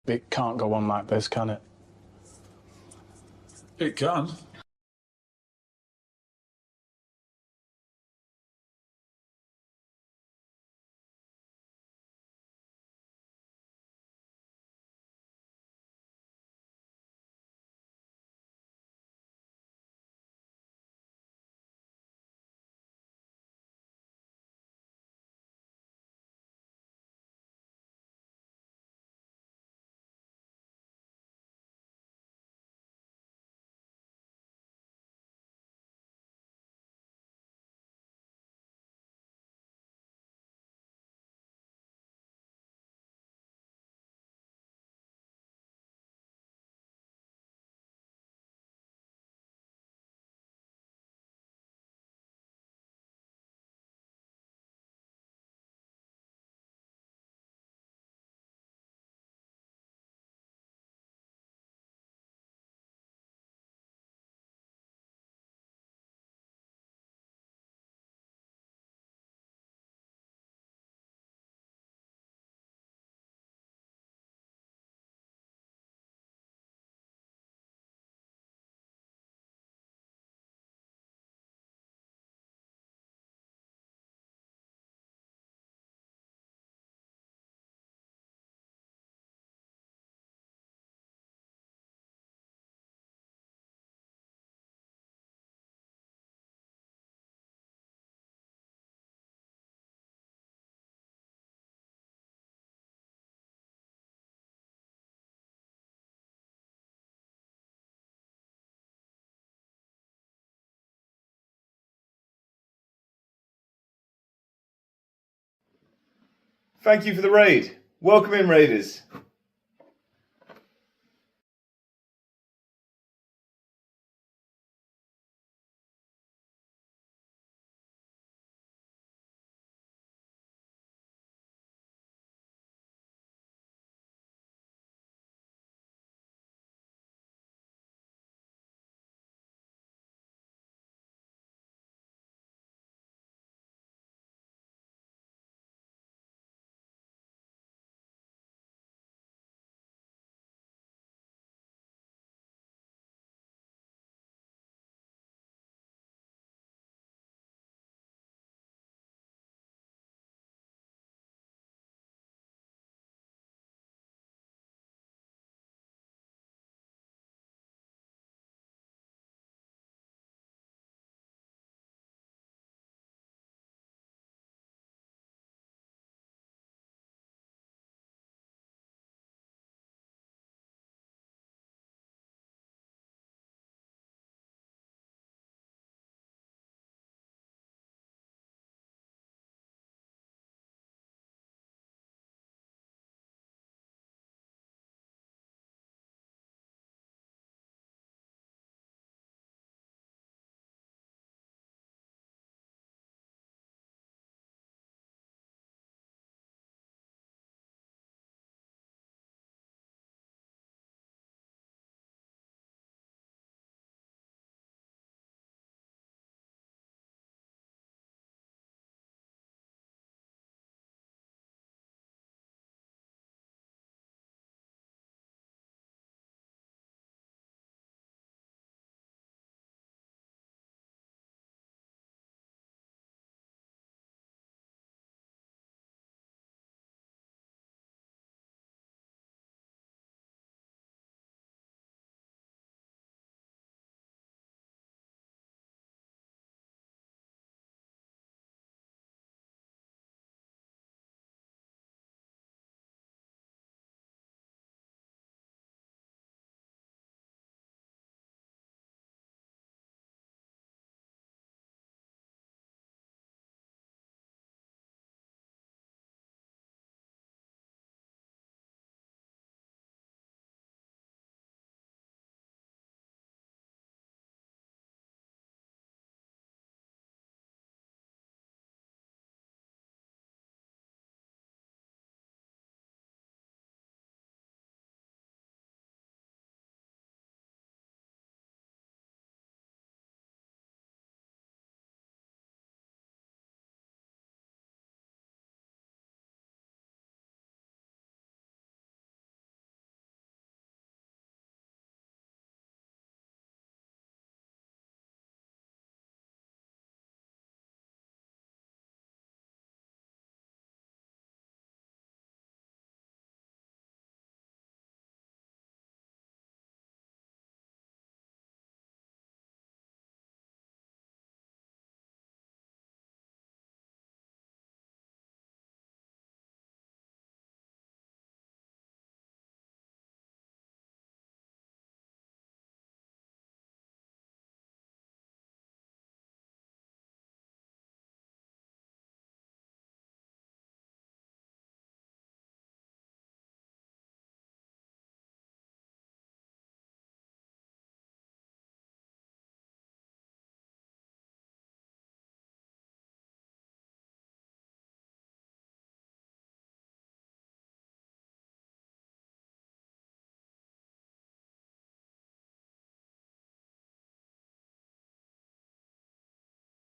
It can't go on like this, can it? It can. Thank you for the raid. Welcome in, Raiders.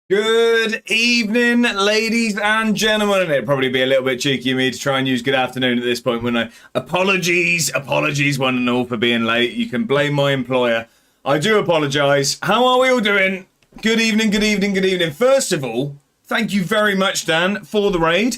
Good evening, ladies and gentlemen. It'd probably be a little bit cheeky of me to try and use good afternoon at this point, wouldn't I? Apologies one and all for being late. You can blame my employer. I do apologise. How are we all doing? Good evening. First of all, thank you very much, Dan, for the raid.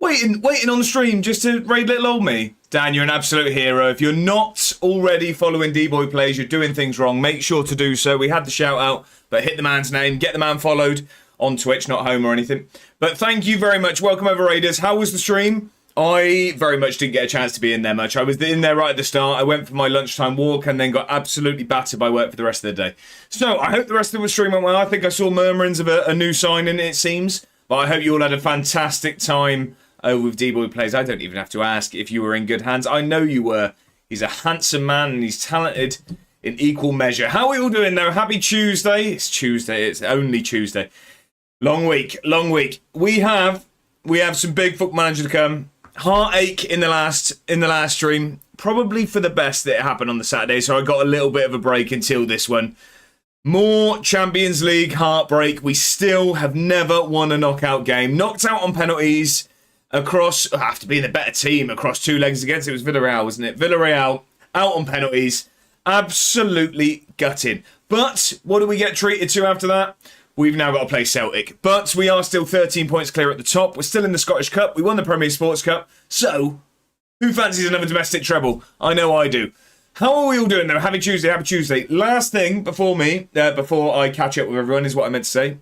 Waiting on the stream just to raid little old me. Dan, you're an absolute hero. If you're not already following D-Boy Plays, you're doing things wrong. Make sure to do so. We had the shout out, but hit the man's name. Get the man followed on Twitch, not home or anything. But thank you very much. Welcome over, Raiders. How was the stream? I very much didn't get a chance to be in there much. I was in there right at the start. I went for my lunchtime walk and then got absolutely battered by work for the rest of the day. So I hope the rest of the stream went well. I think I saw murmurings of a new signing, it seems. But I hope you all had a fantastic time with D-Boy Plays. I don't even have to ask if you were in good hands. I know you were. He's a handsome man and he's talented in equal measure. How are we all doing though? Happy Tuesday. It's Tuesday. It's only Tuesday. Long week. We have some big Football Manager to come. Heartache in the last stream. Probably for the best that it happened on the Saturday, so I got a little bit of a break until this one. More Champions League heartbreak. We still have never won a knockout game. Knocked out on penalties across, after being the better team, across two legs against, it was Villarreal, wasn't it? Villarreal, out on penalties. Absolutely gutted. But what do we get treated to after that? We've now got to play Celtic. But we are still 13 points clear at the top. We're still in the Scottish Cup. We won the Premier Sports Cup. So, who fancies another domestic treble? I know I do. How are we all doing though? Happy Tuesday. Last thing before I catch up with everyone is what I meant to say.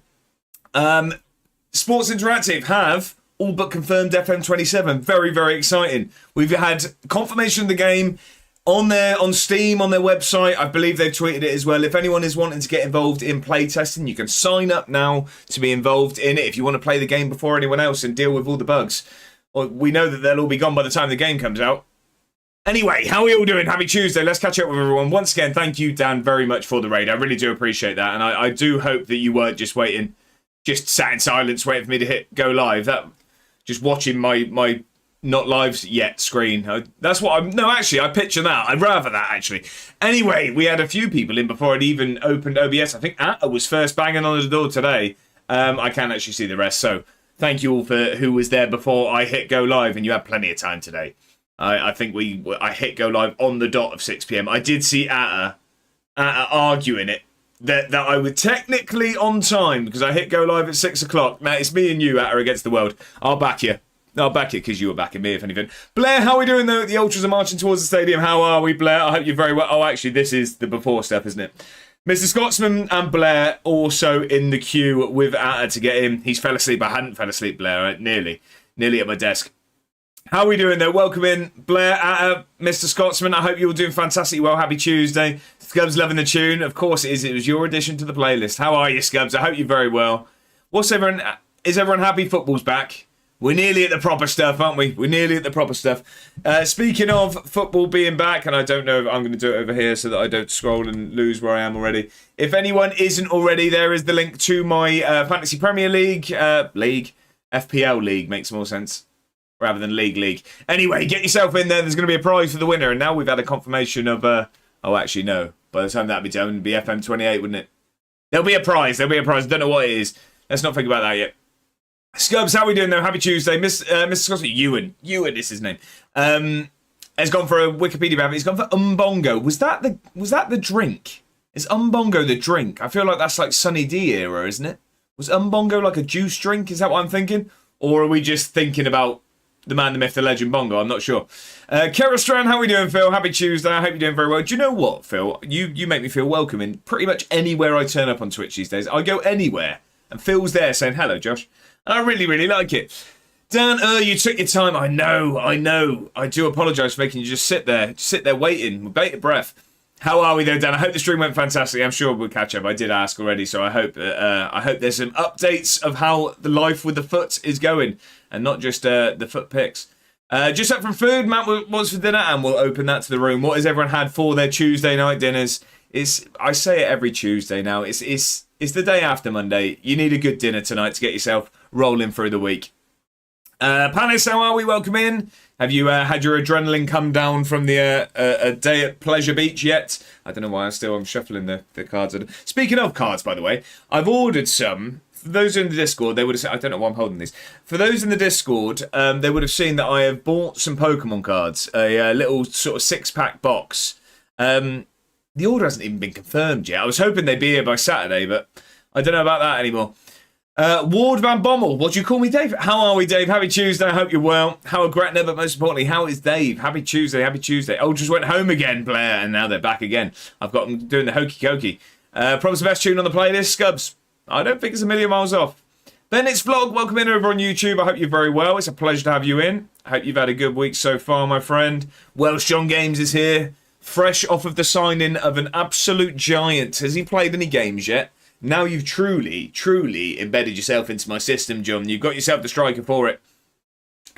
Sports Interactive have all but confirmed FM27. Very, very exciting. We've had confirmation of the game on Steam, on their website. I believe they've tweeted it as well. If anyone is wanting to get involved in playtesting, you can sign up now to be involved in it if you want to play the game before anyone else and deal with all the bugs. We know that they'll all be gone by the time the game comes out. Anyway, how are we all doing? Happy Tuesday. Let's catch up with everyone. Once again, thank you, Dan, very much for the raid. I really do appreciate that. And I do hope that you weren't just sat in silence waiting for me to hit go live. Just watching my not lives yet screen. That's what I picture that. I'd rather that, actually. Anyway, we had a few people in before I'd even opened OBS. I think Atta was first banging on the door today. I can't actually see the rest, so thank you all for who was there before I hit go live, and you had plenty of time today. I think I hit go live on the dot of 6 p.m. I did see Atta arguing it. That I would technically on time because I hit go live at 6 o'clock. Now, it's me and you, Atta, against the world. I'll back you. I'll back you because you were backing me, if anything. Blair, how are we doing, though? The Ultras are marching towards the stadium. How are we, Blair? I hope you're very well. Oh, actually, this is the before stuff, isn't it? Mr. Scotsman and Blair also in the queue with Atta to get in. He's fell asleep. I hadn't fell asleep, Blair. Right? Nearly at my desk. How are we doing, though? Welcome in, Blair, Atta, Mr. Scotsman. I hope you're all doing fantastically well. Happy Tuesday. Scubs loving the tune. Of course it is. It was your addition to the playlist. How are you, Scubs? I hope you're very well. Is everyone happy football's back? We're nearly at the proper stuff, aren't we? We're nearly at the proper stuff. Speaking of football being back, and I don't know if I'm going to do it over here so that I don't scroll and lose where I am already. If anyone isn't already, there is the link to my Fantasy Premier League. FPL League makes more sense rather than League. Anyway, get yourself in there. There's going to be a prize for the winner. And now we've had a confirmation of... oh, actually, no. By the time that'd be done, it'd be FM28, wouldn't it? There'll be a prize. I don't know what it is. Let's not think about that yet. Scubs, how are we doing, though? Happy Tuesday. Mr. Scott, Ewan is his name. Has gone for a Wikipedia rabbit. He's gone for Umbongo. Was that the drink? Is Umbongo the drink? I feel like that's like Sunny D era, isn't it? Was Umbongo like a juice drink? Is that what I'm thinking? Or are we just thinking about the man, the myth, the legend, Bongo? I'm not sure. Kara Strand, how are we doing, Phil? Happy Tuesday. I hope you're doing very well. Do you know what, Phil? You make me feel welcome in pretty much anywhere I turn up on Twitch these days. I go anywhere, and Phil's there saying, hello, Josh. And I really, really like it. Dan, you took your time. I know. I do apologise for making you just sit there waiting with bated breath. How are we, though, Dan? I hope the stream went fantastic. I'm sure we'll catch up. I did ask already, so I hope there's some updates of how the life with the foot is going, and not just the foot pics. Just up from food, Matt wants for dinner, and we'll open that to the room. What has everyone had for their Tuesday night dinners? I say it every Tuesday now. It's the day after Monday. You need a good dinner tonight to get yourself rolling through the week. Panis, how are we? Welcome in. Have you had your adrenaline come down from the a day at Pleasure Beach yet? I don't know why I'm shuffling the cards. Speaking of cards, by the way, I've ordered some for those in the Discord, they would have seen, I don't know why I'm holding these. For those in the Discord, they would have seen that I have bought some Pokemon cards, a little sort of 6-pack box. The order hasn't even been confirmed yet. I was hoping they'd be here by Saturday, but I don't know about that anymore. Ward Van Bommel, what do you call me, Dave? How are we, Dave? Happy Tuesday. I hope you're well. How are Gretna, but most importantly, how is Dave? Happy Tuesday. Happy Tuesday. Ultras went home again, player, and now they're back again. I've got them doing the hokey cokey. Promise the best tune on the playlist, Scubs. I don't think it's a million miles off. Bennett's Vlog, welcome in over on YouTube. I hope you're very well. It's a pleasure to have you in. I hope you've had a good week so far, my friend. Welsh John Games is here. Fresh off of the signing of an absolute giant. Has he played any games yet? Now you've truly, truly embedded yourself into my system, John. You've got yourself the striker for it.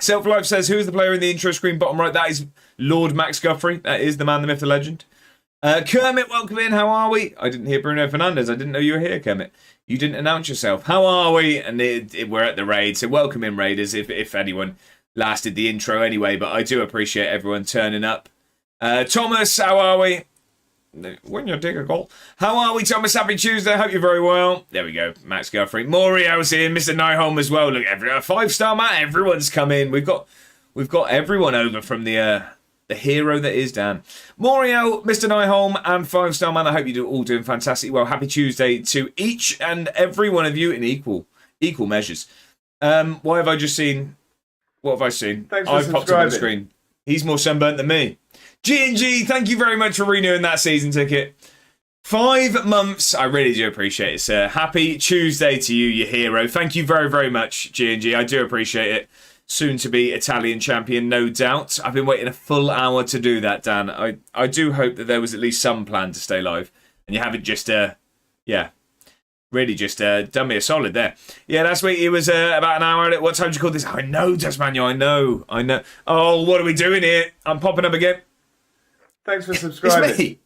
Self-Life says, who is the player in the intro screen bottom right? That is Lord Max Guthrie. That is the man, the myth, the legend. Kermit, welcome in. How are we? I didn't hear Bruno Fernandes. I didn't know you were here, Kermit. You didn't announce yourself. How are we? And we're at the raid, so welcome in, Raiders, if anyone lasted the intro anyway. But I do appreciate everyone turning up. Thomas, how are we? When you dig a goal. How are we, Thomas? Happy Tuesday. Hope you're very well. There we go. Max Guthrie. Morio's in. Mr. Nyholm as well. Look, a 5-star man. Everyone's come in. We've got everyone over from the hero that is Dan. Morio, Mr. Nyholm, and 5-star man. I hope you're all doing fantastic. Well, happy Tuesday to each and every one of you in equal measures. Why have I just seen? What have I seen? Thanks for I've popped up on the subscribing. screen. He's more sunburnt than me. G&G, thank you very much for renewing that season ticket. 5 months. I really do appreciate it, sir. Happy Tuesday to you, you hero. Thank you very, very much, G&G. I do appreciate it. Soon to be Italian champion, no doubt. I've been waiting a full hour to do that, Dan. I do hope that there was at least some plan to stay live. And you haven't just, really just done me a solid there. Yeah, last week it was about an hour. What time did you call this? I know, Desmanuel, I know. Oh, what are we doing here? I'm popping up again. Thanks for subscribing. It's me.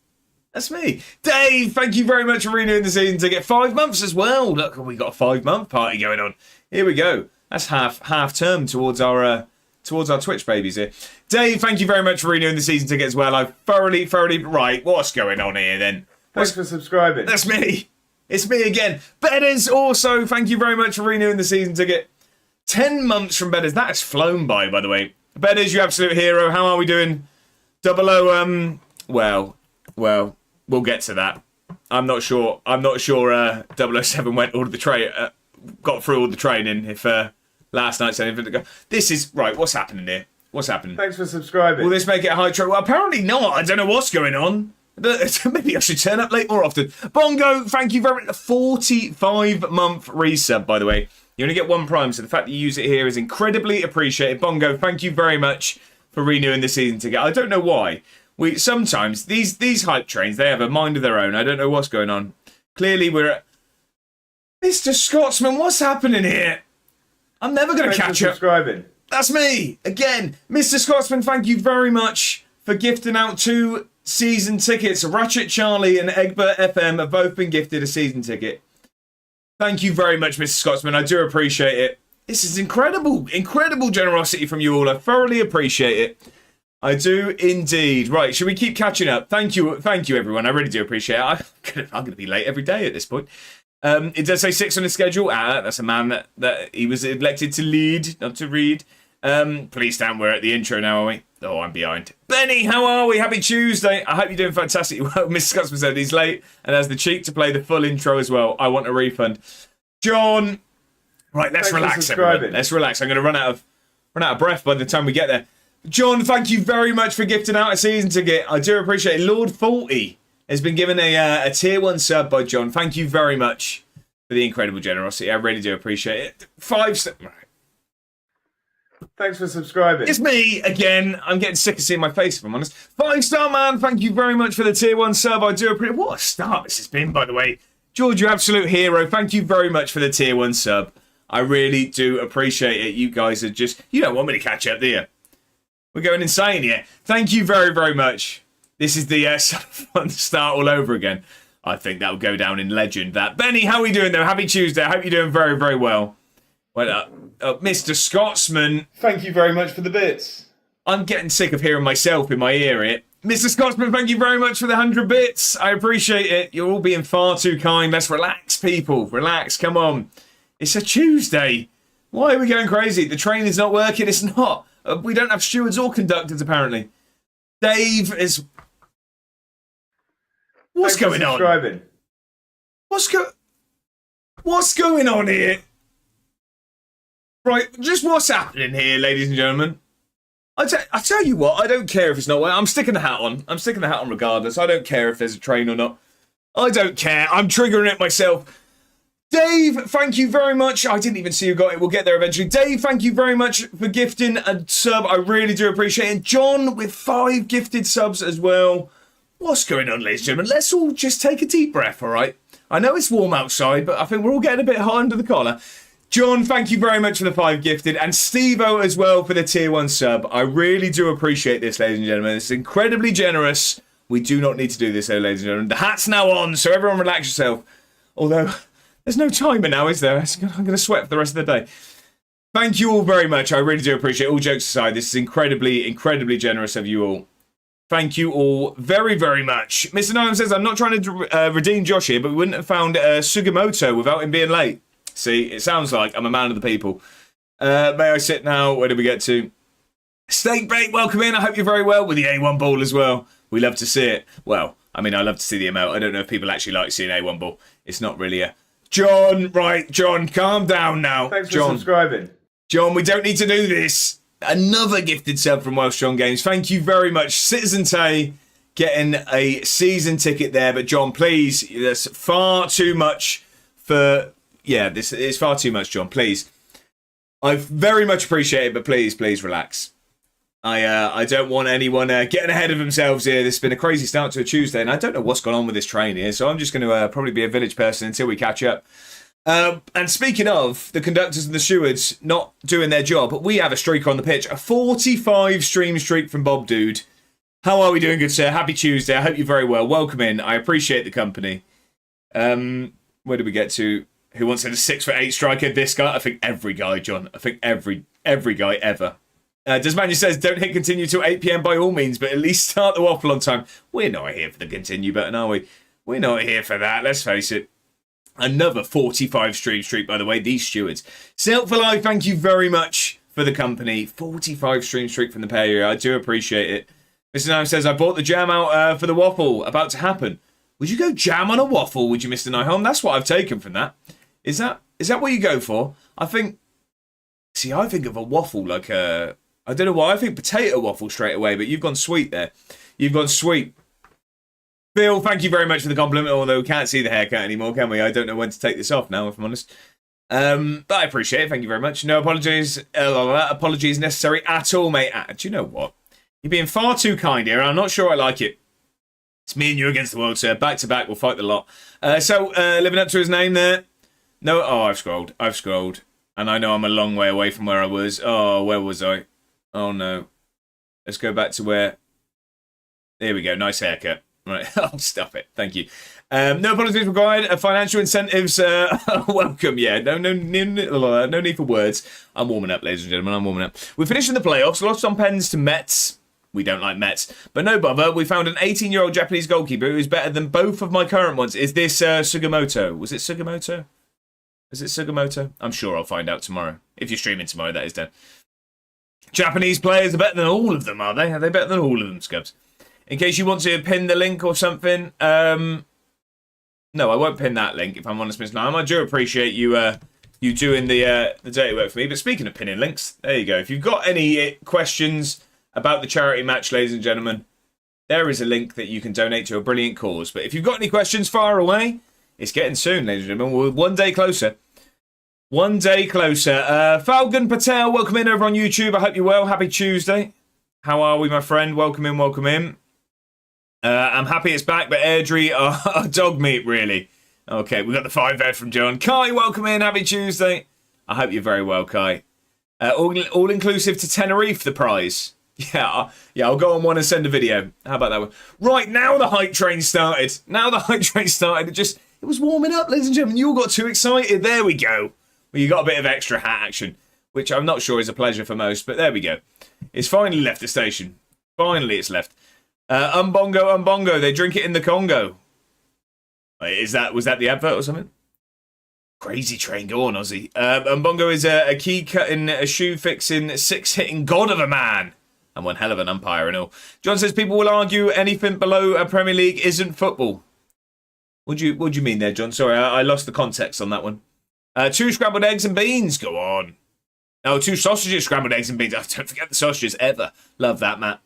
That's me. Dave, thank you very much for renewing the season ticket. 5 months as well. Look, we got a 5-month party going on. Here we go. That's half term towards our Twitch babies here. Dave, thank you very much for renewing the season ticket as well. I thoroughly right. What's going on here then? Thanks for subscribing. That's me. It's me again. Bedders also, thank you very much for renewing the season ticket. 10 months from Bedders. That has flown by the way. Bedders, you absolute hero. How are we doing? 00, well, we'll get to that. I'm not sure 007 went all the got through all the training if last night's anything to go. This is right, what's happening here? What's happening? Thanks for subscribing. Will this make it a high treble? Well, apparently not. I don't know what's going on. Maybe I should turn up late more often. Bongo, thank you very much. 45-month resub, by the way. You only get 1 prime, so the fact that you use it here is incredibly appreciated. Bongo, thank you very much for renewing the season ticket. I don't know why. Sometimes these hype trains, they have a mind of their own. I don't know what's going on. Clearly we're at Mr. Scotsman, what's happening here? I'm never going to catch up. Subscribing. That's me again. Mr. Scotsman, thank you very much for gifting out 2 season tickets. Ratchet Charlie and Egbert FM have both been gifted a season ticket. Thank you very much, Mr. Scotsman. I do appreciate it. This is incredible generosity from you all. I thoroughly appreciate it. I do indeed. Right, should we keep catching up? Thank you, everyone. I really do appreciate it. I'm going to be late every day at this point. It does say 6 on the schedule. That's a man that he was elected to lead, not to read. Please stand. We're at the intro now, are we? Oh, I'm behind. Benny, how are we? Happy Tuesday. I hope you're doing fantastic. Well, Mr. Scotsman said he's late and has the cheek to play the full intro as well. I want a refund. John. Right, let's relax, everyone. Let's relax. I'm going to run out of breath by the time we get there. John, thank you very much for gifting out a season ticket. I do appreciate it. Lord Faulty has been given a tier 1 sub by John. Thank you very much for the incredible generosity. I really do appreciate it. 5 stars. Right. Thanks for subscribing. It's me again. I'm getting sick of seeing my face, if I'm honest. 5-star man, thank you very much for the tier 1 sub. I do appreciate it. What a start this has been, by the way. George, you absolute hero. Thank you very much for the tier 1 sub. I really do appreciate it. You guys are just... You don't want me to catch up, do you? We're going insane here. Thank you very, very much. This is the fun start all over again. I think that will go down in legend. That Benny, how are we doing though? Happy Tuesday. I hope you're doing very, very well. Well, Mr. Scotsman. Thank you very much for the bits. I'm getting sick of hearing myself in my ear here. Mr. Scotsman, thank you very much for the 100 bits. I appreciate it. You're all being far too kind. Let's relax, people. Relax. Come on. It's a Tuesday. Why are we going crazy? The train is not working. It's not. We don't have stewards or conductors, apparently. Dave is... What's going on? What's going on here? Right, just what's happening here, ladies and gentlemen? I tell you what, I don't care if it's not. I'm sticking the hat on. I'm sticking the hat on regardless. I don't care if there's a train or not. I don't care. I'm triggering it myself. Dave, thank you very much. I didn't even see who got it. We'll get there eventually. Dave, thank you very much for gifting a sub. I really do appreciate it. John with 5 gifted subs as well. What's going on, ladies and gentlemen? Let's all just take a deep breath, all right? I know it's warm outside, but I think we're all getting a bit hot under the collar. John, thank you very much for the 5 gifted. And Steve-O as well for the tier 1 sub. I really do appreciate this, ladies and gentlemen. It's incredibly generous. We do not need to do this, though, ladies and gentlemen. The hat's now on, so everyone relax yourself. Although... there's no timer now, is there? I'm going to sweat for the rest of the day. Thank you all very much. I really do appreciate it. All jokes aside, this is incredibly, incredibly generous of you all. Thank you all very, very much. Mr. Noam says, I'm not trying to redeem Josh here, but we wouldn't have found Sugimoto without him being late. See, it sounds like I'm a man of the people. May I sit now? Where did we get to? Steak Break, welcome in. I hope you're very well with the A1 ball as well. We love to see it. Well, I mean, I love to see the emote. I don't know if people actually like seeing A1 ball. It's not really a... John, right, John, calm down now. Thanks for John. subscribing. John, we don't need to do this. Another gifted sub from Welsh John Games. Thank you very much. Citizen Tay getting a season ticket there. But John, please, that's far too much for... yeah, this is far too much, John. Please. I very much appreciate it, but please relax. I don't want anyone getting ahead of themselves here. This has been a crazy start to a Tuesday, and I don't know what's gone on with this train here, so I'm just going to probably be a village person until we catch up. And speaking of the conductors and the stewards not doing their job, we have a streak on the pitch. A 45 stream streak from Bob Dude. How are we doing, good sir? Happy Tuesday. I hope you're very well. Welcome in. I appreciate the company. Where did we get to? Who wants a 6'8" striker? This guy? I think every guy, John. I think every guy ever. Desmania says, don't hit continue till 8 PM by all means, but at least start the waffle on time. We're not here for the continue button, are we? We're not here for that, let's face it. Another 45 stream streak, by the way, these stewards. Silk for Life, thank you very much for the company. 45 stream streak from the pair here, I do appreciate it. Mr. Niham says, I bought the jam out for the waffle, about to happen. Would you go jam on a waffle, would you, Mr. Niham? That's what I've taken from that. Is that what you go for? I think of a waffle like a... I don't know why, I think potato waffle straight away, but you've gone sweet there. You've gone sweet. Bill, thank you very much for the compliment, although we can't see the haircut anymore, can we? I don't know when to take this off now, if I'm honest. But I appreciate it, thank you very much. No apologies, apologies necessary at all, mate. Do you know what? You're being far too kind here, and I'm not sure I like it. It's me and you against the world, sir. Back to back, we'll fight the lot. Living up to his name there. No, I've scrolled. And I know I'm a long way away from where I was. Oh, where was I? Oh, no. Let's go back to where... There we go. Nice haircut. Right. Oh, stop it. Thank you. No apologies required. Financial incentives welcome. Yeah, no need for words. I'm warming up, ladies and gentlemen. I'm warming up. We're finishing the playoffs. Lost on pens to Mets. We don't like Mets. But no bother. We found an 18-year-old Japanese goalkeeper who's better than both of my current ones. Is this Sugimoto? Was it Sugimoto? Is it Sugimoto? I'm sure I'll find out tomorrow. If you're streaming tomorrow, that is done. Japanese players are better than all of them, are they? Are they better than all of them, Scubs? In case you want to pin the link or something. No, I won't pin that link, if I'm honest, Miss Naam. I do appreciate you you doing the dirty work for me. But speaking of pinning links, there you go. If you've got any questions about the charity match, ladies and gentlemen, there is a link that you can donate to a brilliant cause. But if you've got any questions, fire away. It's getting soon, ladies and gentlemen. We're one day closer. One day closer. Falcon Patel, welcome in over on YouTube. I hope you're well. Happy Tuesday. How are we, my friend? Welcome in, welcome in. I'm happy it's back, but Airdrie are dog meat, really. Okay, we got the 5 vet from John. Kai, welcome in. Happy Tuesday. I hope you're very well, Kai. All inclusive to Tenerife, the prize. Yeah, I'll go on one and send a video. How about that one? Right, now the hype train started. It was warming up, ladies and gentlemen. You all got too excited. There we go. Well, you got a bit of extra hat action, which I'm not sure is a pleasure for most, but there we go. It's finally left the station. Finally, it's left. Umbongo, they drink it in the Congo. Wait, was that the advert or something? Crazy train, go on, Aussie. And Bongo is a key cutting, a shoe fixing, 6-hitting god of a man. And one hell of an umpire and all. John says people will argue anything below a Premier League isn't football. What do you mean there, John? Sorry, I lost the context on that one. 2 scrambled eggs and beans, go on. Oh, 2 sausages, scrambled eggs and beans. Oh, don't forget the sausages ever. Love that, Matt.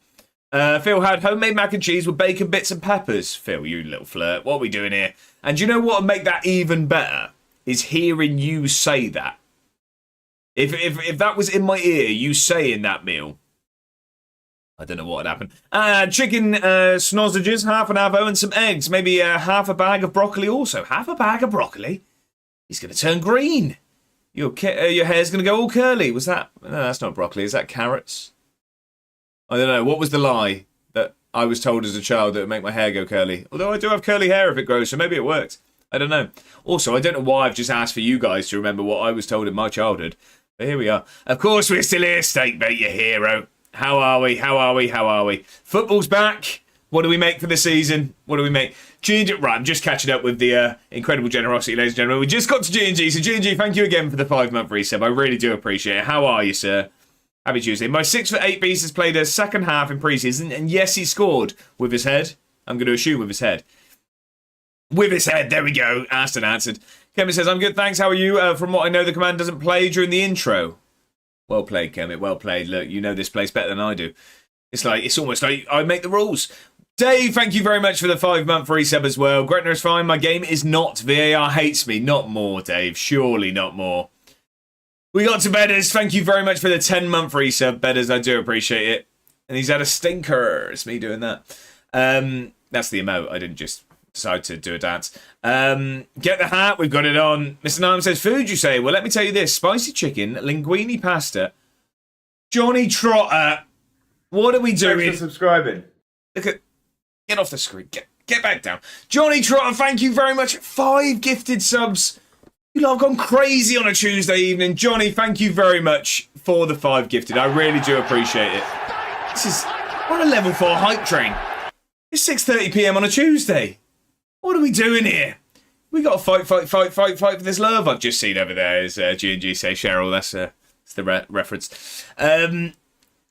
Phil had homemade mac and cheese with bacon bits and peppers. Phil, you little flirt. What are we doing here? And do you know what would make that even better? Is hearing you say that. If that was in my ear, you saying that meal, I don't know what would happen. Chicken sausages, half an avo and some eggs. Maybe half a bag of broccoli also. Half a bag of broccoli? He's going to turn green. Your hair's going to go all curly. Was that... No, that's not broccoli. Is that carrots? I don't know. What was the lie that I was told as a child that would make my hair go curly? Although I do have curly hair if it grows, so maybe it worked. I don't know. Also, I don't know why I've just asked for you guys to remember what I was told in my childhood. But here we are. Of course we're still here, Steakbait, your hero. How are we? How are we? How are we? Football's back. What do we make for the season? What do we make? G&G, right, I'm just catching up with the incredible generosity, ladies and gentlemen. We just got to G&G. So G&G, thank you again for the 5-month resub. I really do appreciate it. How are you, sir? Happy Tuesday. My 6'8" beast has played a second half in pre-season. And yes, he scored with his head. I'm going to assume with his head. With his head, there we go. Asked and answered. Kermit says, I'm good, thanks. How are you? From what I know, the command doesn't play during the intro. Well played, Kermit. Well played. Look, you know this place better than I do. It's almost like I make the rules. Dave, thank you very much for the 5-month resub as well. Gretna is fine. My game is not. VAR hates me. Not more, Dave. Surely not more. We got to Bedders. Thank you very much for the 10-month resub, Bedders. I do appreciate it. And he's had a stinker. It's me doing that. That's the emote. I didn't just decide to do a dance. Get the hat. We've got it on. Mr. Nam says, food, you say? Well, let me tell you this. Spicy chicken, linguine pasta, Johnny Trotter. What are we doing? Thanks for subscribing. Look at... Get off the screen. Get back down. Johnny Trotter, thank you very much. 5 gifted subs. You lot have gone crazy on a Tuesday evening. Johnny, thank you very much for the 5 gifted. I really do appreciate it. We're on a level 4 hype train. It's 6:30 PM on a Tuesday. What are we doing here? We got to fight for this love I've just seen over there, as G&G say, Cheryl. That's the reference.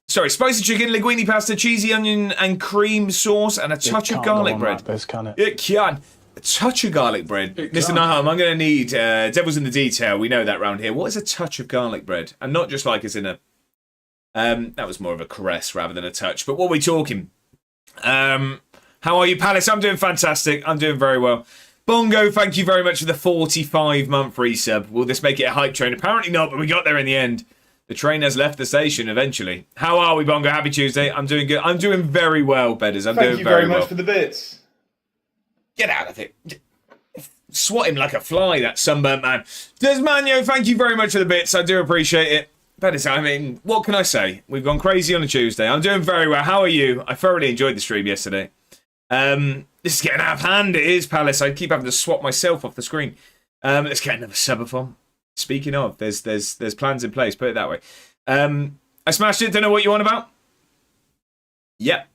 Sorry, spicy chicken, linguine pasta, cheesy onion and cream sauce, and a touch of garlic bread. Like this, can it? It can. A touch of garlic bread. Mr. Nahum, I'm going to need devil's in the detail. We know that round here. What is a touch of garlic bread? And not just like as in a... that was more of a caress rather than a touch. But what are we talking? How are you, Palace? I'm doing fantastic. I'm doing very well. Bongo, thank you very much for the 45-month resub. Will this make it a hype train? Apparently not, but we got there in the end. The train has left the station eventually. How are we, Bongo? Happy Tuesday. I'm doing good. I'm doing very well, Bedders. I'm doing very well. Thank you very much for the bits. Get out of it. Swat him like a fly, that sunburnt man. Desmanio, thank you very much for the bits. I do appreciate it. Bedders, I mean, what can I say? We've gone crazy on a Tuesday. I'm doing very well. How are you? I thoroughly enjoyed the stream yesterday. This is getting out of hand. It is, Palace. I keep having to swap myself off the screen. Let's get another subathon. Speaking of, there's plans in place. Put it that way. I smashed it. Don't know what you want about. Yep.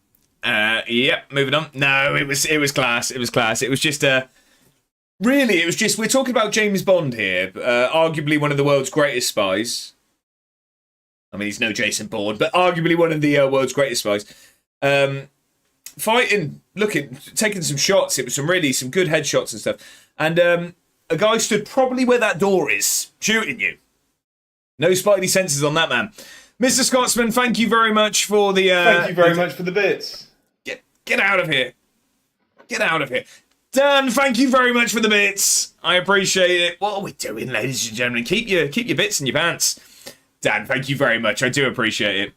Yep. Moving on. No, it was class. It was class. It was just really. It was just we're talking about James Bond here, arguably one of the world's greatest spies. I mean, he's no Jason Bourne, but arguably one of the world's greatest spies. Fighting, taking some shots. It was some good headshots and stuff. And a guy stood probably where that door is, shooting you. No spidey senses on that man. Mr. Scotsman, thank you very much for the... thank you very much for the bits. Get out of here. Get out of here. Dan, thank you very much for the bits. I appreciate it. What are we doing, ladies and gentlemen? Keep your bits in your pants. Dan, thank you very much. I do appreciate it.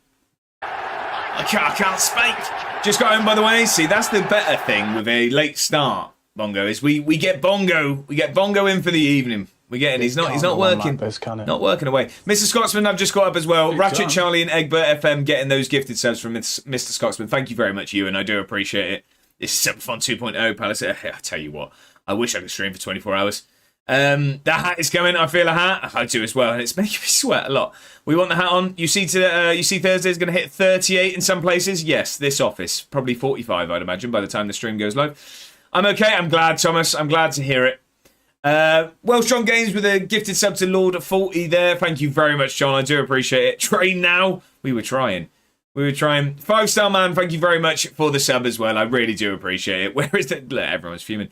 I can't speak. Just got home, by the way. See, that's the better thing with a late start, Bongo, is we get Bongo in for the evening. We get in. He's not working. Like this, not working away. Mr. Scotsman, I've just got up as well. Ratchet Charlie and Egbert FM getting those gifted subs from Mr. Scotsman. Thank you very much, Ewan. I do appreciate it. This is Super Fun 2.0, Palace. I tell you what, I wish I could stream for 24 hours. That hat is coming. I feel a hat. I do as well, and it's making me sweat a lot. We want the hat on. You see Thursday is going to hit 38 in some places. Yes, this office probably 45, I'd imagine, by the time the stream goes live. I'm okay. I'm glad, Thomas. I'm glad to hear it. Welsh John Games with a gifted sub to Lord 40 there. Thank you very much, John. I do appreciate it. Train now. We were trying. 5-star man, thank you very much for the sub as well. I really do appreciate it. Where is it? Look, everyone's fuming.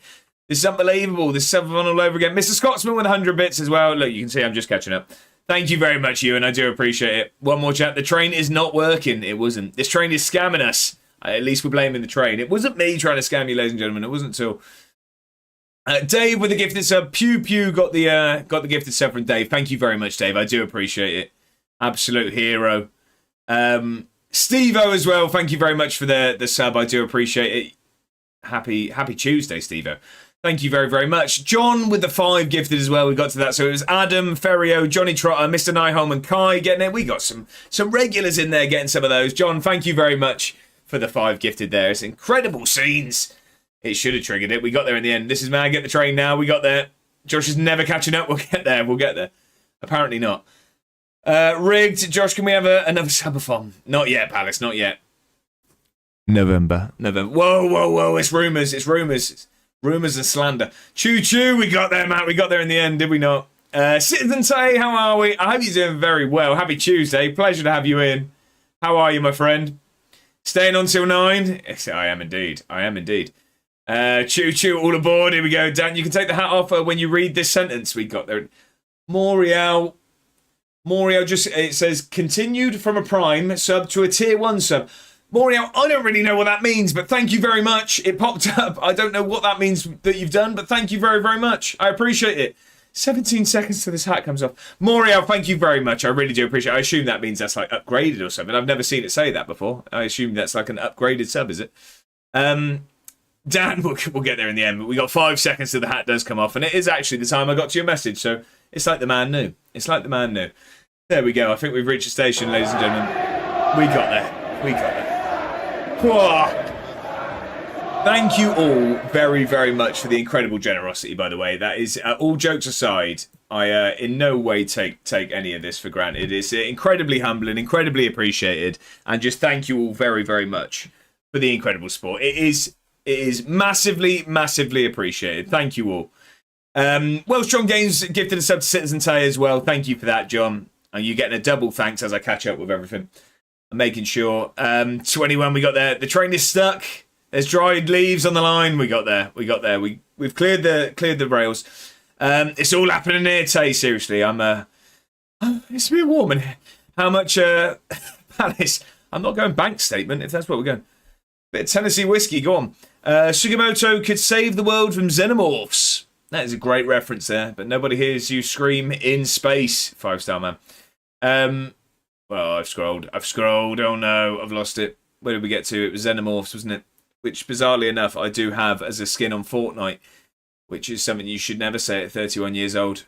This is unbelievable. This sub on all over again. Mr. Scotsman with 100 bits as well. Look, you can see I'm just catching up. Thank you very much, Ewan. I do appreciate it. One more chat. The train is not working. It wasn't. This train is scamming us. At least we're blaming the train. It wasn't me trying to scam you, ladies and gentlemen. It wasn't until Dave with the gifted sub. Pew Pew got the gifted sub from Dave. Thank you very much, Dave. I do appreciate it. Absolute hero. Steve-O as well. Thank you very much for the sub. I do appreciate it. Happy Tuesday, Steve-O. Thank you very, very much. John with the 5 gifted as well. We got to that. So it was Adam, Ferrio, Johnny Trotter, Mr. Nyholm and Kai getting it. We got some regulars in there getting some of those. John, thank you very much for the 5 gifted there. It's incredible scenes. It should have triggered it. We got there in the end. This is man, get the train now. We got there. Josh is never catching up. We'll get there. Apparently not. Rigged. Josh, can we have another subathon? Not yet, Palace. Not yet. November. Whoa. It's rumours. Rumours and slander. Choo-choo. We got there, Matt. We got there in the end, did we not? Citizen Tay, how are we? I hope you're doing very well. Happy Tuesday. Pleasure to have you in. How are you, my friend? Staying on till 9? Yes, I am indeed. Choo-choo, all aboard. Here we go. Dan, you can take the hat off when you read this sentence we got there. Moriel just, it says, continued from a prime sub to a tier 1 sub. Moriel, I don't really know what that means, but thank you very much. It popped up. I don't know what that means that you've done, but thank you very, very much. I appreciate it. 17 seconds till this hat comes off. Moriel, thank you very much. I really do appreciate it. I assume that means that's like upgraded or something. I've never seen it say that before. I assume that's like an upgraded sub, is it? Dan, we'll get there in the end, but we got 5 seconds till the hat does come off, and it is actually the time I got to your message, so it's like the man knew. There we go. I think we've reached the station, ladies and gentlemen. We got there. Whoa. Thank you all very, very much for the incredible generosity, by the way. That is, all jokes aside, I in no way take any of this for granted. It's incredibly humbling, incredibly appreciated, and just thank you all very, very much for the incredible support. It is massively, massively appreciated. Thank you all. Welsh John Games gifted a sub to Citizen Tay as well. Thank you for that, John. And you're getting a double thanks as I catch up with everything. I'm making sure. 21, we got there. The train is stuck. There's dried leaves on the line. We got there. We've cleared the rails. It's all happening here, Tay. Seriously, it's a bit warm in here. How much, Palace? I'm not going bank statement if that's what we're going. Bit of Tennessee whiskey. Go on. Sugimoto could save the world from xenomorphs. That is a great reference there, but nobody hears you scream in space. 5-star man. Well, I've scrolled. Oh no, I've lost it. Where did we get to? It was Xenomorphs, wasn't it? Which, bizarrely enough, I do have as a skin on Fortnite, which is something you should never say at 31 years old.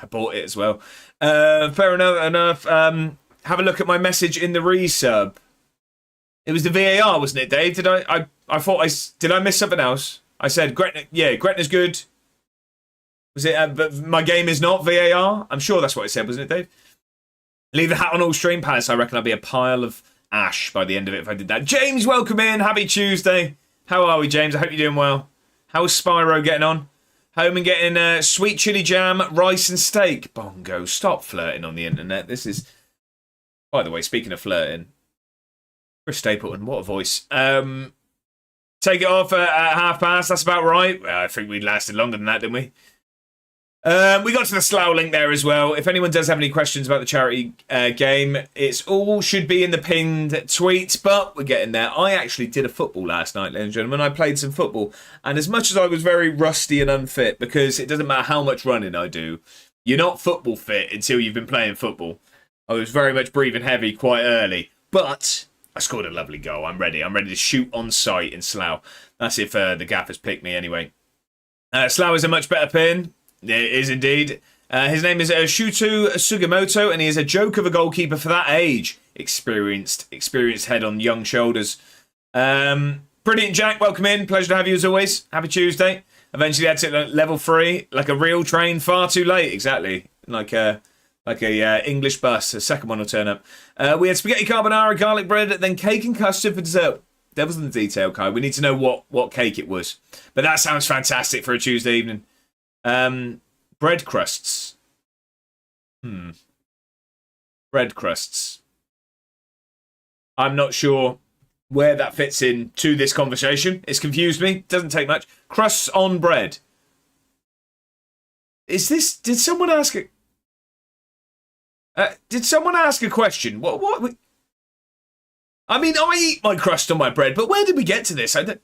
I bought it as well. Fair enough. Have a look at my message in the resub. It was the VAR, wasn't it, Dave? Did I miss something else? I said Gretna's good. Was it? But my game is not VAR. I'm sure that's what it said, wasn't it, Dave? Leave the hat on all stream, Palace. I reckon I'd be a pile of ash by the end of it if I did that. James, welcome in. Happy Tuesday. How are we, James? I hope you're doing well. How's Spyro getting on? Home and getting sweet chili jam, rice and steak. Bongo, stop flirting on the internet. This is... By the way, speaking of flirting, Chris Stapleton, what a voice. Take it off at past. That's about right. I think we lasted longer than that, didn't we? We got to the Slough link there as well. If anyone does have any questions about the charity game, it's all should be in the pinned tweet, but we're getting there. I actually did a football last night, ladies and gentlemen. I played some football, and as much as I was very rusty and unfit, because it doesn't matter how much running I do, you're not football fit until you've been playing football. I was very much breathing heavy quite early, but I scored a lovely goal. I'm ready to shoot on sight in Slough. That's if the gaffers pick me anyway. Slough is a much better pin. It is indeed. His name is Shuto Sugimoto, and he is a joke of a goalkeeper for that age. Experienced head on young shoulders. Brilliant, Jack. Welcome in. Pleasure to have you as always. Happy Tuesday. Eventually had to level 3, like a real train. Far too late. Exactly. Like a English bus. A second one will turn up. We had spaghetti carbonara, garlic bread, then cake and custard for dessert. Devil's in the detail, Kai. We need to know what cake it was. But that sounds fantastic for a Tuesday evening. Bread crusts. Bread crusts. I'm not sure where that fits in to this conversation. It's confused me. Doesn't take much. Crusts on bread. Is this... Did someone ask a... did someone ask a question? What? I mean, I eat my crust on my bread, but where did we get to this? I don't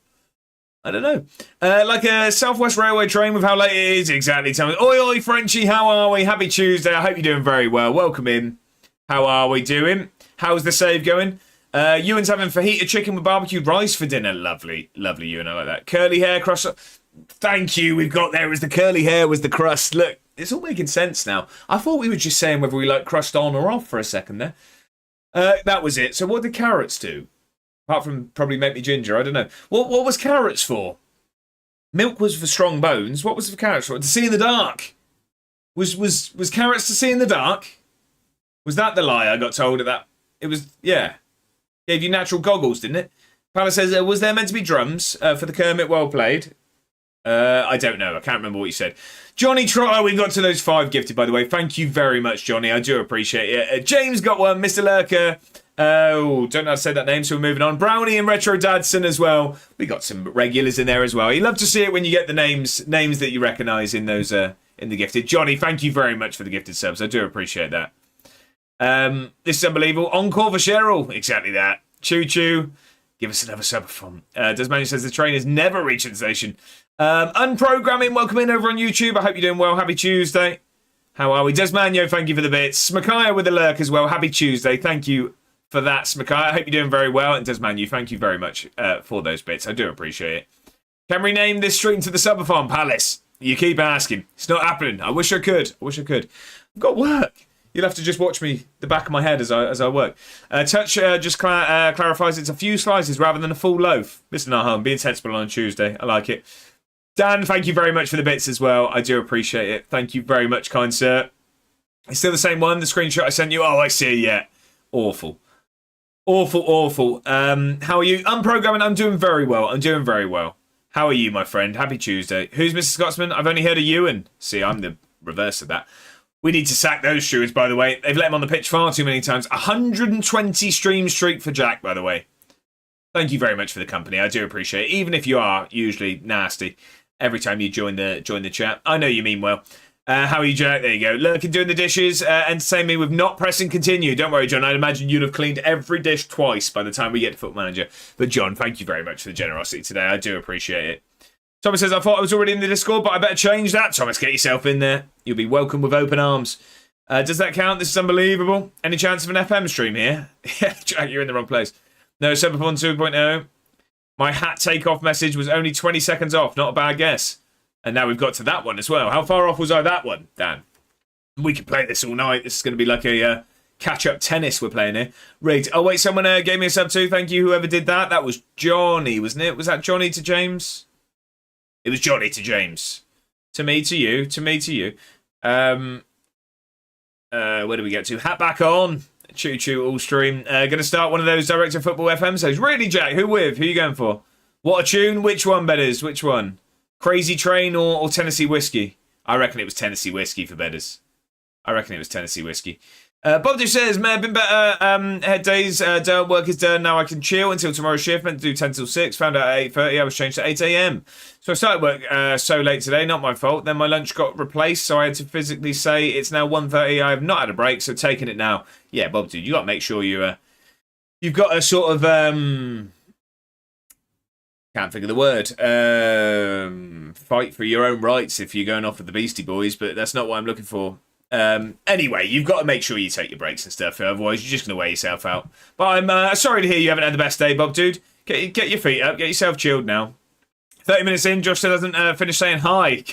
know. Like a Southwest Railway train with how late it is. Exactly. Tell me. Oi, oi, Frenchie. How are we? Happy Tuesday. I hope you're doing very well. Welcome in. How are we doing? How's the save going? Ewan's having fajita chicken with barbecued rice for dinner. Lovely. Lovely, Ewan. I like that. Curly hair crust. Thank you. We've got there. It was the curly hair, was the crust. Look, it's all making sense now. I thought we were just saying whether we like crust on or off for a second there. That was it. So what did carrots do? Apart from probably make me ginger, I don't know. What was carrots for? Milk was for strong bones. What was for carrots for? To see in the dark. Was carrots to see in the dark? Was that the lie I got told at that? It was, yeah. Gave you natural goggles, didn't it? Palace says, was there meant to be drums for the Kermit? Well played. I don't know. I can't remember what you said. Johnny Trotter, we got to those 5 gifted, by the way. Thank you very much, Johnny. I do appreciate it. James got one. Mr. Lurker. Don't know how to say that name, so we're moving on. Brownie and Retro Dadson as well. We got some regulars in there as well. You love to see it when you get the names that you recognise in those in the gifted. Johnny, thank you very much for the gifted subs. I do appreciate that. This is unbelievable. Encore for Cheryl. Exactly that. Choo choo. Give us another sub from. Desmania says the train has never reached the station. Unprogramming, welcome in over on YouTube. I hope you're doing well. Happy Tuesday. How are we? Desmanio, thank you for the bits. Smakaya with a lurk as well. Happy Tuesday. Thank you for that, Smakaya. I hope you're doing very well. And Desmanio, thank you very much for those bits. I do appreciate it. Can we rename this street into the Subathon Palace? You keep asking. It's not happening. I wish I could. I've got work. You'll have to just watch me, the back of my head as I work. Touch just clarifies it's a few slices rather than a full loaf. Mr. Nahum, being sensible on Tuesday. I like it. Dan, thank you very much for the bits as well. I do appreciate it. Thank you very much, kind sir. It's still the same one, the screenshot I sent you. Oh, I see, yeah. Awful. Awful. How are you? Unprogramming, I'm doing very well. How are you, my friend? Happy Tuesday. Who's Mr. Scotsman? I've only heard of Ewan. See, I'm the reverse of that. We need to sack those stewards, by the way. They've let him on the pitch far too many times. 120 stream streak for Jack, by the way. Thank you very much for the company. I do appreciate it. Even if you are usually nasty every time you join the chat. I know you mean well. How are you, Jack? There you go. Lurking doing the dishes. Entertain me with not pressing continue. Don't worry, John. I'd imagine you'd have cleaned every dish twice by the time we get to Football Manager. But, John, thank you very much for the generosity today. I do appreciate it. Thomas says, I thought I was already in the Discord, but I better change that. Thomas, get yourself in there. You'll be welcome with open arms. Does that count? This is unbelievable. Any chance of an FM stream here? Yeah, Jack, you're in the wrong place. No, Cyberpunk 2.0. My hat takeoff message was only 20 seconds off. Not a bad guess. And now we've got to that one as well. How far off was I that one, Dan? We could play this all night. This is going to be like a catch-up tennis we're playing here. Rigged. Oh, wait, someone gave me a sub too. Thank you, whoever did that. That was Johnny, wasn't it? Was that Johnny to James? It was Johnny to James. To me, to you. To me, to you. Where do we get to? Hat back on. Choo-choo all stream. Going to start one of those Direct to Football FM shows. Really, Jack? Who with? Who are you going for? What a tune? Which one, Bedders? Which one? Crazy Train or Tennessee Whiskey? I reckon it was Tennessee Whiskey for Bedders. Bob just says, may have been better. Head days, done, work is done. Now I can chill until tomorrow's shift. Meant to do 10 till 6. Found out at 8:30. I was changed to 8 a.m. So I started work so late today. Not my fault. Then my lunch got replaced. So I had to physically say it's now 1:30. I have not had a break. So taking it now. Yeah, Bob, dude, you got to make sure you've got a sort of, can't think of the word, fight for your own rights if you're going off with the Beastie Boys. But that's not what I'm looking for. Anyway, you've got to make sure you take your breaks and stuff, otherwise you're just going to wear yourself out. But I'm sorry to hear you haven't had the best day, Bob, dude. Get your feet up, get yourself chilled now. 30 minutes in, Josh still hasn't finished saying hi.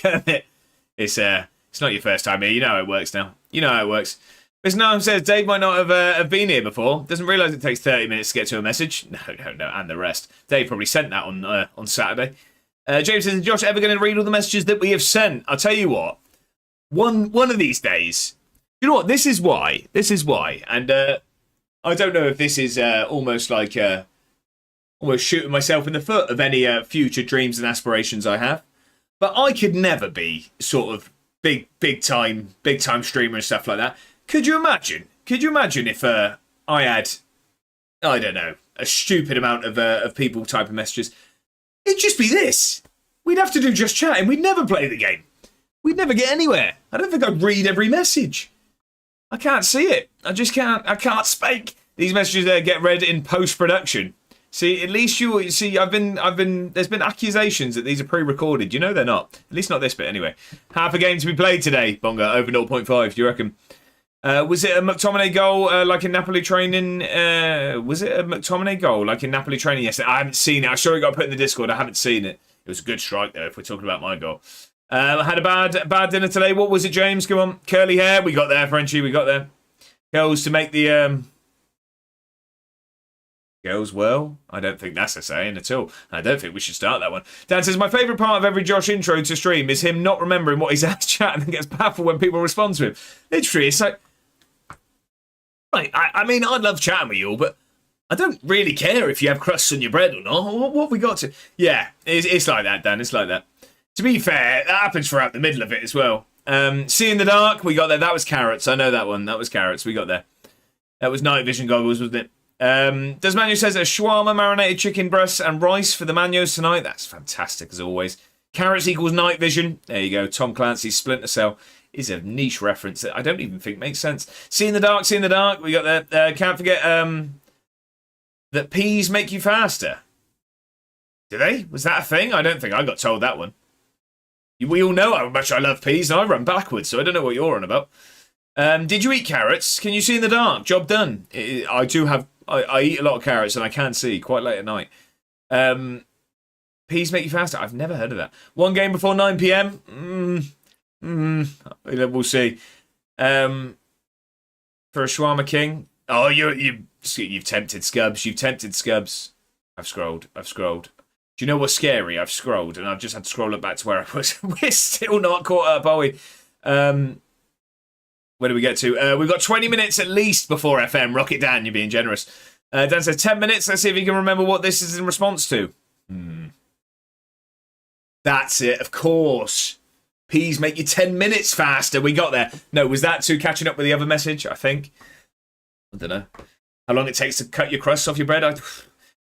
It's not your first time here. You know how it works now. You know how it works. Mr. Noam says Dave might not have been here before. Doesn't realise it takes 30 minutes to get to a message. No, and the rest. Dave probably sent that on Saturday. James says, is Josh ever going to read all the messages that we have sent? I'll tell you what. One of these days, you know what? This is why, and I don't know if this is almost like almost shooting myself in the foot of any future dreams and aspirations I have. But I could never be sort of big time streamer and stuff like that. Could you imagine? Could you imagine if I had, I don't know, a stupid amount of people typing messages? It'd just be this. We'd have to do just chatting. We'd never play the game. We'd never get anywhere. I don't think I'd read every message. I can't see it. I just can't. I can't speak. These messages get read in post-production. See, at least you see. I've been. There's been accusations that these are pre-recorded. You know they're not. At least not this bit, anyway. Half a game to be played today. Bonga over 0.5. Do you reckon? Was it a McTominay goal like in Napoli training? Was it a McTominay goal like in Napoli training yesterday? I haven't seen it. I sure it got put in the Discord. I haven't seen it. It was a good strike though. If we're talking about my goal. I had a bad dinner today. What was it, James? Come on, curly hair. We got there, Frenchie. We got there. Girls to make the girls well. I don't think that's a saying at all. I don't think we should start that one. Dan says my favourite part of every Josh intro to stream is him not remembering what he's asked chat and then gets baffled when people respond to him. Literally, it's like, I mean, I'd love chatting with you all, but I don't really care if you have crusts on your bread or not. What have we got to? Yeah, it's like that, Dan. It's like that. To be fair, that happens throughout the middle of it as well. See in the dark, we got there. That was carrots. I know that one. That was carrots. We got there. That was night vision goggles, wasn't it? Does Manu says a shawarma, marinated chicken breasts and rice for the Manos tonight. That's fantastic as always. Carrots equals night vision. There you go. Tom Clancy's Splinter Cell is a niche reference that I don't even think makes sense. See in the dark, see in the dark. We got there. Can't forget that peas make you faster. Do they? Was that a thing? I don't think I got told that one. We all know how much I love peas, and I run backwards, so I don't know what you're on about. Did you eat carrots? Can you see in the dark? Job done. I do have. I eat a lot of carrots, and I can see quite late at night. Peas make you faster. I've never heard of that. One game before 9 p.m. We'll see. For a shawarma king. Oh, you've tempted Scubs. You've tempted Scubs. I've scrolled. Do you know what's scary? I've scrolled, and I've just had to scroll it back to where I was. We're still not caught up, are we? Where do we get to? We've got 20 minutes at least before FM. Rocket Dan, you're being generous. Dan says 10 minutes. Let's see if you can remember what this is in response to. That's it, of course. Peas make you 10 minutes faster. We got there. No, was that to catching up with the other message, I think? I don't know. How long it takes to cut your crusts off your bread?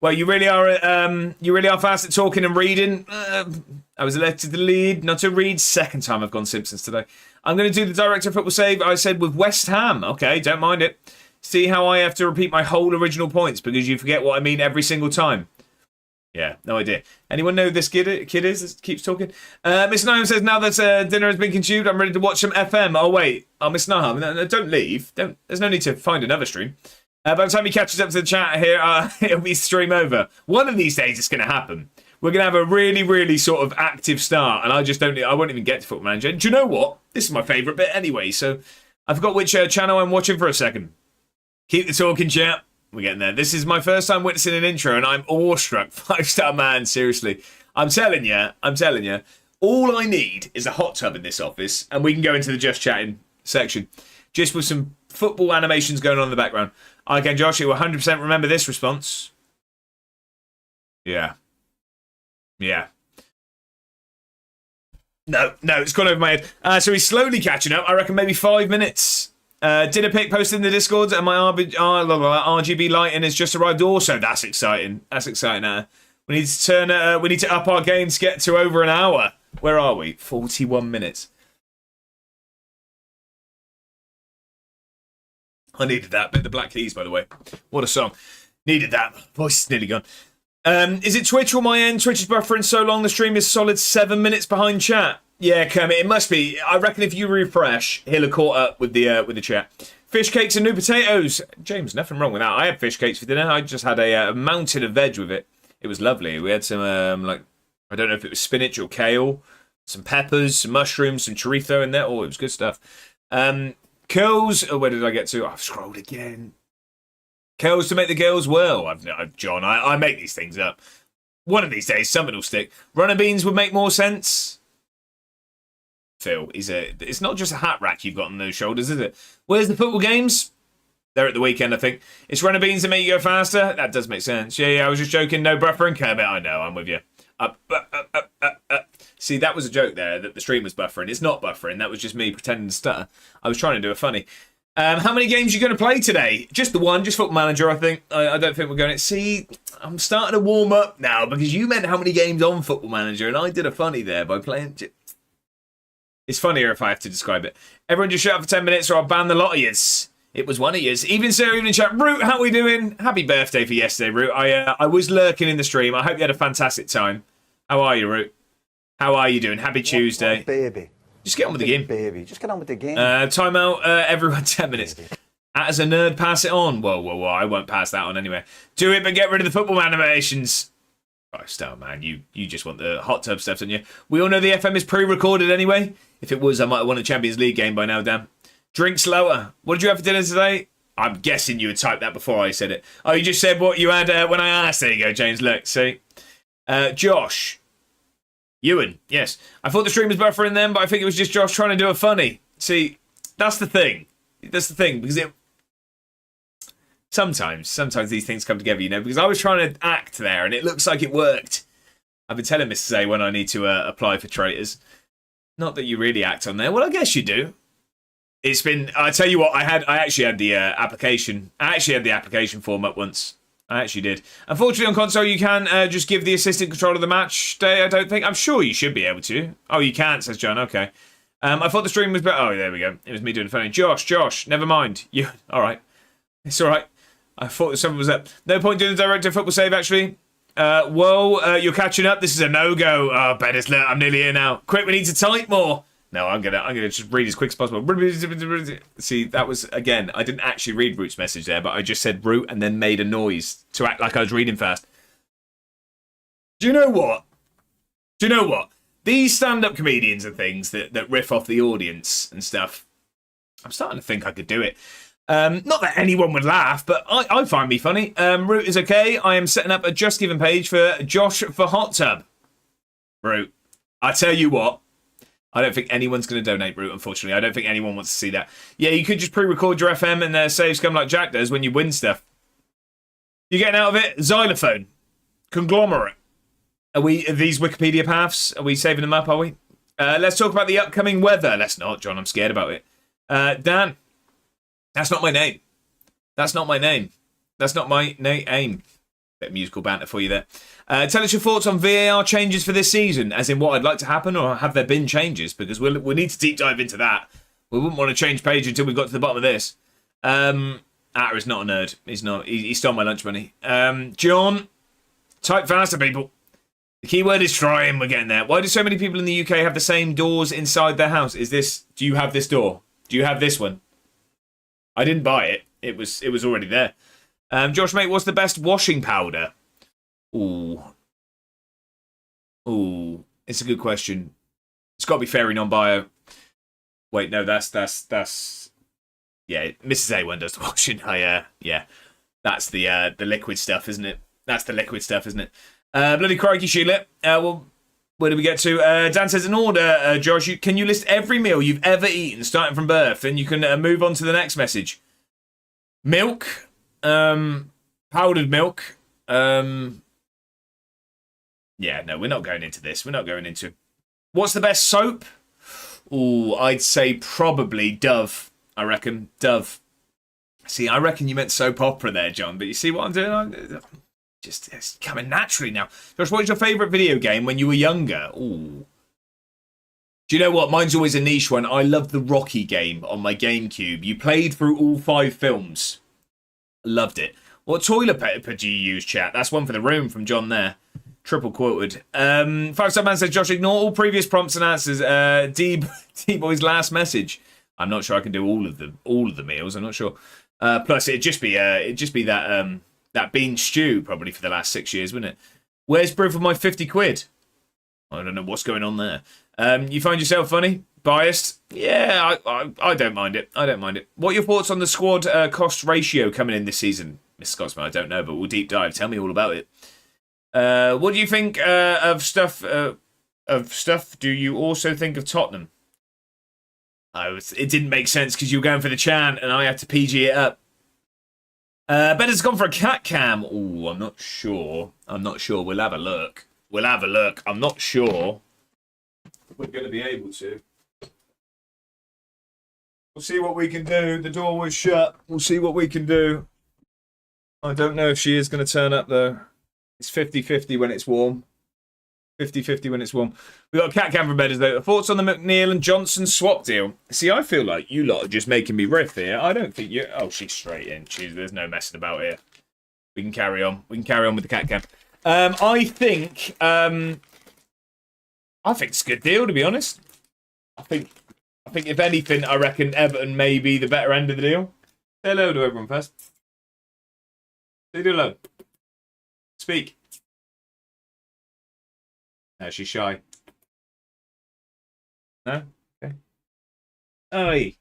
Well, you really are fast at talking and reading. I was elected to lead, not to read. Second time I've gone Simpsons today. I'm going to do the director of football save. I said with West Ham. Okay, don't mind it. See how I have to repeat my whole original points because you forget what I mean every single time. Yeah, no idea. Anyone know who this kid is that keeps talking? Miss Nahum says, now that dinner has been consumed, I'm ready to watch some FM. Oh, wait. Oh, Miss Nahum, no, don't leave. There's no need to find another stream. By the time he catches up to the chat here, it'll be stream over. One of these days it's going to happen. We're going to have a really, really sort of active start, and I won't even get to Football Manager. Do you know what? This is my favourite bit anyway, so I forgot which channel I'm watching for a second. Keep the talking, chat. We're getting there. This is my first time witnessing an intro, and I'm awestruck. 5-star man, seriously. I'm telling you, all I need is a hot tub in this office, and we can go into the just chatting section. Just with some football animations going on in the background. Okay, Josh, you 100% remember this response. Yeah. No, it's gone over my head. So he's slowly catching up. I reckon maybe 5 minutes. Dinner pic posted in the Discord, and my RGB lighting has just arrived also. That's exciting. We need to we need to up our game to get to over an hour. Where are we? 41 minutes. I needed that bit. The Black Keys, by the way. What a song. Needed that. Voice is nearly gone. Is it Twitch or my end? Twitch is buffering so long the stream is solid 7 minutes behind chat. Yeah, Kermit, it must be. I reckon if you refresh, he'll have caught up with the chat. Fish cakes and new potatoes. James, nothing wrong with that. I had fish cakes for dinner. I just had a mountain of veg with it. It was lovely. We had some, I don't know if it was spinach or kale, some peppers, some mushrooms, some chorizo in there. Oh, it was good stuff. Curls. Oh, where did I get to? I've scrolled again. Curls to make the girls well. John, I make these things up. One of these days, something will stick. Runner beans would make more sense. Phil, it's not just a hat rack you've got on those shoulders, is it? Where's the football games? They're at the weekend, I think. It's runner beans that make you go faster. That does make sense. Yeah, I was just joking. No buffer and Kermit. I know, I'm with you. See, that was a joke there, that the stream was buffering. It's not buffering. That was just me pretending to stutter. I was trying to do a funny. How many games are you going to play today? Just the one, just Football Manager, I think. I don't think we're going to... See, I'm starting to warm up now because you meant how many games on Football Manager, and I did a funny there by playing... It's funnier if I have to describe it. Everyone just shut up for 10 minutes or I'll ban the lot of yous. It was one of yous. Evening, sir, evening, chat. Root, how we doing? Happy birthday for yesterday, Root. I was lurking in the stream. I hope you had a fantastic time. How are you, Root? How are you doing? Happy Tuesday. What baby. Just get on with the game. Baby. Just get on with the game. Time out, everyone, 10 minutes. As a nerd, pass it on. Whoa. I won't pass that on anyway. Do it, but get rid of the football animations. Christ, oh man, you just want the hot tub stuff, don't you? We all know the FM is pre-recorded anyway. If it was, I might have won a Champions League game by now, Dan. Drink slower. What did you have for dinner today? I'm guessing you had typed that before I said it. Oh, you just said what you had when I asked. There you go, James. Look, see. Josh. Ewan, yes. I thought the stream was buffering then, but I think it was just Josh trying to do a funny. See, that's the thing. That's the thing, because it... Sometimes these things come together, you know, because I was trying to act there, and it looks like it worked. I've been telling Mrs. A when I need to apply for traitors. Not that you really act on there. Well, I guess you do. It's been... I tell you what, I actually had the application... I actually had the application form up once. I actually did. Unfortunately, on console, you can just give the assistant control of the match day, I don't think. I'm sure you should be able to. Oh, you can't, says John. Okay. I thought the stream was better. Oh, there we go. It was me doing the funny. Josh, never mind. You. All right. It's all right. I thought someone was up. No point doing the director football save, actually. You're catching up. This is a no-go. Oh, Bettis, look, I'm nearly here now. Quick, we need to type more. No, I'm gonna just read as quick as possible. See, that was, again, I didn't actually read Root's message there, but I just said Root and then made a noise to act like I was reading fast. Do you know what? These stand-up comedians and things that riff off the audience and stuff, I'm starting to think I could do it. Not that anyone would laugh, but I find me funny. Root is okay. I am setting up a Just Given page for Josh for Hot Tub. Root, I tell you what. I don't think anyone's going to donate, Root, unfortunately. I don't think anyone wants to see that. Yeah, you could just pre-record your FM and save scum like Jack does when you win stuff. You getting out of it? Xylophone. Conglomerate. Are these Wikipedia paths? Are we saving them up, are we? Let's talk about the upcoming weather. Let's not, John. I'm scared about it. Dan. That's not my name. That's not my name. That's not my aim. Bit of musical banter for you there. Tell us your thoughts on VAR changes for this season, as in what I'd like to happen, or have there been changes? Because we need to deep dive into that. We wouldn't want to change page until we got to the bottom of this. Atta is not a nerd. He's not. He stole my lunch money. John, type faster, people. The keyword is trying. We're getting there. Why do so many people in the UK have the same doors inside their house? Do you have this door? Do you have this one? I didn't buy it. It was already there. Josh, mate, what's the best washing powder? Ooh, it's a good question. It's got to be Fairy Non-Bio. Wait, no, that's yeah. Mrs. A1 does the washing. Yeah, that's the liquid stuff, isn't it? That's the liquid stuff, isn't it? Bloody crikey, Sheila. Well, where do we get to? Dan says, in order, Josh, can you list every meal you've ever eaten, starting from birth? Then you can move on to the next message. Milk, powdered milk. Yeah, no, we're not going into this. We're not going into... What's the best soap? Ooh, I'd say probably Dove. I reckon. Dove. See, I reckon you meant soap opera there, John. But you see what I'm doing? It's coming naturally now. Josh, what was your favourite video game when you were younger? Ooh. Do you know what? Mine's always a niche one. I love the Rocky game on my GameCube. You played through all 5 films. Loved it. What toilet paper do you use, chat? That's one for the room from John there. Triple quoted. 5-star man says, Josh, ignore all previous prompts and answers. D-Boy's last message. I'm not sure I can do all of the meals. I'm not sure. Plus, it'd just be that bean stew probably for the last 6 years, wouldn't it? Where's proof of my 50 quid? I don't know what's going on there. You find yourself funny? Biased? Yeah, I don't mind it. I don't mind it. What are your thoughts on the squad cost ratio coming in this season? Mr. Scotsman, I don't know, but we'll deep dive. Tell me all about it. What do you think of stuff? Do you also think of Tottenham? It didn't make sense because you were going for the chant and I had to PG it up. Bennett's gone for a cat cam. Ooh, I'm not sure. We'll have a look. I'm not sure. we're going to be able to. We'll see what we can do. The door was shut. We'll see what we can do. I don't know if she is going to turn up, though. It's 50-50 when it's warm. 50-50 when it's warm. We've got a cat cam from Bedders, though. Thoughts on the McNeil and Johnson swap deal? See, I feel like you lot are just making me riff here. I don't think you... Oh, she's straight in. There's no messing about here. We can carry on. We can carry on with the cat cam. I think it's a good deal, to be honest. I think if anything, I reckon Everton may be the better end of the deal. Say hello to everyone first. Say hello. Speak. No, she's shy. No? Okay. Oi.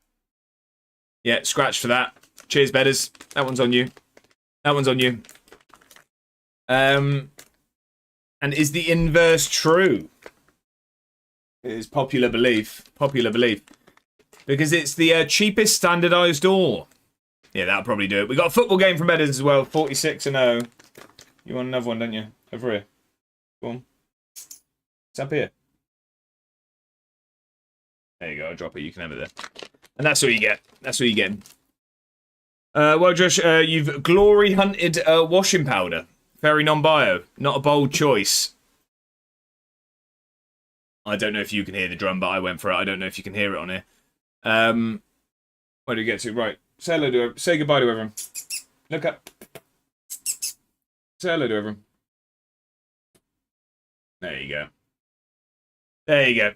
Yeah, scratch for that. Cheers, Bedders. That one's on you. That one's on you. And is the inverse true? It is popular belief. Popular belief. Because it's the cheapest standardised door. Yeah, that'll probably do it. We got a football game from Bedders as well. 46-0. You want another one, don't you? Over here. Go on. It's up here. There you go. I'll drop it. You can have it there. And that's what you get. That's what you get. Well, Josh, you've glory hunted washing powder. Very non-bio. Not a bold choice. I don't know if you can hear the drum, but I went for it. I don't know if you can hear it on here. Where do we get to? Right. Say hello to everyone. Say goodbye to everyone. Look up. Say hello to everyone. There you go. There you go.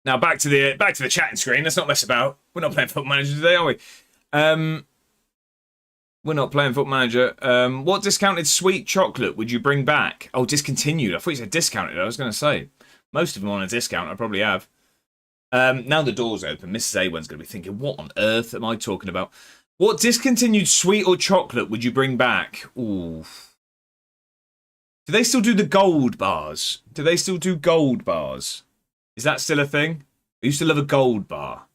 Now back to the chatting screen. Let's not mess about. We're not playing Football Manager today, are we? We're not playing Football Manager. What discounted sweet chocolate would you bring back? Oh, discontinued. I thought you said discounted. I was going to say. Most of them on a discount. I probably have. Now the door's open. Mrs. A1's going to be thinking, what on earth am I talking about? What discontinued sweet or chocolate would you bring back? Ooh. Do they still do the gold bars? Do they still do gold bars? Is that still a thing? I used to love a gold bar.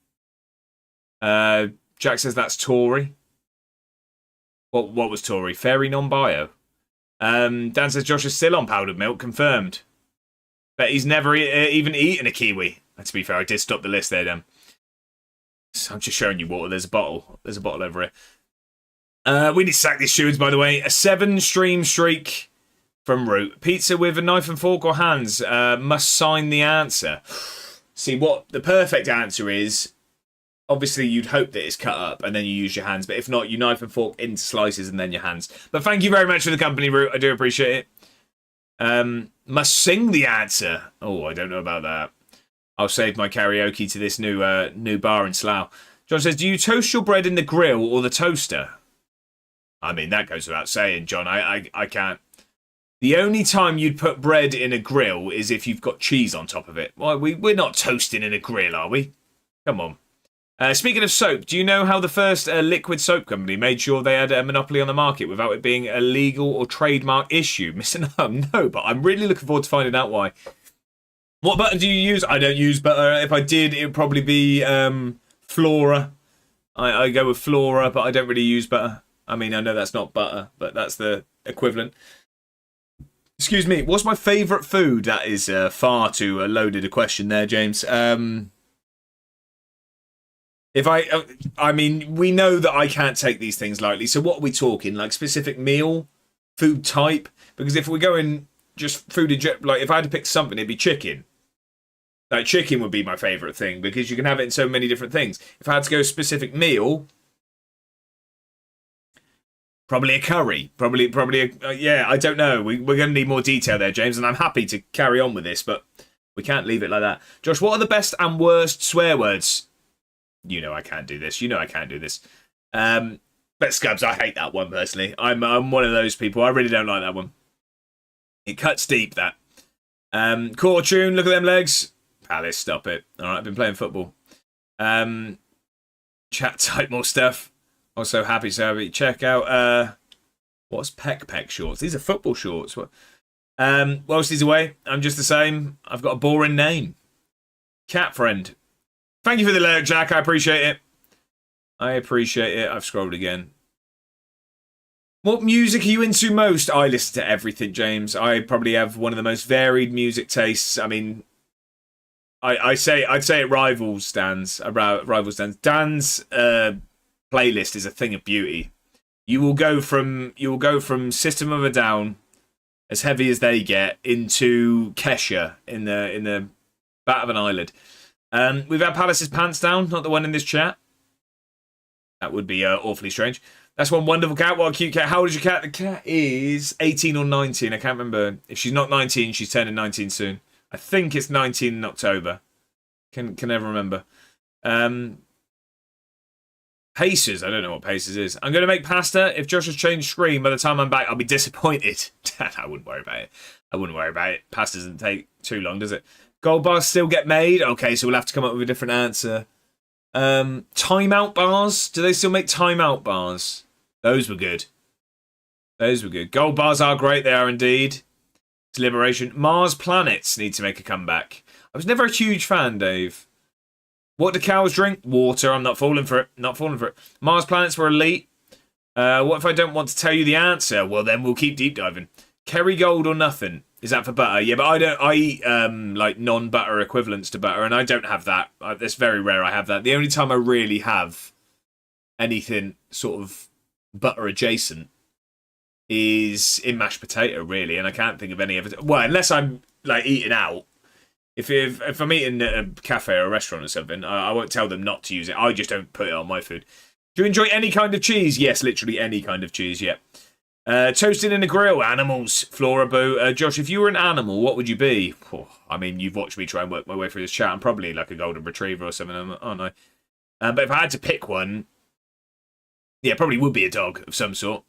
Jack says that's Tory. What was Tory? Fairy non-bio. Dan says Josh is still on powdered milk. Confirmed. But he's never even eaten a kiwi. To be fair, I did stop the list there, Dan. So I'm just showing you water. There's a bottle. There's a bottle over here. We need to sack these stewards, by the way. A 7-stream streak from Root. Pizza with a knife and fork or hands. Must sign the answer. See, what the perfect answer is, obviously you'd hope that it's cut up and then you use your hands. But if not, you knife and fork into slices and then your hands. But thank you very much for the company, Root. I do appreciate it. Must sing the answer. Oh, I don't know about that. I'll save my karaoke to this new bar in Slough. John says, do you toast your bread in the grill or the toaster? I mean, that goes without saying, John. I can't. The only time you'd put bread in a grill is if you've got cheese on top of it. Well, we're not toasting in a grill, are we? Come on. Speaking of soap, do you know how the first liquid soap company made sure they had a monopoly on the market without it being a legal or trademark issue? Missing up? No, but I'm really looking forward to finding out why. What butter do you use? I don't use butter. If I did, it would probably be Flora. I go with Flora, but I don't really use butter. I mean, I know that's not butter, but that's the equivalent. Excuse me. What's my favourite food? That is far too loaded a question there, James. I mean, we know that I can't take these things lightly. So what are we talking? Like specific meal, food type? Because if we're going just food in general, like if I had to pick something, it'd be chicken. Like chicken would be my favourite thing because you can have it in so many different things. If I had to go specific meal, probably a curry. Probably yeah, I don't know. We're going to need more detail there, James, and I'm happy to carry on with this, but we can't leave it like that. Josh, what are the best and worst swear words? You know I can't do this. You know I can't do this. But Scubs, I hate that one personally. I'm one of those people. I really don't like that one. It cuts deep, that. Core tune, look at them legs. Palace, stop it. Alright, I've been playing football. Chat type more stuff. Also happy to have it. Check out what's Peck shorts? These are football shorts. What? Whilst he's away, I'm just the same. I've got a boring name. Cat friend. Thank you for the alert, Jack. I appreciate it. I appreciate it. I've scrolled again. What music are you into most? I listen to everything, James. I probably have one of the most varied music tastes. I mean, I'd say it rivals Dan's. Dan's playlist is a thing of beauty. You will go from System of a Down, as heavy as they get, into Kesha in the bat of an eyelid. We've had Palace's Pants Down, not the one in this chat. That would be awfully strange. That's one wonderful cat. What a cute cat. How old is your cat? The cat is 18 or 19. I can't remember. If she's not 19, she's turning 19 soon. I think it's 19 in October. Can never remember. Pacers. I don't know what Pacers is. I'm going to make pasta. If Josh has changed screen by the time I'm back, I'll be disappointed. I wouldn't worry about it. Pasta doesn't take too long, does it? Gold bars still get made? Okay, so we'll have to come up with a different answer. Timeout bars. Do they still make timeout bars? Those were good. Gold bars are great. They are indeed. It's liberation. Mars planets need to make a comeback. I was never a huge fan, Dave. What do cows drink? Water. I'm not falling for it. Mars planets were elite. What if I don't want to tell you the answer? Well, then we'll keep deep diving. Kerrygold or nothing. Is that for butter? Yeah, but I eat like non-butter equivalents to butter, and I don't have that. It's very rare I have that. The only time I really have anything sort of butter adjacent is in mashed potato, really, and I can't think of any of it. Well, unless I'm like eating out. If I'm eating at a cafe or a restaurant or something, I won't tell them not to use it. I just don't put it on my food. Do you enjoy any kind of cheese? Yes, literally any kind of cheese, yeah. Toasted in a grill, animals, Floraboo. Josh, if you were an animal, what would you be? Oh, I mean, you've watched me try and work my way through this chat. I'm probably like a golden retriever or something, aren't I? But if I had to pick one, yeah, probably would be a dog of some sort.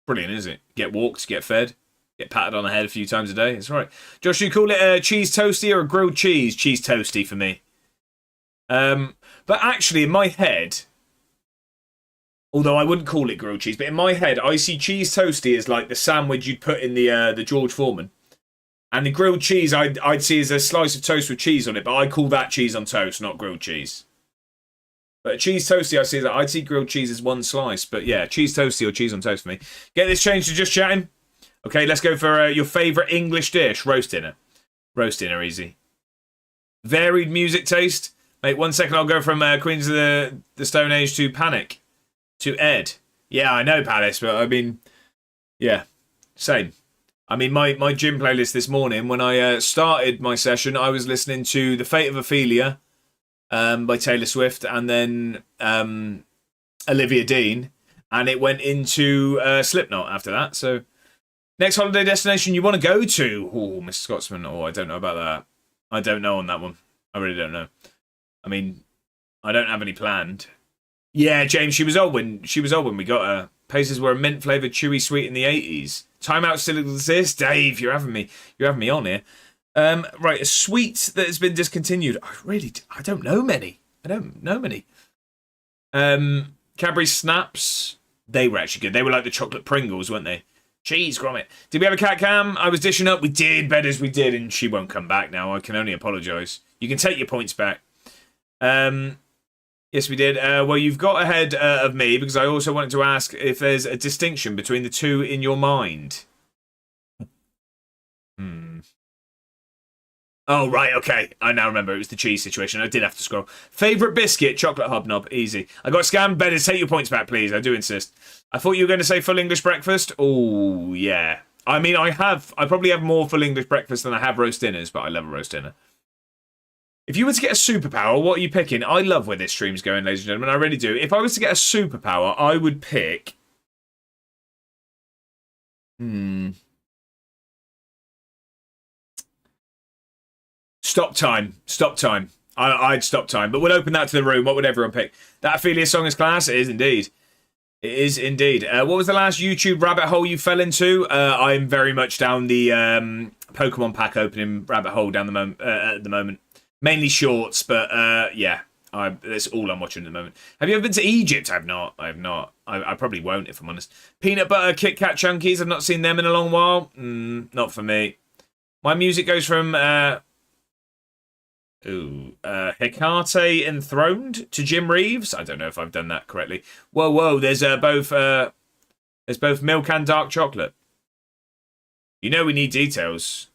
Brilliant, isn't it? Get walked, get fed, get patted on the head a few times a day. It's all right. Josh, you call it a cheese toasty or a grilled cheese? Cheese toasty for me. But actually, in my head, although I wouldn't call it grilled cheese, but in my head, I see cheese toasty as like the sandwich you'd put in the George Foreman. And the grilled cheese I'd see as a slice of toast with cheese on it, but I call that cheese on toast, not grilled cheese. But a cheese toasty, I see that. I'd see grilled cheese as one slice. But yeah, cheese toasty or cheese on toast for me. Get this changed to just chatting. Okay, let's go for your favourite English dish. Roast dinner. Roast dinner, easy. Varied music taste. Mate, 1 second, I'll go from Queens of the Stone Age to Panic. To Ed. Yeah, I know Palace, but I mean, yeah, same. I mean, my gym playlist this morning, when I started my session, I was listening to The Fate of Ophelia by Taylor Swift and then Olivia Dean, and it went into Slipknot after that. So, next holiday destination you want to go to? Oh, Mr. Scotsman. Oh, I don't know about that. I don't know on that one. I really don't know. I mean, I don't have any planned. Yeah, James, she was old when we got her. Pacers were a mint flavoured chewy sweet in the 80s. Timeout still exists? Dave, you're having me on here. Right, a sweet that has been discontinued. I don't know many. Cadbury Snaps, they were actually good. They were like the chocolate Pringles, weren't they? Cheese grommet. Did we have a cat cam? I was dishing up. We did, Bedders, we did, and she won't come back now. I can only apologise. You can take your points back. Yes, we did. Well, you've got ahead of me because I also wanted to ask if there's a distinction between the two in your mind. Oh, right, okay. I now remember. It was the cheese situation. I did have to scroll. Favourite biscuit? Chocolate hobnob. Easy. I got scammed. Better take your points back, please. I do insist. I thought you were going to say full English breakfast. Oh, yeah. I mean, I probably have more full English breakfast than I have roast dinners, but I love a roast dinner. If you were to get a superpower, what are you picking? I love where this stream's going, ladies and gentlemen. I really do. If I was to get a superpower, I would pick... Stop time. I'd stop time. But we'll open that to the room. What would everyone pick? That Ophelia song is class? It is indeed. It is indeed. What was the last YouTube rabbit hole you fell into? I'm very much down the Pokemon pack opening rabbit hole at the moment. Mainly shorts, but yeah, that's all I'm watching at the moment. Have you ever been to Egypt? I've not. I probably won't, if I'm honest. Peanut butter Kit Kat Chunkies. I've not seen them in a long while. Not for me. My music goes from Hecate Enthroned to Jim Reeves. I don't know if I've done that correctly. Whoa. There's both milk and dark chocolate. You know we need details.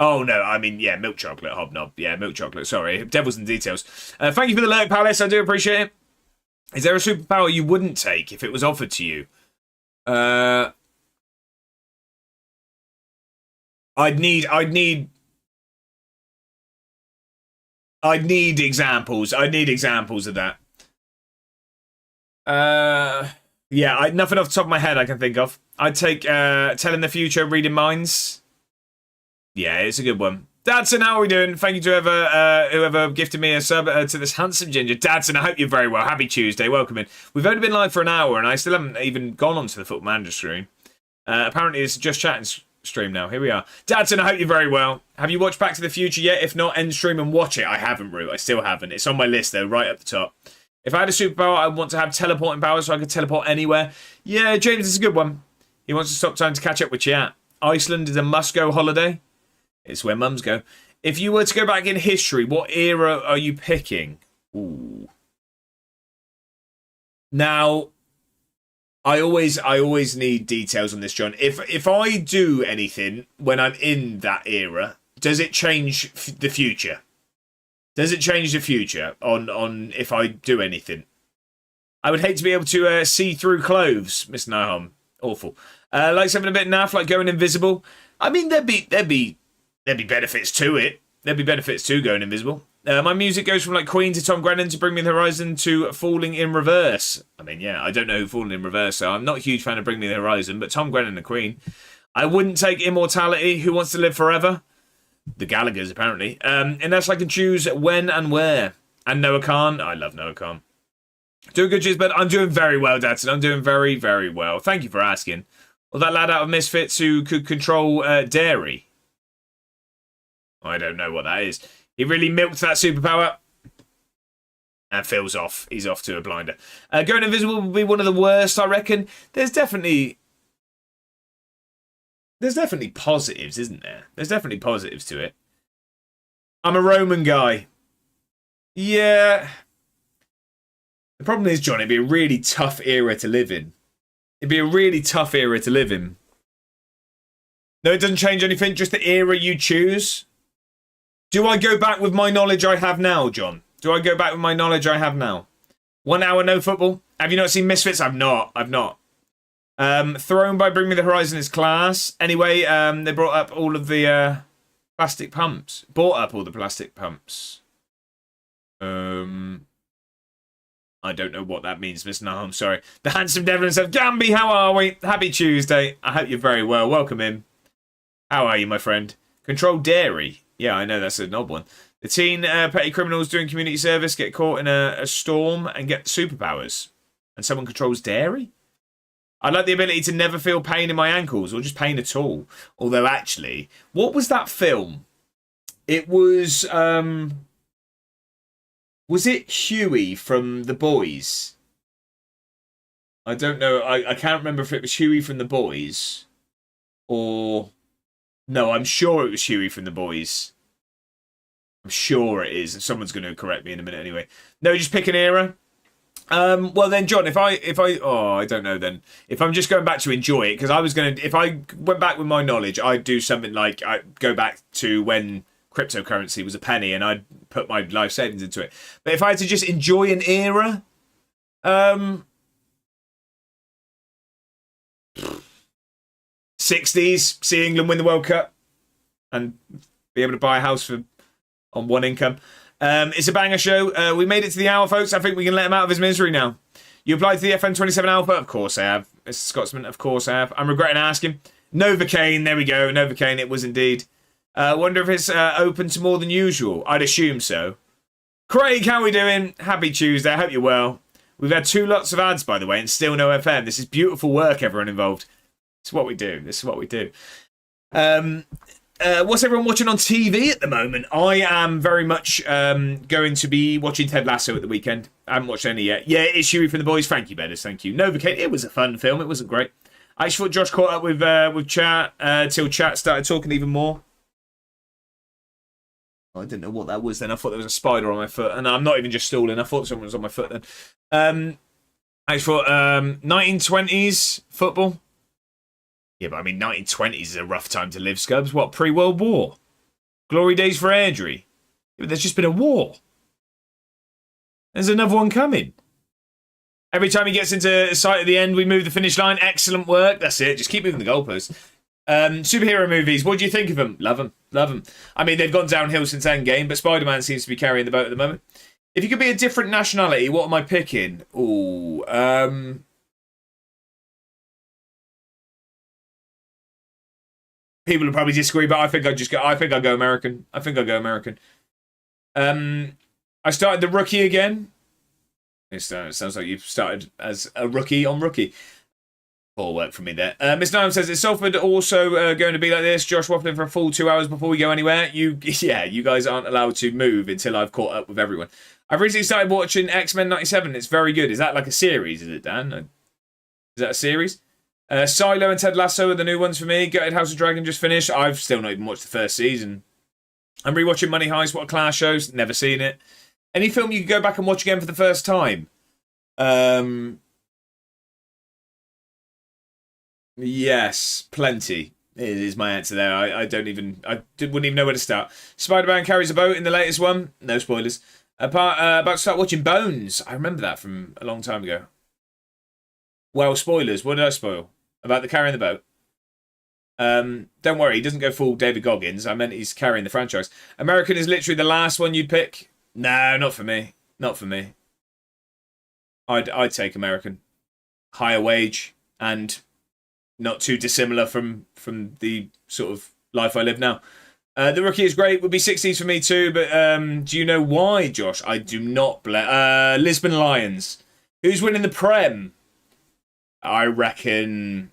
Oh, no, I mean, yeah, milk chocolate, hobnob. Yeah, milk chocolate, sorry. Devil's in details. Thank you for the lurk, Palace. I do appreciate it. Is there a superpower you wouldn't take if it was offered to you? I'd need examples. I'd need examples of that. Yeah, nothing off the top of my head I can think of. I'd take telling the future, reading minds. Yeah, it's a good one. Dadson, how are we doing? Thank you to whoever gifted me a sub to this handsome ginger. Dadson, I hope you're very well. Happy Tuesday. Welcome in. We've only been live for an hour and I still haven't even gone onto the Football Manager screen. Apparently it's just chatting stream now. Here we are. Dadson, I hope you're very well. Have you watched Back to the Future yet? If not, end stream and watch it. I haven't, Roo. I still haven't. It's on my list though, right at the top. If I had a superpower, I want to have teleporting powers so I could teleport anywhere. Yeah, James is a good one. He wants to stop time to catch up with chat. Iceland is a must-go holiday. It's where mums go. If you were to go back in history, what era are you picking? Ooh. Now, I always need details on this, John. If I do anything when I'm in that era, does it change the future? Does it change the future on if I do anything? I would hate to be able to see through clothes, Miss Nahum. Awful. Like something a bit naff, like going invisible. I mean, there'd be benefits to it. There'd be benefits to going invisible. My music goes from like Queen to Tom Grennan to Bring Me the Horizon to Falling in Reverse. I mean, yeah, I don't know who Falling in Reverse, so I'm not a huge fan of Bring Me the Horizon, but Tom Grennan and Queen. I wouldn't take Immortality. Who Wants to Live Forever? The Gallaghers, apparently. Unless I can choose when and where. And Noah Khan. I love Noah Khan. Doing good, Jiz, but I'm doing very well, Dadson. I'm doing very, very well. Thank you for asking. Well, that lad out of Misfits who could control dairy. I don't know what that is. He really milked that superpower. And Phil's off. He's off to a blinder. Going invisible would be one of the worst, I reckon. There's definitely positives, isn't there? There's definitely positives to it. I'm a Roman guy. Yeah. The problem is, John, it'd be a really tough era to live in. It'd be a really tough era to live in. No, it doesn't change anything, just the era you choose. Do I go back with my knowledge I have now, John? Do I go back with my knowledge I have now? 1 hour, no football. Have you not seen Misfits? I've not. Thrown by Bring Me the Horizon is class. Anyway, they brought up all of the plastic pumps. Bought up all the plastic pumps. I don't know what that means, Miss No, I'm sorry. The handsome Devlin said, Gamby, how are we? Happy Tuesday. I hope you're very well. Welcome in. How are you, my friend? Control dairy. Yeah, I know that's an odd one. The teen petty criminals doing community service get caught in a storm and get superpowers. And someone controls dairy? I'd like the ability to never feel pain in my ankles or just pain at all. Although, actually, what was that film? It was... was it Huey from The Boys? I don't know. I can't remember if it was Huey from The Boys or... No, I'm sure it was Huey from The Boys. I'm sure it is. Someone's going to correct me in a minute anyway. No, just pick an era. Well then, John, if I I don't know then. If I'm just going back to enjoy it, because I was going to, if I went back with my knowledge, I'd do something like I'd go back to when cryptocurrency was a penny and I'd put my life savings into it. But if I had to just enjoy an era, 60s, see England win the World Cup and be able to buy a house on one income. It's a banger show. We made it to the hour, folks. I think we can let him out of his misery now. You applied to the FM27 Alpha? Of course I have. Mr. Scotsman, of course I have. I'm regretting asking. Novocaine, there we go. Novocaine, it was indeed. Wonder if it's open to more than usual. I'd assume so. Craig, how we doing? Happy Tuesday. I hope you're well. We've had 2 lots of ads, by the way, and still no FM. This is beautiful work, everyone involved. It's what we do. This is what we do. What's everyone watching on TV at the moment? I am very much going to be watching Ted Lasso at the weekend. I haven't watched any yet. Yeah, it's Huey from The Boys. Thank you, Bedders. Thank you. Novocaine, it was a fun film. It wasn't great. I actually thought Josh caught up with Chat till Chat started talking even more. I didn't know what that was then. I thought there was a spider on my foot. And I'm not even just stalling. I thought someone was on my foot then. I thought 1920s football. Yeah, but I mean, 1920s is a rough time to live, Scubs. What, pre-World War? Glory days for Airdrie. But there's just been a war. There's another one coming. Every time he gets into sight at the end, we move the finish line. Excellent work. That's it. Just keep moving the goalposts. Superhero movies. What do you think of them? Love them. Love them. I mean, they've gone downhill since Endgame, but Spider-Man seems to be carrying the boat at the moment. If you could be a different nationality, what am I picking? Ooh, people will probably disagree, but I think I go American. I started the rookie again. It sounds like you've started as a rookie on rookie. Poor work from me there. Miss Niam says, is Salford also going to be like this? Josh waffling for a full 2 hours before we go anywhere? You guys aren't allowed to move until I've caught up with everyone. I've recently started watching X-Men 97. It's very good. Is that like a series, is it, Dan? Is that a series? Silo and Ted Lasso are the new ones for me. Gutted House of Dragon just finished. I've still not even watched the first season. I'm rewatching Money Heist. What a class shows. Never seen it. Any film you could go back and watch again for the first time? Yes, plenty is my answer there. I wouldn't even know where to start. Spider-Man carries a boat in the latest one. No spoilers. About to start watching Bones. I remember that from a long time ago. Well, spoilers. What did I spoil? About the carrying the boat. Don't worry, he doesn't go full David Goggins. I meant he's carrying the franchise. American is literally the last one you'd pick. No, not for me. Not for me. I'd take American. Higher wage and not too dissimilar from the sort of life I live now. The rookie is great. Would be 60s for me too, but do you know why, Josh? I do not. Lisbon Lions. Who's winning the Prem? I reckon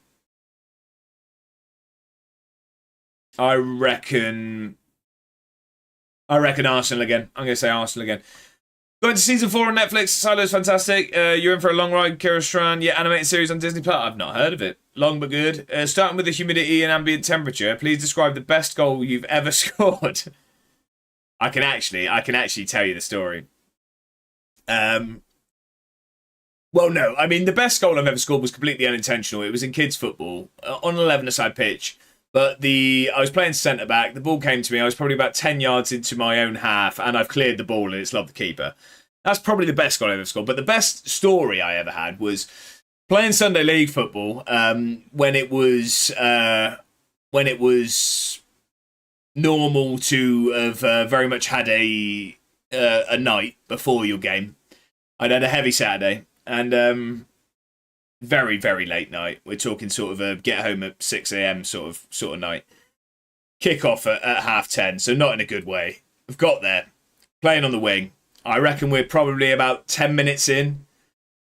Arsenal again. I'm going to say Arsenal again. Going to season 4 on Netflix. Silo's fantastic. You're in for a long ride. Kira Strand, animated series on Disney Plus. I've not heard of it. Long but good. Starting with the humidity and ambient temperature. Please describe the best goal you've ever scored. I can actually tell you the story. Well, no. I mean, the best goal I've ever scored was completely unintentional. It was in kids' football on an 11-a-side pitch. But I was playing centre back. The ball came to me. I was probably about 10 yards into my own half, and I've cleared the ball, and it's lobbed the keeper. That's probably the best goal I ever scored. But the best story I ever had was playing Sunday League football when it was normal to have very much had a night before your game. I'd had a heavy Saturday. And very, very late night. We're talking sort of a get home at 6 a.m. sort of night. Kick off at 10:30, so not in a good way. We've got there, playing on the wing. I reckon we're probably about 10 minutes in.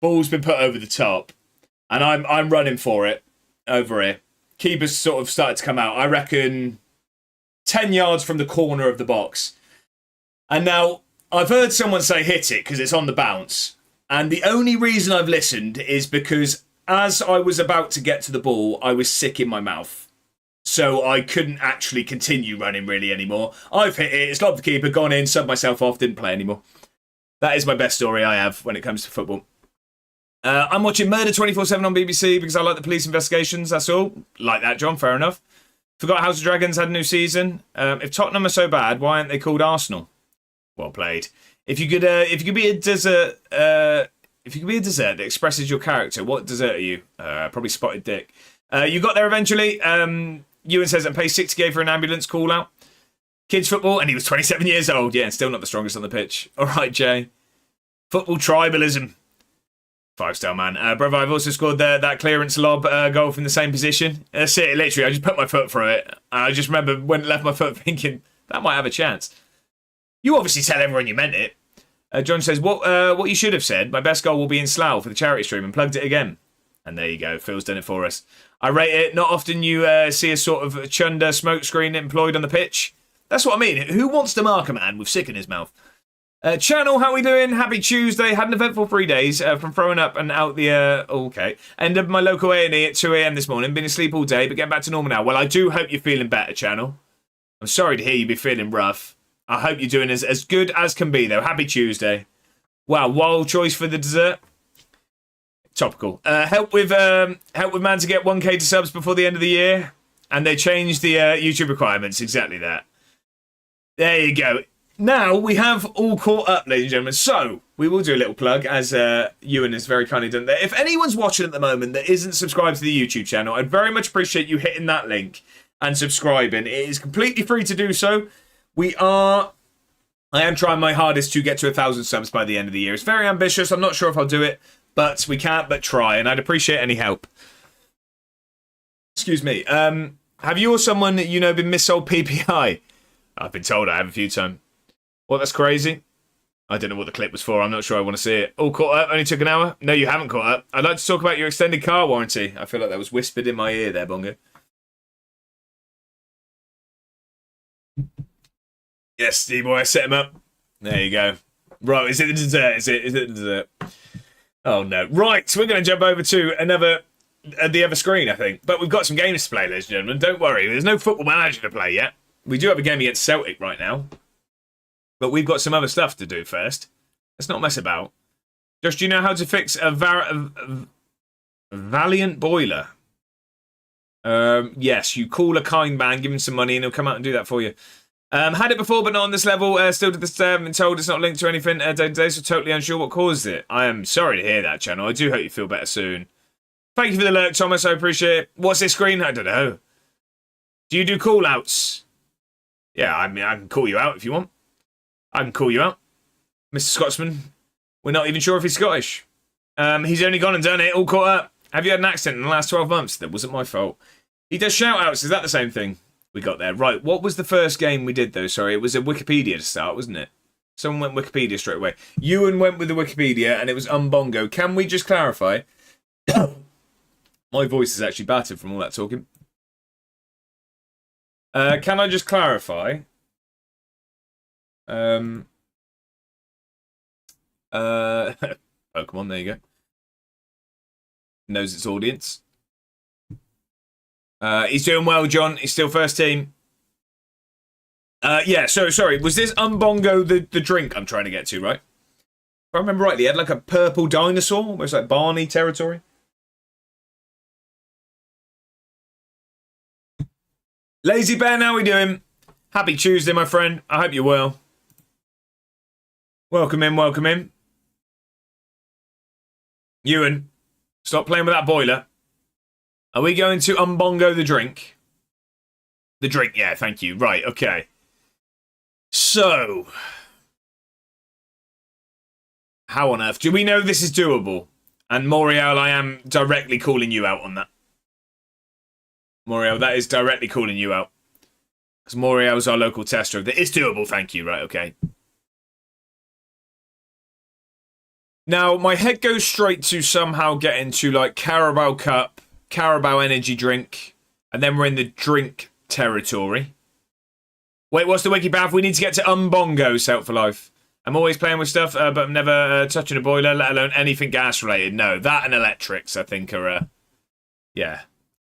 Ball's been put over the top, and I'm running for it over here. Keeper's sort of started to come out. I reckon 10 yards from the corner of the box. And now I've heard someone say hit it because it's on the bounce. And the only reason I've listened is because as I was about to get to the ball, I was sick in my mouth. So I couldn't actually continue running really anymore. I've hit it, it's lobbed the keeper, gone in, subbed myself off, didn't play anymore. That is my best story I have when it comes to football. I'm watching Murder 24/7 on BBC because I like the police investigations, that's all. Like that, John, fair enough. Forgot House of Dragons had a new season. If Tottenham are so bad, why aren't they called Arsenal? Well played. If you could be a dessert that expresses your character, what dessert are you? Probably spotted dick. You got there eventually. Ewan says that pay 60k for an ambulance call out. Kids football, and he was 27 years old. Yeah, still not the strongest on the pitch. All right, Jay. Football tribalism. 5-star man. Brother, I've also scored that clearance lob goal from the same position. That's it, literally. I just put my foot through it. And I just remember when it left my foot thinking, that might have a chance. You obviously tell everyone you meant it. John says, what you should have said, my best goal will be in Slough for the charity stream, and plugged it again. And there you go, Phil's done it for us. I rate it. Not often you see a sort of chunder smoke screen employed on the pitch. That's what I mean. Who wants to mark a man with sick in his mouth? Channel, how we doing? Happy Tuesday. Had an eventful 3 days from throwing up and out the... okay. Ended my local A&E at 2 a.m. this morning. Been asleep all day, but getting back to normal now. Well, I do hope you're feeling better, Channel. I'm sorry to hear you be feeling rough. I hope you're doing as good as can be, though. Happy Tuesday. Wow, wild choice for the dessert. Topical. Help with man to get 1k to subs before the end of the year. And they changed the YouTube requirements. Exactly that. There you go. Now we have all caught up, ladies and gentlemen. So we will do a little plug, as Ewan has very kindly done there. If anyone's watching at the moment that isn't subscribed to the YouTube channel, I'd very much appreciate you hitting that link and subscribing. It is completely free to do so. I am trying my hardest to get to 1,000 subs by the end of the year. It's very ambitious. I'm not sure if I'll do it, but we can't but try, and I'd appreciate any help. Excuse me. Have you or someone that you know been missold PPI? I've been told I have a few times. Well, that's crazy. I don't know what the clip was for. I'm not sure I want to see it. All caught up? Only took an hour? No, you haven't caught up. I'd like to talk about your extended car warranty. I feel like that was whispered in my ear there, Bongo. Yes, Steve boy, I set him up. There you go. Right, is it the dessert? Is it the dessert? Oh no. Right, so we're going to jump over to the other screen, I think. But we've got some games to play, ladies and gentlemen. Don't worry, there's no Football Manager to play yet. We do have a game against Celtic right now. But we've got some other stuff to do first. Let's not mess about. Josh, do you know how to fix a Valiant boiler? Yes, you call a kind man, give him some money, and he'll come out and do that for you. Had it before, but not on this level. Still to this day, I've been told it's not linked to anything. Days are totally unsure what caused it. I am sorry to hear that, channel. I do hope you feel better soon. Thank you for the lurk, Thomas. I appreciate it. What's this screen? I don't know. Do you do call-outs? Yeah, I mean, I can call you out if you want. I can call you out. Mr. Scotsman. We're not even sure if he's Scottish. He's only gone and done it. All caught up. Have you had an accident in the last 12 months? That wasn't my fault. He does shout-outs. Is that the same thing? We got there. Right, what was the first game we did, though? Sorry, it was a Wikipedia to start, wasn't it? Someone went Wikipedia straight away. Ewan went with the Wikipedia, and it was Umbongo. Can we just clarify? My voice is actually battered from all that talking. Can I just clarify? Pokemon, there you go. Knows its audience. He's doing well, John. He's still first team. Yeah, so sorry. Was this Umbongo the drink I'm trying to get to, right? If I remember rightly, he had like a purple dinosaur, almost like Barney territory. Lazy Bear, how we doing? Happy Tuesday, my friend. I hope you're well. Welcome in, welcome in. Ewan, stop playing with that boiler. Are we going to Umbongo the drink? The drink, yeah, thank you. Right, okay. So, how on earth? Do we know this is doable? And Moriel, I am directly calling you out on that. Moriel, that is directly calling you out. Because Moriel is our local tester. It's doable, thank you. Right, okay. Now, my head goes straight to somehow getting to, like, Carabao Cup, Carabao Energy Drink, and then we're in the drink territory. Wait, what's the wiki path? We need to get to Umbongo, Set for Life. I'm always playing with stuff, but I'm never touching a boiler, let alone anything gas-related. No, that and electrics, I think, are, yeah.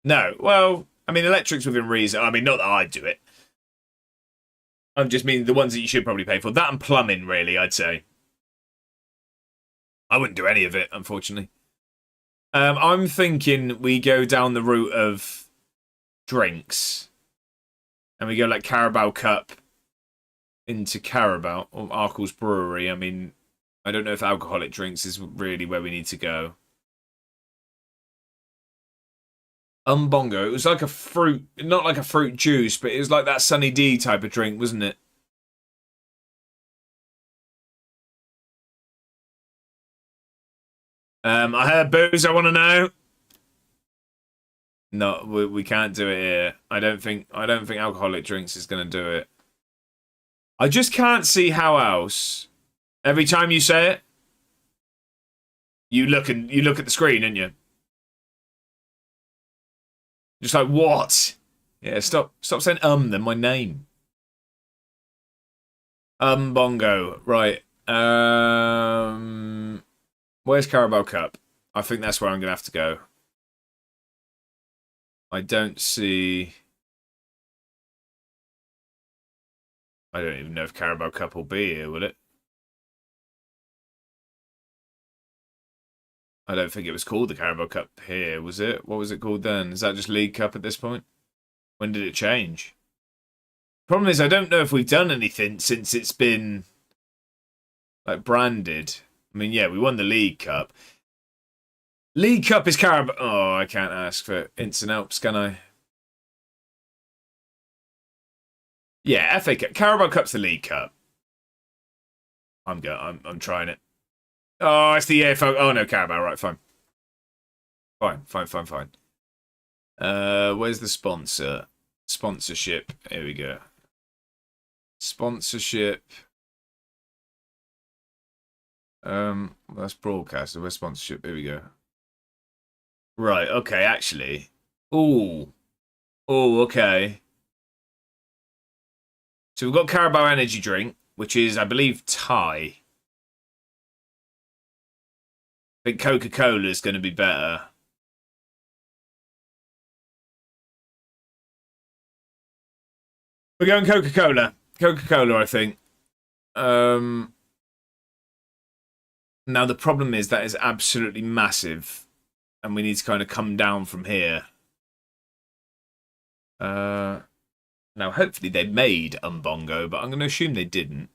No, well, I mean, electrics within reason. I mean, not that I'd do it. I just mean the ones that you should probably pay for. That and plumbing, really, I'd say. I wouldn't do any of it, unfortunately. I'm thinking we go down the route of drinks. And we go like Carabao Cup into Carabao or Arkle's Brewery. I mean, I don't know if alcoholic drinks is really where we need to go. Umbongo. It was like a fruit, not like a fruit juice, but it was like that Sunny D type of drink, wasn't it? I heard booze. I want to know. No, we can't do it here. I don't think alcoholic drinks is going to do it. I just can't see how else. Every time you say it, you look at the screen, don't you? Just like, what? Yeah, stop saying then my name. Bongo. Right. Where's Carabao Cup? I think that's where I'm going to have to go. I don't see... I don't even know if Carabao Cup will be here, will it? I don't think it was called the Carabao Cup here, was it? What was it called then? Is that just League Cup at this point? When did it change? Problem is, I don't know if we've done anything since it's been like branded. I mean, yeah, we won the League Cup. League Cup is Carabao. Oh, I can't ask for instant helps, can I? Yeah, FA Cup. Carabao Cup's the League Cup. I'm trying it. Oh, it's the EFL. Oh no, Carabao. Right, fine. Fine. Where's the sponsor? Sponsorship. Here we go. Sponsorship. That's broadcast. Where's sponsorship? Here we go. Right. Okay. Actually. Oh. Okay. So we've got Carabao Energy Drink, which is, I believe, Thai. I think Coca-Cola is going to be better. We're going Coca-Cola. Coca-Cola, I think. Now, the problem is that is absolutely massive. And we need to kind of come down from here. Now, hopefully they made Umbongo, but I'm going to assume they didn't.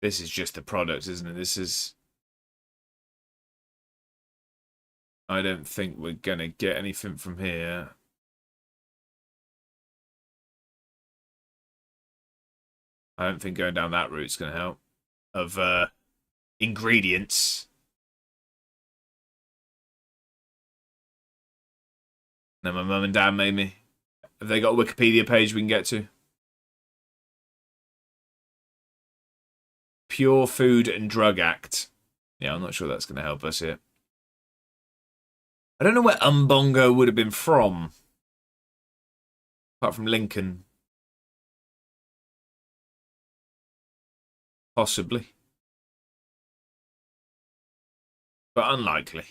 This is just the product, isn't it? This is... I don't think we're going to get anything from here. I don't think going down that route's going to help. Of ingredients. No, my mum and dad made me. Have they got a Wikipedia page we can get to? Pure Food and Drug Act. Yeah, I'm not sure that's going to help us here. I don't know where Umbongo would have been from. Apart from Lincoln. Possibly. But unlikely.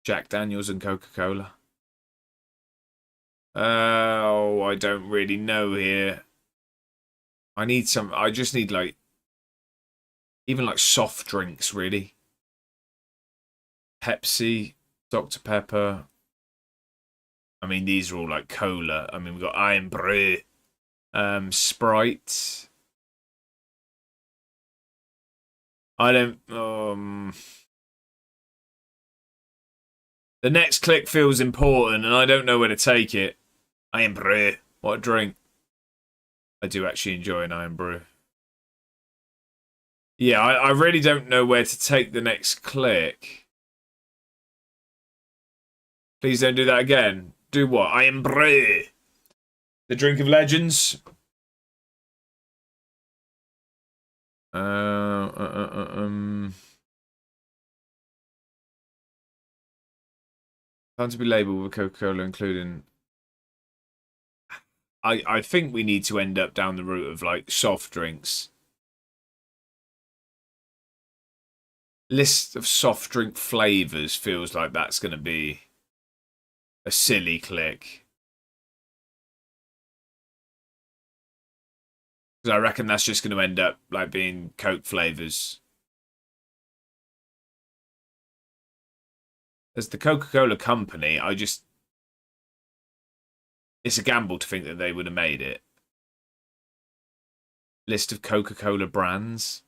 Jack Daniels and Coca-Cola. Oh, I don't really know here. I just need like... Even like soft drinks, really. Pepsi, Dr. Pepper. I mean, these are all like cola. I mean, we've got Iron Brew. Sprite. I don't... The next click feels important, and I don't know where to take it. Iron Brew. What a drink. I do actually enjoy an Iron Brew. Yeah, I really don't know where to take the next click. Please don't do that again. Do what? Iron Brew. The drink of legends. Time to be labelled with Coca-Cola, including... I think we need to end up down the route of, like, soft drinks. List of soft drink flavours feels like that's going to be a silly click. Because I reckon that's just going to end up, like, being Coke flavours. As the Coca-Cola company, it's a gamble to think that they would have made it. List of Coca-Cola brands.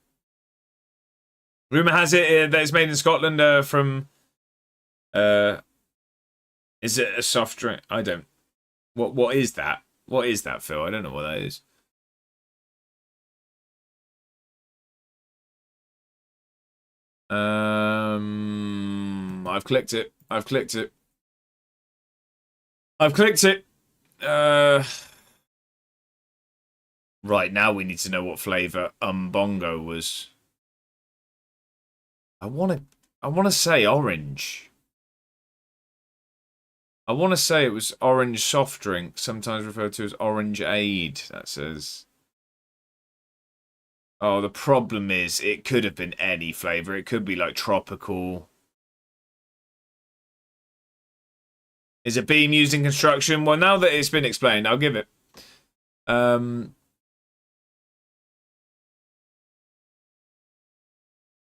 Rumour has it that it's made in Scotland from... is it a soft drink? I don't... What is that? What is that, Phil? I don't know what that is. I've clicked it. Right, now we need to know what flavour Umbongo was. I want to say orange. I want to say it was orange soft drink, sometimes referred to as orange-aid, that says. Oh, the problem is it could have been any flavour. It could be like tropical. Is a beam used in construction? Well, now that it's been explained, I'll give it.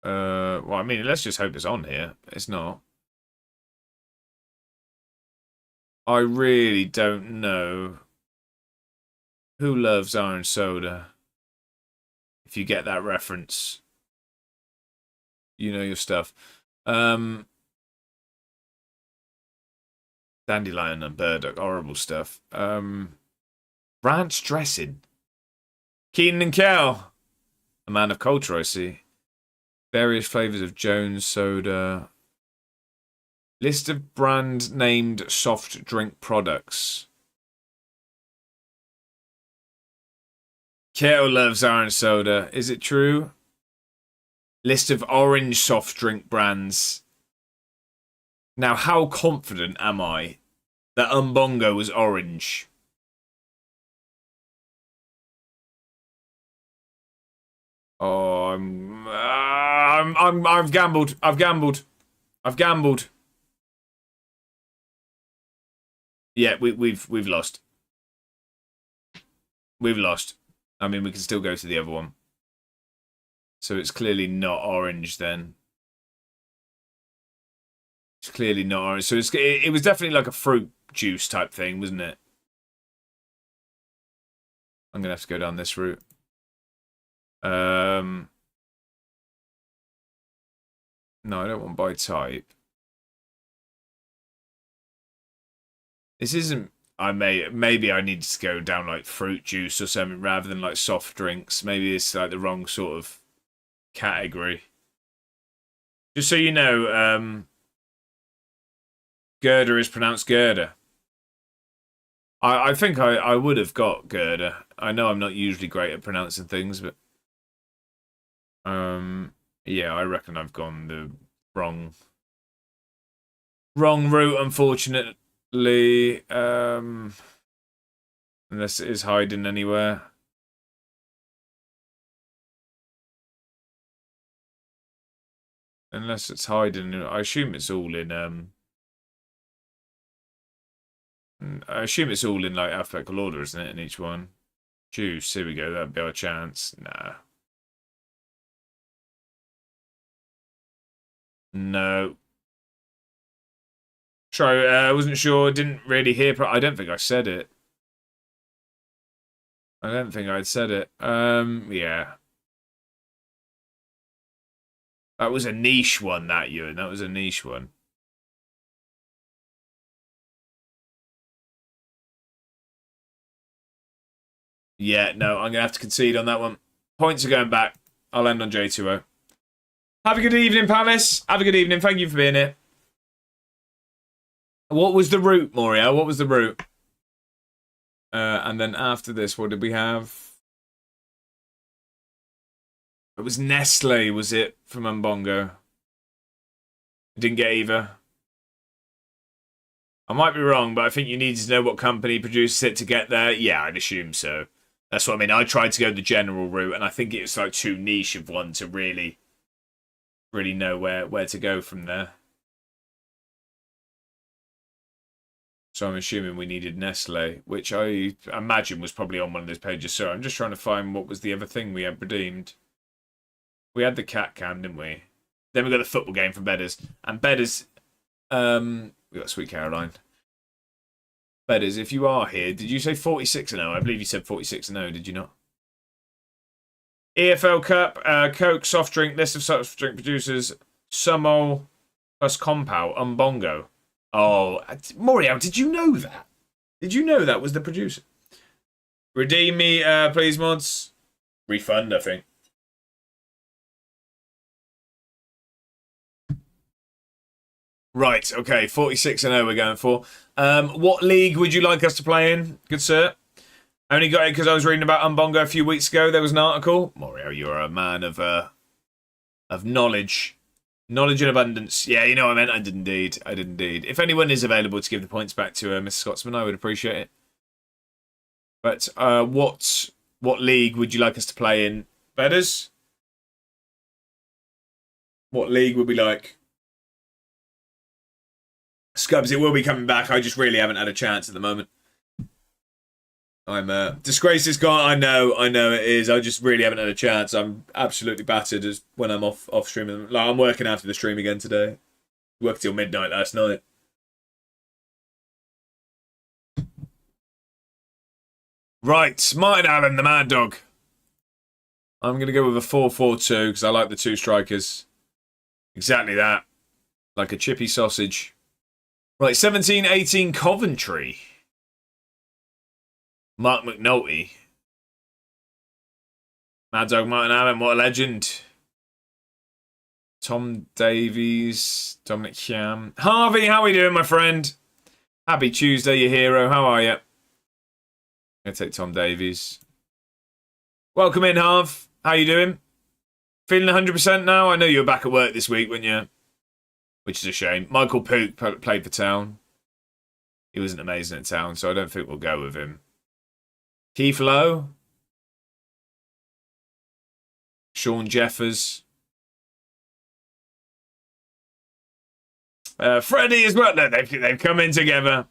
Well, I mean, let's just hope it's on here. It's not. I really don't know who loves orange soda. If you get that reference, you know your stuff. Dandelion and burdock, horrible stuff. Ranch dressing. Keenan and Kel. A man of culture, I see. Various flavours of Jones soda. List of brand named soft drink products. Kel loves orange soda. Is it true? List of orange soft drink brands. Now, how confident am I that Umbongo was orange? Oh, I've gambled. I've gambled. I've gambled. Yeah, we've lost. We've lost. I mean, we can still go to the other one. So it's clearly not orange then. It's clearly not orange. So it was definitely like a fruit juice type thing, wasn't it? I'm going to have to go down this route. No, I don't want by type. This isn't... Maybe I need to go down like fruit juice or something rather than like soft drinks. Maybe it's like the wrong sort of category. Just so you know, Gerda is pronounced Gerda. I think I would have got Gerda. I know I'm not usually great at pronouncing things, but yeah, I reckon I've gone the wrong route, unfortunately. Unless it is hiding anywhere. Unless it's hiding, I assume it's all in like alphabetical order, isn't it? In each one. Juice, here we go. That'd be our chance. Nah. No. Sorry, I wasn't sure. Didn't really hear. I don't think I said it. I don't think I'd said it. Yeah. That was a niche one, that, Ewan. That was a niche one. Yeah, no, I'm going to have to concede on that one. Points are going back. I'll end on J2O. Have a good evening, Palace. Have a good evening. Thank you for being here. What was the route, Moria? What was the route? And then after this, what did we have? It was Nestle, was it, from Umbongo? I didn't get either. I might be wrong, but I think you needed to know what company produces it to get there. Yeah, I'd assume so. That's what I mean. I tried to go the general route, and I think it was like too niche of one to really know where to go from there. So I'm assuming we needed Nestle, which I imagine was probably on one of those pages. So I'm just trying to find what was the other thing we had redeemed. We had the cat cam, didn't we? Then we got the football game from Bedders. And Bedders, we got Sweet Caroline. Bedders, if you are here, did you say 46-0? I believe you said 46-0, did you not? EFL Cup, Coke, soft drink, list of soft drink producers, Sumol plus Compal, Umbongo. Oh, Moriel, did you know that? Did you know that was the producer? Redeem me, please, mods. Refund, I think. Right, okay, 46-0 we're going for. What league would you like us to play in, good sir? I only got it because I was reading about Umbongo a few weeks ago. There was an article. Morio, you're a man of knowledge. Knowledge in abundance. Yeah, you know what I meant. I did indeed. I did indeed. If anyone is available to give the points back to Mr. Scotsman, I would appreciate it. But what league would you like us to play in? Bedders? What league would we like? Scubs, it will be coming back. I just really haven't had a chance at the moment. I'm disgrace is gone. I know it is. I just really haven't had a chance. I'm absolutely battered as when I'm off streaming. Like, I'm working after the stream again today. Worked till midnight last night. Right, Martin Allen, the Mad Dog. I'm going to go with a 4-4-2 because I like the two strikers. Exactly that. Like a chippy sausage. Right, 17-18 Coventry. Mark McNulty. Mad Dog Martin Allen, what a legend. Tom Davies, Dominic Hiam. Harvey, how are we doing, my friend? Happy Tuesday, you hero. How are you? I'm going to take Tom Davies. Welcome in, Harv. How you doing? Feeling 100% now? I know you were back at work this week, weren't you? Which is a shame. Michael Pook played for Town. He wasn't amazing at Town, so I don't think we'll go with him. Keith Lowe. Sean Jeffers. Freddie as well. No, they've come in together.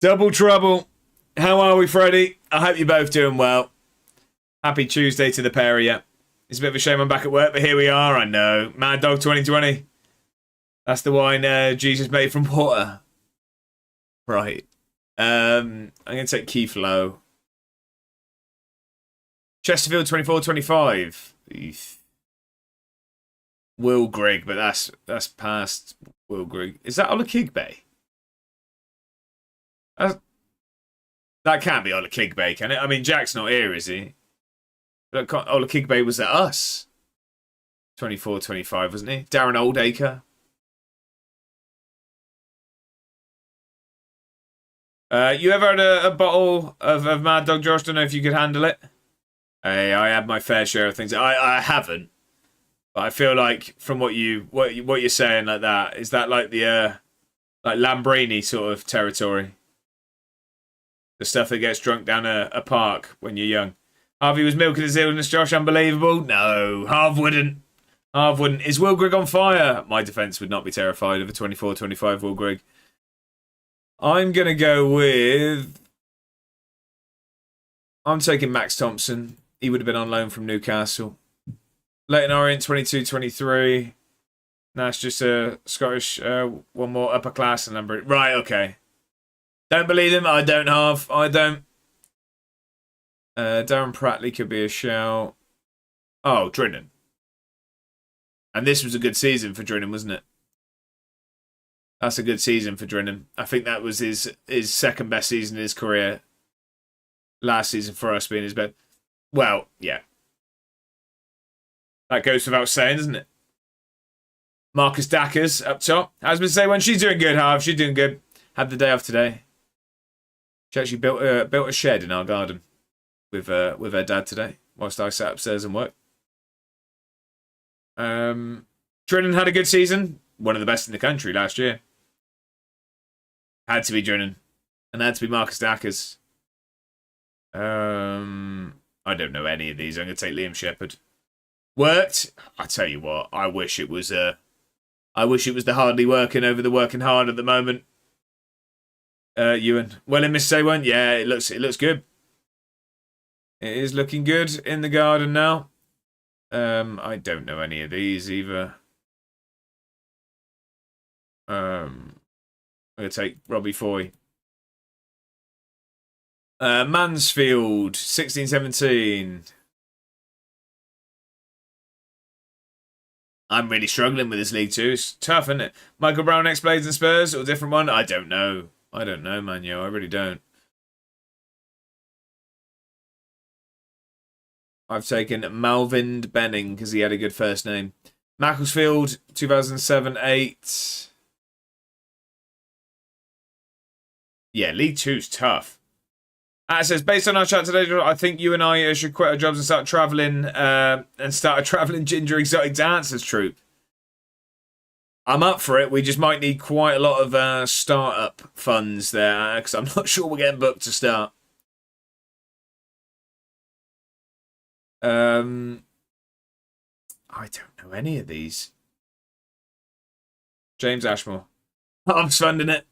Double trouble. How are we, Freddie? I hope you're both doing well. Happy Tuesday to the pair of you. It's a bit of a shame I'm back at work, but here we are. I know. Mad Dog 2020. That's the wine Jesus made from water. Right. I'm going to take Keith Lowe. Chesterfield 24-25. Will Grigg, but that's past Will Grigg. Is that Ola Kigbe? That can't be Ola Kigbe, can it? I mean, Jack's not here, is he? But Ola Kigbe was at us. 24-25, wasn't he? Darren Oldacre. You ever had a bottle of Mad Dog, Josh? Don't know if you could handle it. Hey, I had my fair share of things. I haven't, but I feel like from what you're saying like that, is that like the like Lambrini sort of territory? The stuff that gets drunk down a park when you're young. Harvey was milking his illness, Josh. Unbelievable. No, Harv wouldn't. Is Will Grigg on fire? My defence would not be terrified of a 24-25 Will Grigg. I'm going to go with... I'm taking Max Thompson. He would have been on loan from Newcastle. Leighton Orient, 22-23. That's just a Scottish, one more upper class number. Right, okay. Don't believe him. I don't have. I don't. Darren Prattley could be a shout. Oh, Drinnan. And this was a good season for Drinnan, wasn't it? That's a good season for Drinnan. I think that was his second best season in his career. Last season for us being his best. Well, yeah. That goes without saying, doesn't it? Marcus Dackers up top. As we say, when she's doing good, Harv. She's doing good. Had the day off today. She actually built a shed in our garden with her dad today, whilst I sat upstairs and worked. Drinnan had a good season. One of the best in the country last year. Had to be Drinnan. And had to be Marcus Dackers. I don't know any of these. I'm going to take Liam Shepherd. Worked. I tell you what. I wish it was the hardly working over the working hard at the moment. Ewan. Well, in Miss Say1, yeah, it looks good. It is looking good in the garden now. I don't know any of these either. I'm going to take Robbie Foy. Mansfield, 16-17. I'm really struggling with this league too. It's tough, isn't it? Michael Brown, X-Blades and Spurs, or a different one? I don't know. I don't know, Manu. I really don't. I've taken Malvin Benning because he had a good first name. Macclesfield, 2007-8. Yeah, League Two's tough. It says, based on our chat today, I think you and I should quit our jobs and start travelling and start a travelling ginger exotic dancers troupe. I'm up for it. We just might need quite a lot of start-up funds there because I'm not sure we're getting booked to start. I don't know any of these. James Ashmore. I'm funding it.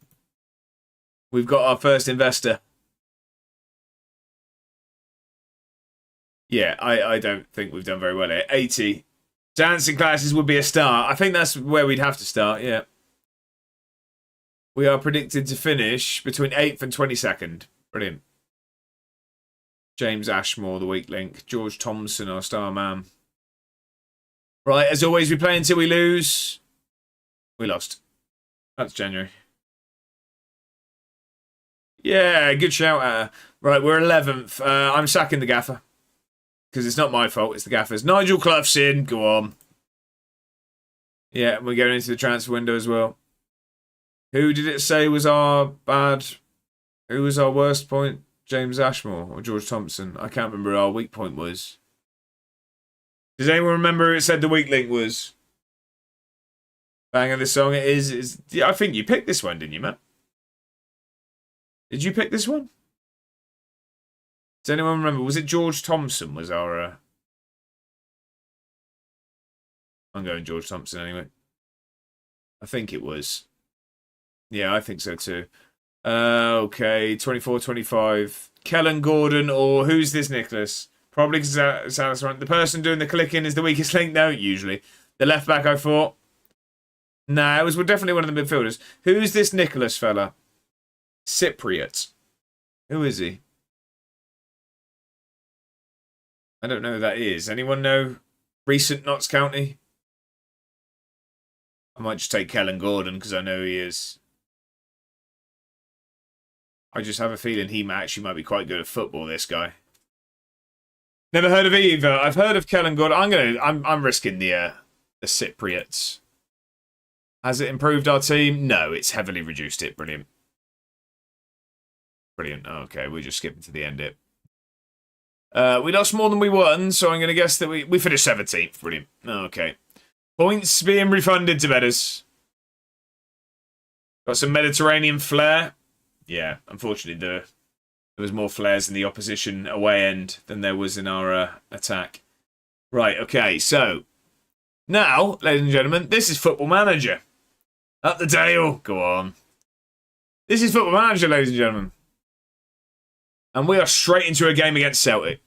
We've got our first investor. Yeah, I don't think we've done very well here. 80. Dancing classes would be a start. I think that's where we'd have to start, yeah. We are predicted to finish between 8th and 22nd. Brilliant. James Ashmore, the weak link. George Thompson, our star man. Right, as always, we play until we lose. We lost. That's January. Yeah, good shout at her. Right, we're 11th. I'm sacking the gaffer. Because it's not my fault, it's the gaffer's. Nigel Clough's in. Go on. Yeah, we're going into the transfer window as well. Who did it say was our bad... Who was our worst point? James Ashmore or George Thompson? I can't remember who our weak point was. Does anyone remember who it said the weak link was? Bang of the song it is. Yeah, I think you picked this one, didn't you, Matt? Did you pick this one? Does anyone remember? Was it George Thompson was our... I'm going George Thompson anyway. I think it was. Yeah, I think so too. Okay, 24-25. Kellen Gordon or who's this Nicholas? Probably because the person doing the clicking is the weakest link. No, usually. The left back, I thought. Nah, it was definitely one of the midfielders. Who's this Nicholas fella? Cypriot. Who is he? I don't know who that is. Anyone know? Recent Notts County? I might just take Kellen Gordon because I know he is. I just have a feeling he actually might be quite good at football, this guy. Never heard of either. I've heard of Kellen Gordon. I'm risking the Cypriots. Has it improved our team? No, it's heavily reduced it. Brilliant. Brilliant. Okay, we're just skipping to the end it. We lost more than we won, so I'm going to guess that we finished 17th. Brilliant. Okay. Points being refunded to bettors. Got some Mediterranean flair. Yeah, unfortunately, there was more flares in the opposition away end than there was in our attack. Right, okay, so now, ladies and gentlemen, this is Football Manager. Up the Dale. Go on. This is Football Manager, ladies and gentlemen. And we are straight into a game against Celtic.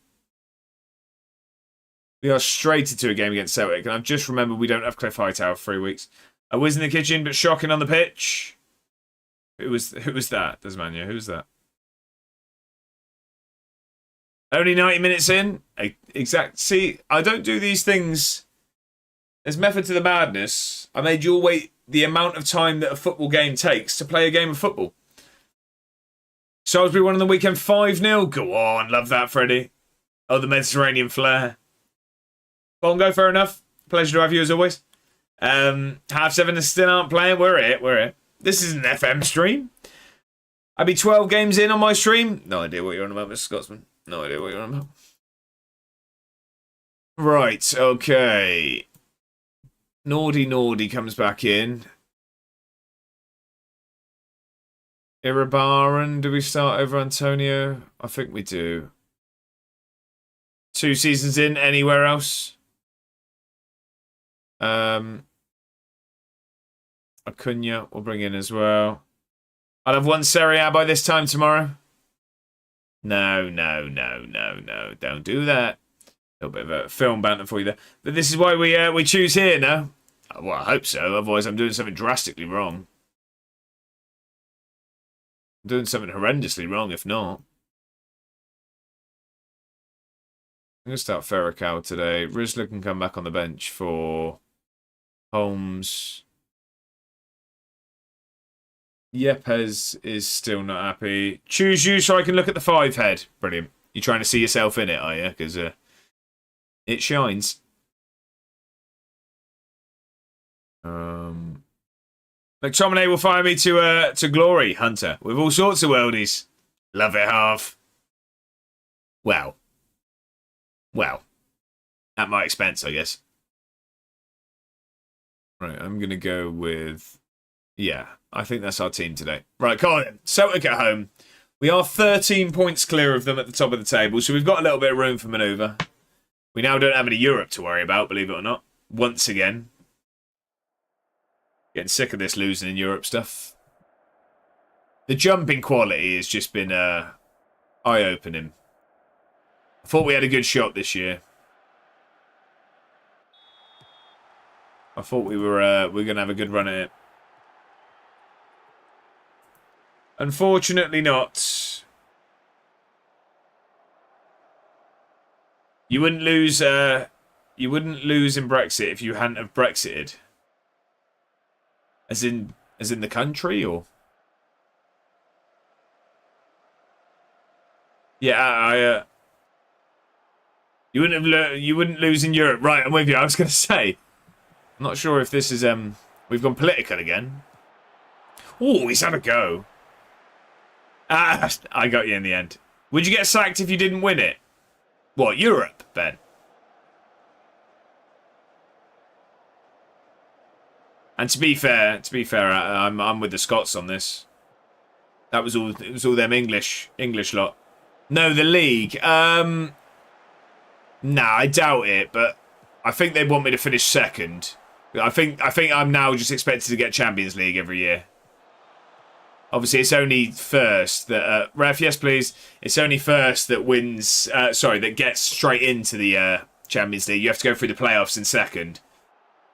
We are straight into a game against Celtic. And I've just remembered we don't have Cliff Hightower for 3 weeks. A whiz in the kitchen, but shocking on the pitch. Who was that, Desmania? Who's that? Only 90 minutes in. Exact. See, I don't do these things. There's method to the madness. I made you all wait the amount of time that a football game takes to play a game of football. Salisbury won on the weekend 5-0. Go on. Love that, Freddie. Oh, the Mediterranean flair. Bongo, fair enough. Pleasure to have you as always. Half 7 still aren't playing. We're here. This is an FM stream. I'll be 12 games in on my stream. No idea what you're on about, Mr. Scotsman. No idea what you're on about. Right, okay. Nordy comes back in. Irabaran, do we start over Antonio? I think we do. 2 seasons in, anywhere else? Acuna we'll bring in as well. I'll have 1 Serie A by this time tomorrow. No. Don't do that. A little bit of a film banter for you there. But this is why we choose here now. Well, I hope so. Otherwise, I'm doing something drastically wrong. I'm doing something horrendously wrong, if not. I'm going to start Ferracao today. Rizla can come back on the bench for Holmes. Yepes is still not happy. Choose you so I can look at the 5 head. Brilliant. You trying to see yourself in it, are you? Because it shines. McTominay will fire me to glory, Hunter, with all sorts of worldies. Love it, half. Well, at my expense, I guess. Right, I'm going to go with... Yeah, I think that's our team today. Right, come on. Celtic at home. We are 13 points clear of them at the top of the table, so we've got a little bit of room for manoeuvre. We now don't have any Europe to worry about, believe it or not. Once again. Getting sick of this losing in Europe stuff. The jumping quality has just been eye-opening. I thought we had a good shot this year. I thought we were going to have a good run at it. Unfortunately not. You wouldn't lose in Brexit if you hadn't have Brexited. As in the country, or? Yeah, you wouldn't lose in Europe, right? I'm with you. I was going to say, I'm not sure if this is we've gone political again. Oh, he's had a go. I got you in the end. Would you get sacked if you didn't win it? What, Europe, Ben? And to be fair, I'm with the Scots on this. It was all them English lot. No, the league. Nah, I doubt it, but I think they want me to finish second. I think I'm now just expected to get Champions League every year. Obviously, it's only first that ref, yes please. It's only first that wins. That gets straight into the Champions League. You have to go through the playoffs in second.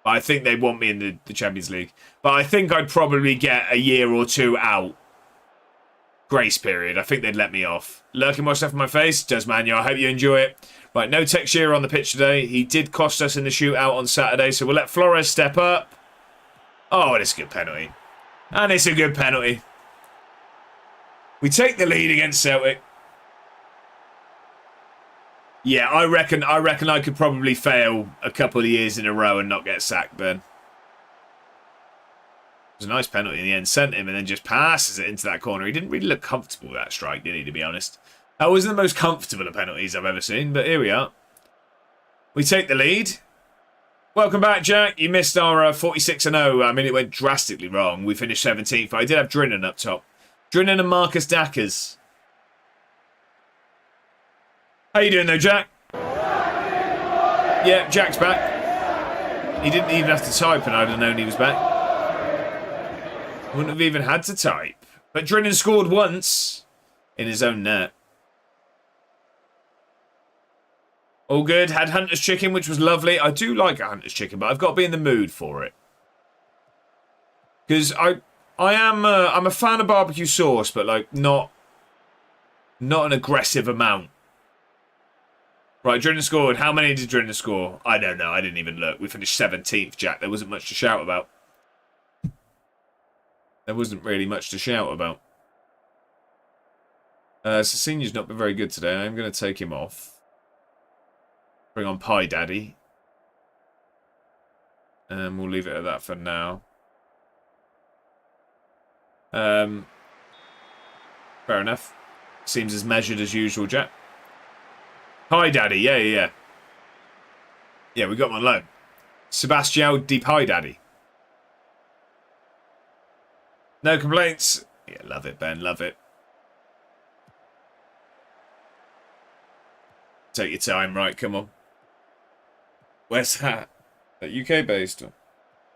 But I think they want me in the Champions League. But I think I'd probably get a year or two out. Grace period. I think they'd let me off. Lurking more stuff in my face. Does Manu. I hope you enjoy it. Right, no Texiera on the pitch today. He did cost us in the shootout on Saturday, so we'll let Flores step up. Oh, it's a good penalty. And it's a good penalty. We take the lead against Celtic. Yeah, I reckon I could probably fail a couple of years in a row and not get sacked, Ben. It was a nice penalty in the end. Sent him and then just passes it into that corner. He didn't really look comfortable with that strike, did he, to be honest? That wasn't the most comfortable of penalties I've ever seen, but here we are. We take the lead. Welcome back, Jack. You missed our 46-0. I mean, it went drastically wrong. We finished 17th, but I did have Drinan up top. Drinan and Marcus Dackers. How you doing, though, Jack? Yeah, Jack's back. He didn't even have to type, and I'd have known he was back. Wouldn't have even had to type. But Drinan scored once in his own net. All good. Had Hunter's chicken, which was lovely. I do like a Hunter's chicken, but I've got to be in the mood for it. Because I'm a fan of barbecue sauce, but like not an aggressive amount. Right, Drinan scored. How many did Drinan score? I don't know. I didn't even look. We finished 17th, Jack. There wasn't much to shout about. There wasn't really much to shout about. Senior's not been very good today. I'm going to take him off. Bring on Pie Daddy. And we'll leave it at that for now. Fair enough. Seems as measured as usual, Jack. Pie Daddy, yeah. Yeah, we got him on loan. Sebastião de Pie Daddy. No complaints. Yeah, love it, Ben, love it. Take your time, right, come on. Where's that? That UK based?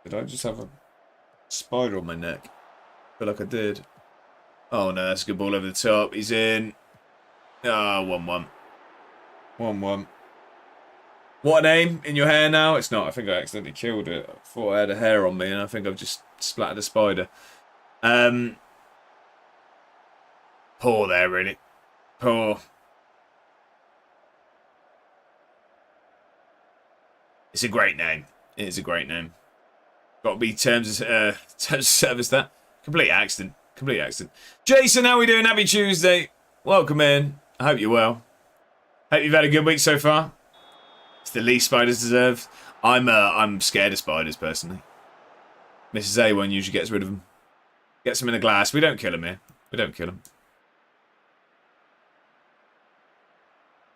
Did I just have a spider on my neck? I feel like I did. Oh no, that's a good ball over the top. He's in. Ah, 1-1. 1-1. What an aim in your hair now? It's not. I think I accidentally killed it. I thought I had a hair on me and I think I've just splattered a spider. Poor there, really. Poor. It's a great name. It is a great name. Got to be terms of service that. Complete accident. Complete accident. Jason, how we doing? Happy Tuesday. Welcome in. I hope you're well. Hope you've had a good week so far. It's the least spiders deserve. I'm scared of spiders personally. Mrs. A1 usually gets rid of them. Gets them in a glass. We don't kill them here. We don't kill them.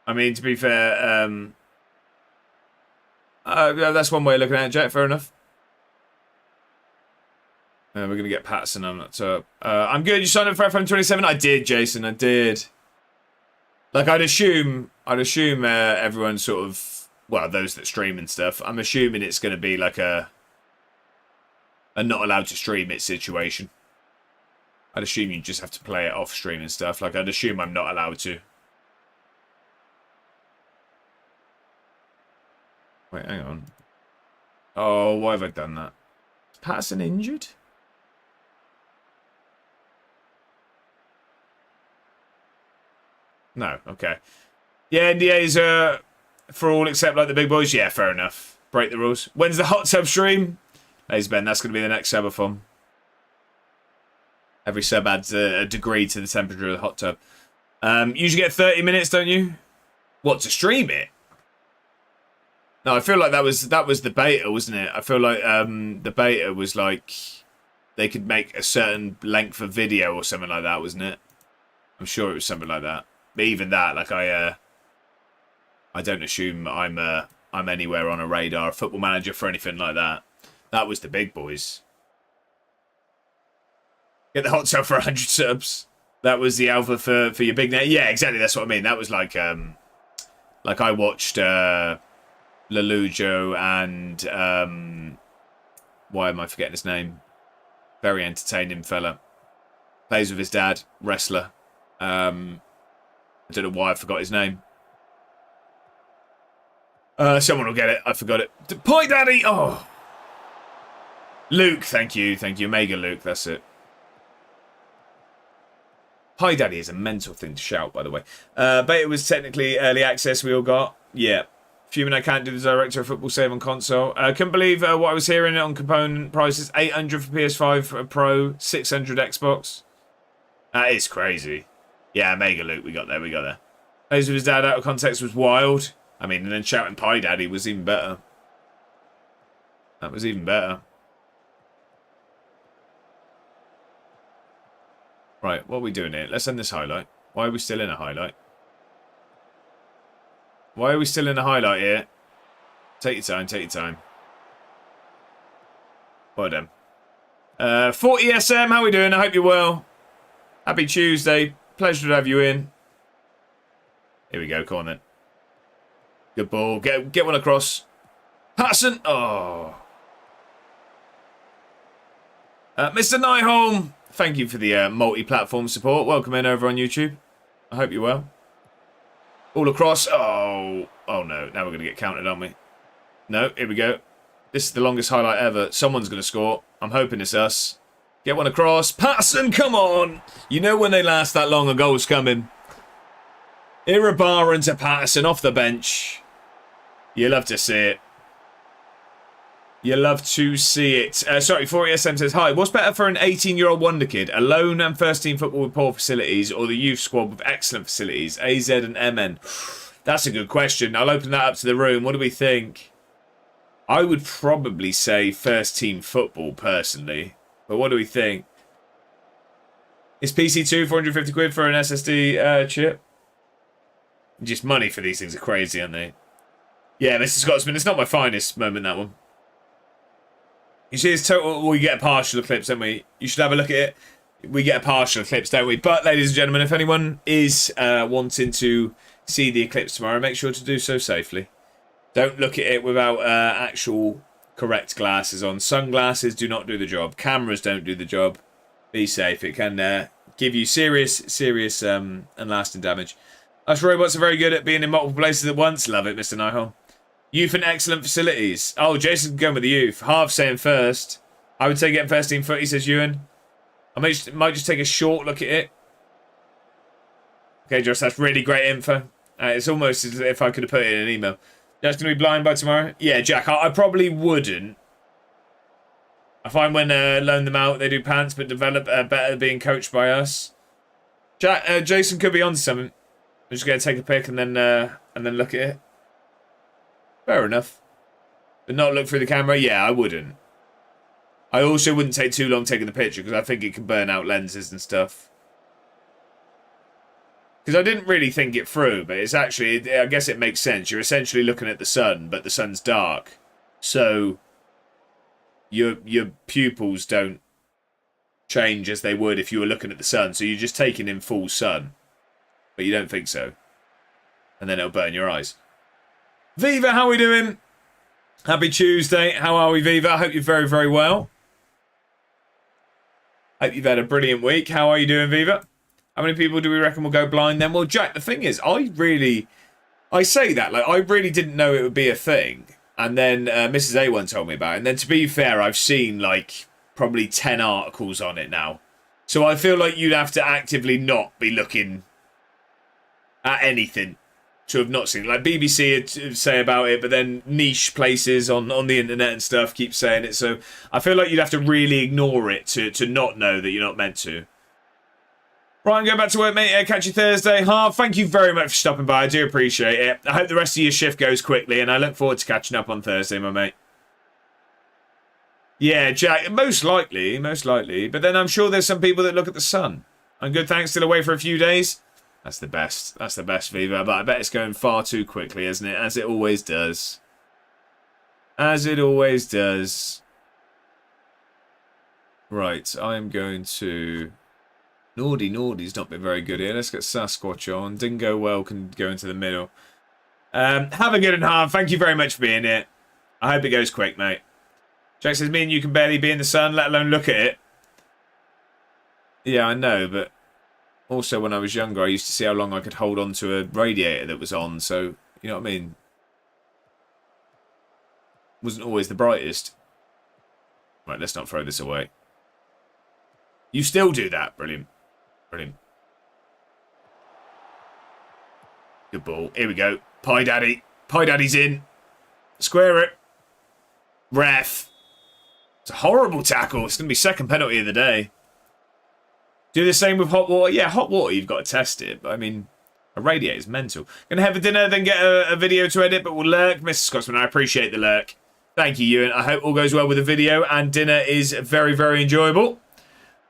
I mean, to be fair, that's one way of looking at it, Jack. Fair enough. We're going to get Patterson on that top. I'm good. You signed up for FM27? I did, Jason. I did. Like, I'd assume everyone sort of, well, those that stream and stuff, I'm assuming it's going to be like a not allowed to stream it situation. I'd assume you just have to play it off stream and stuff. Like, I'd assume I'm not allowed to. Wait, hang on. Oh, why have I done that? Is Patterson injured? No, okay. Yeah, NDAs are for all except like the big boys. Yeah, fair enough. Break the rules. When's the hot tub stream? Hey, Ben, that's going to be the next subathon. Every sub adds a degree to the temperature of the hot tub. You usually get 30 minutes, don't you? What, to stream it? No, I feel like that was the beta, wasn't it? I feel like the beta was like they could make a certain length of video or something like that, wasn't it? I'm sure it was something like that. But even that, like I don't assume I'm anywhere on a radar, a football manager for anything like that. That was the big boys. Get the hot tub for 100 subs. That was the alpha for your big net. Yeah, exactly. That's what I mean. That was like I watched Lelujo and why am I forgetting his name? Very entertaining fella. Plays with his dad, wrestler. I don't know why I forgot his name. Someone will get it. I forgot it. Pie Daddy. Oh, Luke. Thank you. Mega Luke. That's it. Pie Daddy is a mental thing to shout, by the way. Beta was technically early access. We all got. Yeah. Fuming I can't do the director of football save on console. Couldn't believe what I was hearing on component prices. 800 for PS5 Pro, 600 Xbox. That is crazy. Yeah, Mega Luke, we got there. Plays with his dad out of context was wild. I mean, and then shouting Pie Daddy was even better. That was even better. Right, what are we doing here? Let's end this highlight. Why are we still in a highlight? Why are we still in a highlight here? Take your time. Well done. 40 SM, how we doing? I hope you're well. Happy Tuesday. Pleasure to have you in. Here we go, come on then. Good ball. Get one across. Patterson. Oh. Mr. Nyholm, thank you for the multi-platform support. Welcome in over on YouTube. I hope you're well. All across. Oh no. Now we're going to get counted, aren't we? No, here we go. This is the longest highlight ever. Someone's going to score. I'm hoping it's us. Get one across. Patterson, come on. You know when they last that long, a goal's coming. Irabarren to Patterson off the bench. You love to see it. You love to see it. Sorry, 40SM says, hi, what's better for an 18-year-old wonder kid? Alone and first-team football with poor facilities or the youth squad with excellent facilities? AZ and MN. That's a good question. I'll open that up to the room. What do we think? I would probably say first-team football, personally. But what do we think? Is PC2 450 quid for an SSD chip? Just money for these things are crazy, aren't they? Yeah, Mr. Scotsman, it's not my finest moment, that one. You see, it's total. We get a partial eclipse, don't we? You should have a look at it. We get a partial eclipse, don't we? But, ladies and gentlemen, if anyone is wanting to see the eclipse tomorrow, make sure to do so safely. Don't look at it without actual correct glasses on. Sunglasses do not do the job. Cameras don't do the job. Be safe. It can give you serious and lasting damage. Us robots are very good at being in multiple places at once. Love it, Mr. Nyhol. Youth and excellent facilities. Oh, Jason's going with the youth. Half saying first. I would say getting first team footy, says Ewan. I might just take a short look at it. Okay, Josh, that's really great info. It's almost as if I could have put it in an email. Jack's going to be blind by tomorrow? Yeah, Jack, I probably wouldn't. I find when loan them out, they do pants, but develop better being coached by us. Jack, Jason could be on something. I'm just going to take a pic and then look at it. Fair enough. But not look through the camera? Yeah, I wouldn't. I also wouldn't take too long taking the picture because I think it can burn out lenses and stuff. Because I didn't really think it through, but it's actually, I guess it makes sense. You're essentially looking at the sun, but the sun's dark. So your pupils don't change as they would if you were looking at the sun. So you're just taking in full sun. But you don't think so. And then it'll burn your eyes. Viva, how are we doing? Happy Tuesday. How are we, Viva? I hope you're very, very well. Hope you've had a brilliant week. How are you doing, Viva? How many people do we reckon will go blind then? Well, Jack, the thing is, I say that, like, I really didn't know it would be a thing. And then Mrs. A1 told me about it. And then to be fair, I've seen like probably 10 articles on it now. So I feel like you'd have to actively not be looking at anything to have not seen it. Like BBC would say about it, but then niche places on the internet and stuff keep saying it. So I feel like you'd have to really ignore it to not know that you're not meant to. Right, I'm going back to work, mate. Catch you Thursday. Harv, thank you very much for stopping by. I do appreciate it. I hope the rest of your shift goes quickly, and I look forward to catching up on Thursday, my mate. Yeah, Jack, most likely. But then I'm sure there's some people that look at the sun. I'm good, thanks. Still away for a few days. That's the best. That's the best, Viva. But I bet it's going far too quickly, isn't it? As it always does. As it always does. Right, I'm going to... Naughty's not been very good here. Let's get Sasquatch on. Didn't go well, can go into the middle. Have a good and hard. Thank you very much for being here. I hope it goes quick, mate. Jack says, me and you can barely be in the sun, let alone look at it. Yeah, I know, but also when I was younger, I used to see how long I could hold on to a radiator that was on, so, you know what I mean? Wasn't always the brightest. Right, let's not throw this away. You still do that. Brilliant. Brilliant. Good ball. Here we go. Pie Daddy. Pie Daddy's in. Square it. Ref. It's a horrible tackle. It's going to be second penalty of the day. Do the same with hot water. Yeah, hot water, you've got to test it. But, I mean, a radiator is mental. Going to have a dinner, then get a video to edit, but we'll lurk. Mr. Scotsman, I appreciate the lurk. Thank you, Ewan. I hope all goes well with the video, and dinner is very, very enjoyable.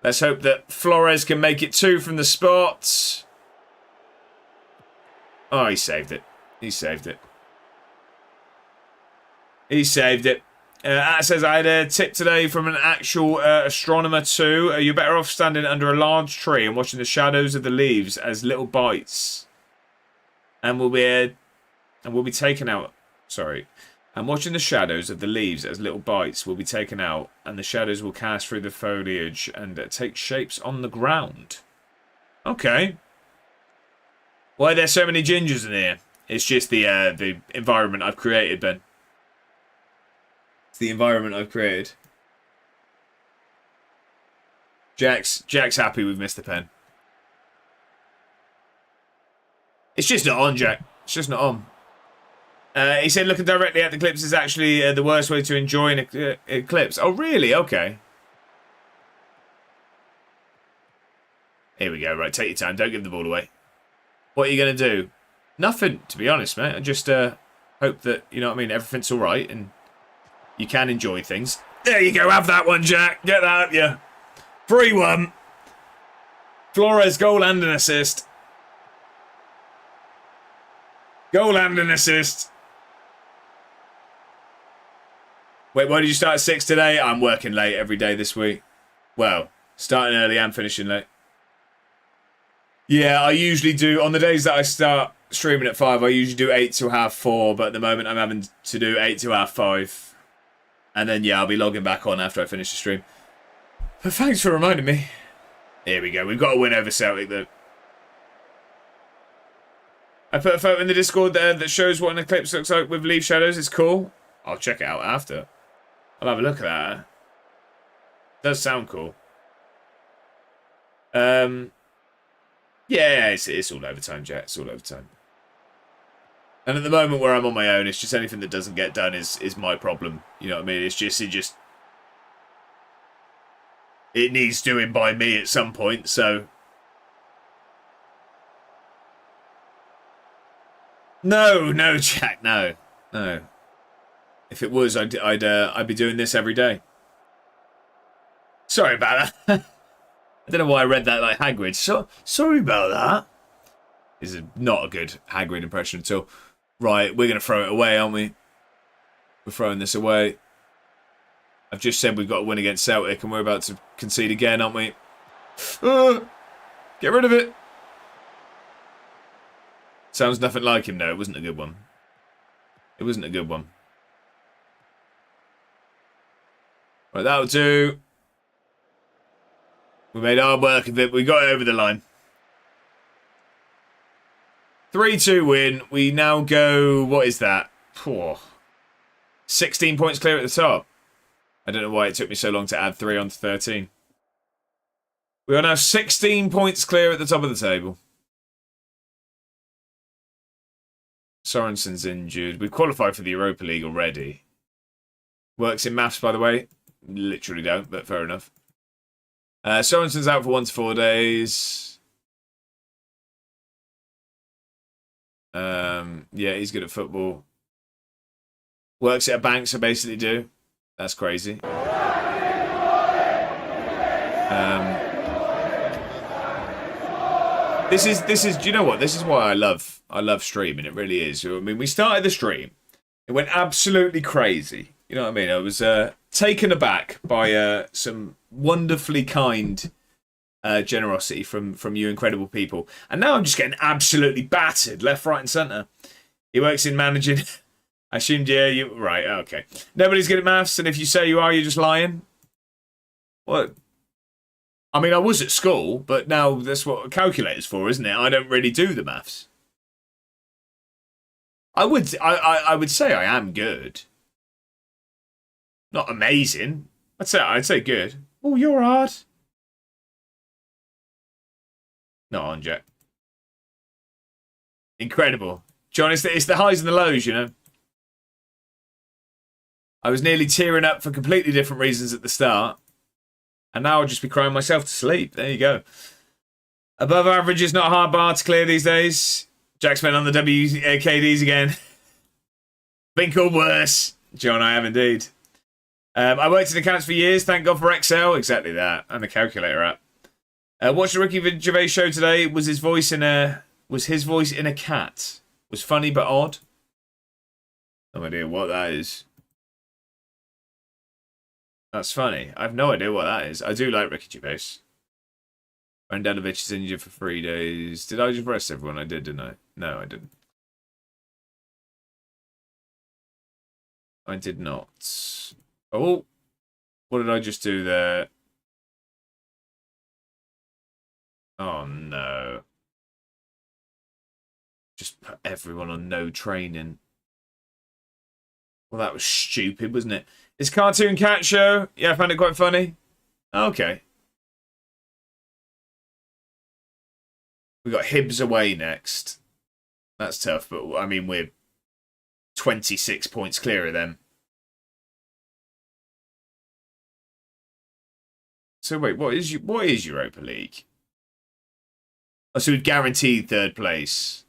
Let's hope that Flores can make it 2 from the spot. Oh, he saved it. He saved it. He saved it. That says, I had a tip today from an actual astronomer too. You're better off standing under a large tree and watching the shadows of the leaves as little bites. And we'll be taken out. Sorry. And watching the shadows of the leaves as little bites will be taken out, and the shadows will cast through the foliage and take shapes on the ground. Okay. Why are there so many gingers in here? It's just the environment I've created, Ben. It's the environment I've created. Jack's happy we've missed the pen. It's just not on, Jack. It's just not on. He said looking directly at the clips is actually the worst way to enjoy an eclipse. Oh, really? Okay. Here we go. Right, take your time. Don't give the ball away. What are you going to do? Nothing, to be honest, mate. I just hope that, you know what I mean, everything's all right and you can enjoy things. There you go. Have that one, Jack. Get that up, yeah. 3-1. Flores goal and an assist. Goal and an assist. Wait, why did you start at 6 today? I'm working late every day this week. Well, starting early and finishing late. Yeah, I usually do. On the days that I start streaming at 5, I usually do 8 till half 4. But at the moment, I'm having to do 8 till half 5. And then, yeah, I'll be logging back on after I finish the stream. But thanks for reminding me. Here we go. We've got a win over Celtic, though. I put a photo in the Discord there that shows what an eclipse looks like with leaf shadows. It's cool. I'll check it out after. I'll have a look at that. It does sound cool. Yeah, it's all overtime, Jack. It's all overtime. And at the moment where I'm on my own, it's just anything that doesn't get done is my problem. You know what I mean? It needs doing by me at some point, so... No, Jack, no. If it was, I'd be doing this every day. Sorry about that. I don't know why I read that like Hagrid. Sorry about that. This is not a good Hagrid impression at all. Right, we're going to throw it away, aren't we? We're throwing this away. I've just said we've got to win against Celtic, and we're about to concede again, aren't we? Get rid of it. Sounds nothing like him, though. It wasn't a good one. It wasn't a good one. Right, that'll do. We made hard work of it. We got it over the line. 3-2 win. We now go... What is that? 16 points clear at the top. I don't know why it took me so long to add 3 on to 13. We are now 16 points clear at the top of the table. Sorensen's injured. We've qualified for the Europa League already. Works in maths, by the way. Literally don't, but fair enough. Sorensen's out for 1 to 4 days. Yeah, he's good at football. Works at a bank, so basically do. That's crazy. This is. Do you know what? This is why I love streaming. It really is. I mean, we started the stream. It went absolutely crazy. You know what I mean? I was taken aback by some wonderfully kind generosity from you incredible people, and now I'm just getting absolutely battered left, right, and centre. He works in managing. I assumed, yeah, you right. Okay, nobody's good at maths, and if you say you are, you're just lying. What? I mean, I was at school, but now that's what a calculator's for, isn't it? I don't really do the maths. I would say I am good. Not amazing. I'd say good. Oh, you're hard. Not on, Jack. Incredible. John, it's the highs and the lows, you know. I was nearly tearing up for completely different reasons at the start. And now I'll just be crying myself to sleep. There you go. Above average is not a hard bar to clear these days. Jack's been on the WKDs again. Been called worse. John, I have indeed. I worked in accounts for years. Thank God for Excel. Exactly that. And the calculator app. Watched the Ricky Gervais show today. Was his voice in a cat? Was funny but odd. No idea what that is. That's funny. I have no idea what that is. I do like Ricky Gervais. Randanovic is injured for 3 days. Did I just rest everyone? I did, didn't I? No, I didn't. I did not. Oh, what did I just do there? Oh, no. Just put everyone on no training. Well, that was stupid, wasn't it? It's Cartoon Cat Show. Yeah, I found it quite funny. Okay. We got Hibs away next. That's tough, but I mean, we're 26 points clear of them. So wait, what is Europa League? Oh, so we've guaranteed third place.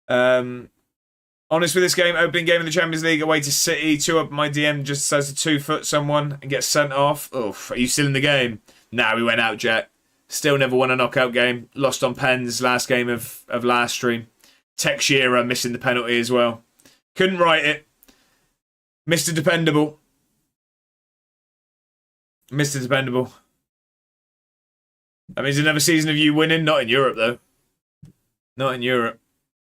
Honest with this game, opening game in the Champions League away to City. 2 up my DM, just decides to 2-foot someone and get sent off. Oof, are you still in the game? Nah, we went out, Jack. Still never won a knockout game. Lost on pens last game of last stream. Tech Shearer missing the penalty as well. Couldn't write it. Mr. Dependable. Mr. Dependable. That means another season of you winning. Not in Europe, though. Not in Europe.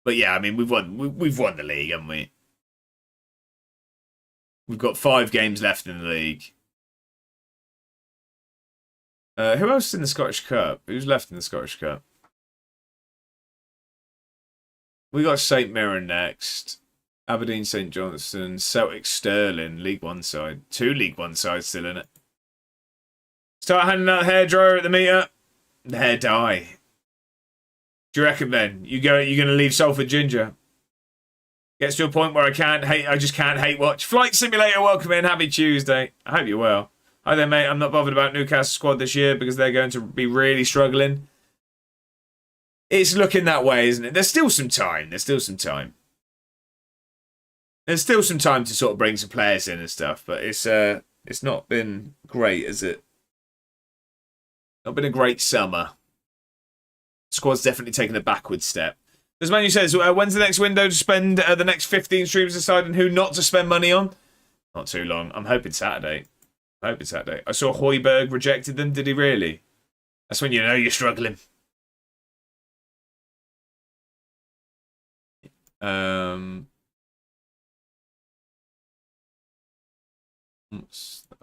But yeah, I mean, we've won the league, haven't we? We've got 5 games left in the league. Who else is in the Scottish Cup? Who's left in the Scottish Cup? We got St Mirren next. Aberdeen, St Johnstone, Celtic, Stirling, League One side. 2 League One sides still in it. Start handing out hairdryer at the meter. The hair dye. Do you reckon, Ben? You're going to leave Salford Ginger? Gets to a point where I just can't hate watch. Flight Simulator, welcome in. Happy Tuesday. I hope you're well. Hi there, mate. I'm not bothered about Newcastle squad this year because they're going to be really struggling. It's looking that way, isn't it? There's still some time. There's still some time to sort of bring some players in and stuff, but it's not been great, has it? Not been a great summer. Squad's definitely taken a backward step. As Manu says, when's the next window to spend the next 15 streams deciding who not to spend money on? Not too long. I'm hoping Saturday. I saw Højbjerg rejected them. Did he really? That's when you know you're struggling. I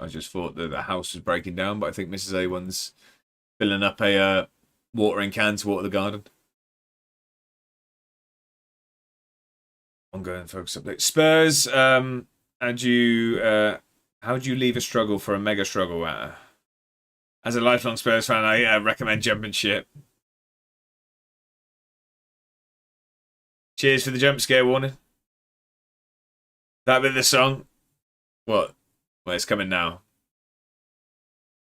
just thought that the house was breaking down, but I think Mrs. A1's filling up a watering can to water the garden. Ongoing focus update. Spurs. How'd you leave a struggle for a mega struggle? As a lifelong Spurs fan, I recommend jumping ship. Cheers for the jump scare warning. That bit of the song. What? Well, it's coming now.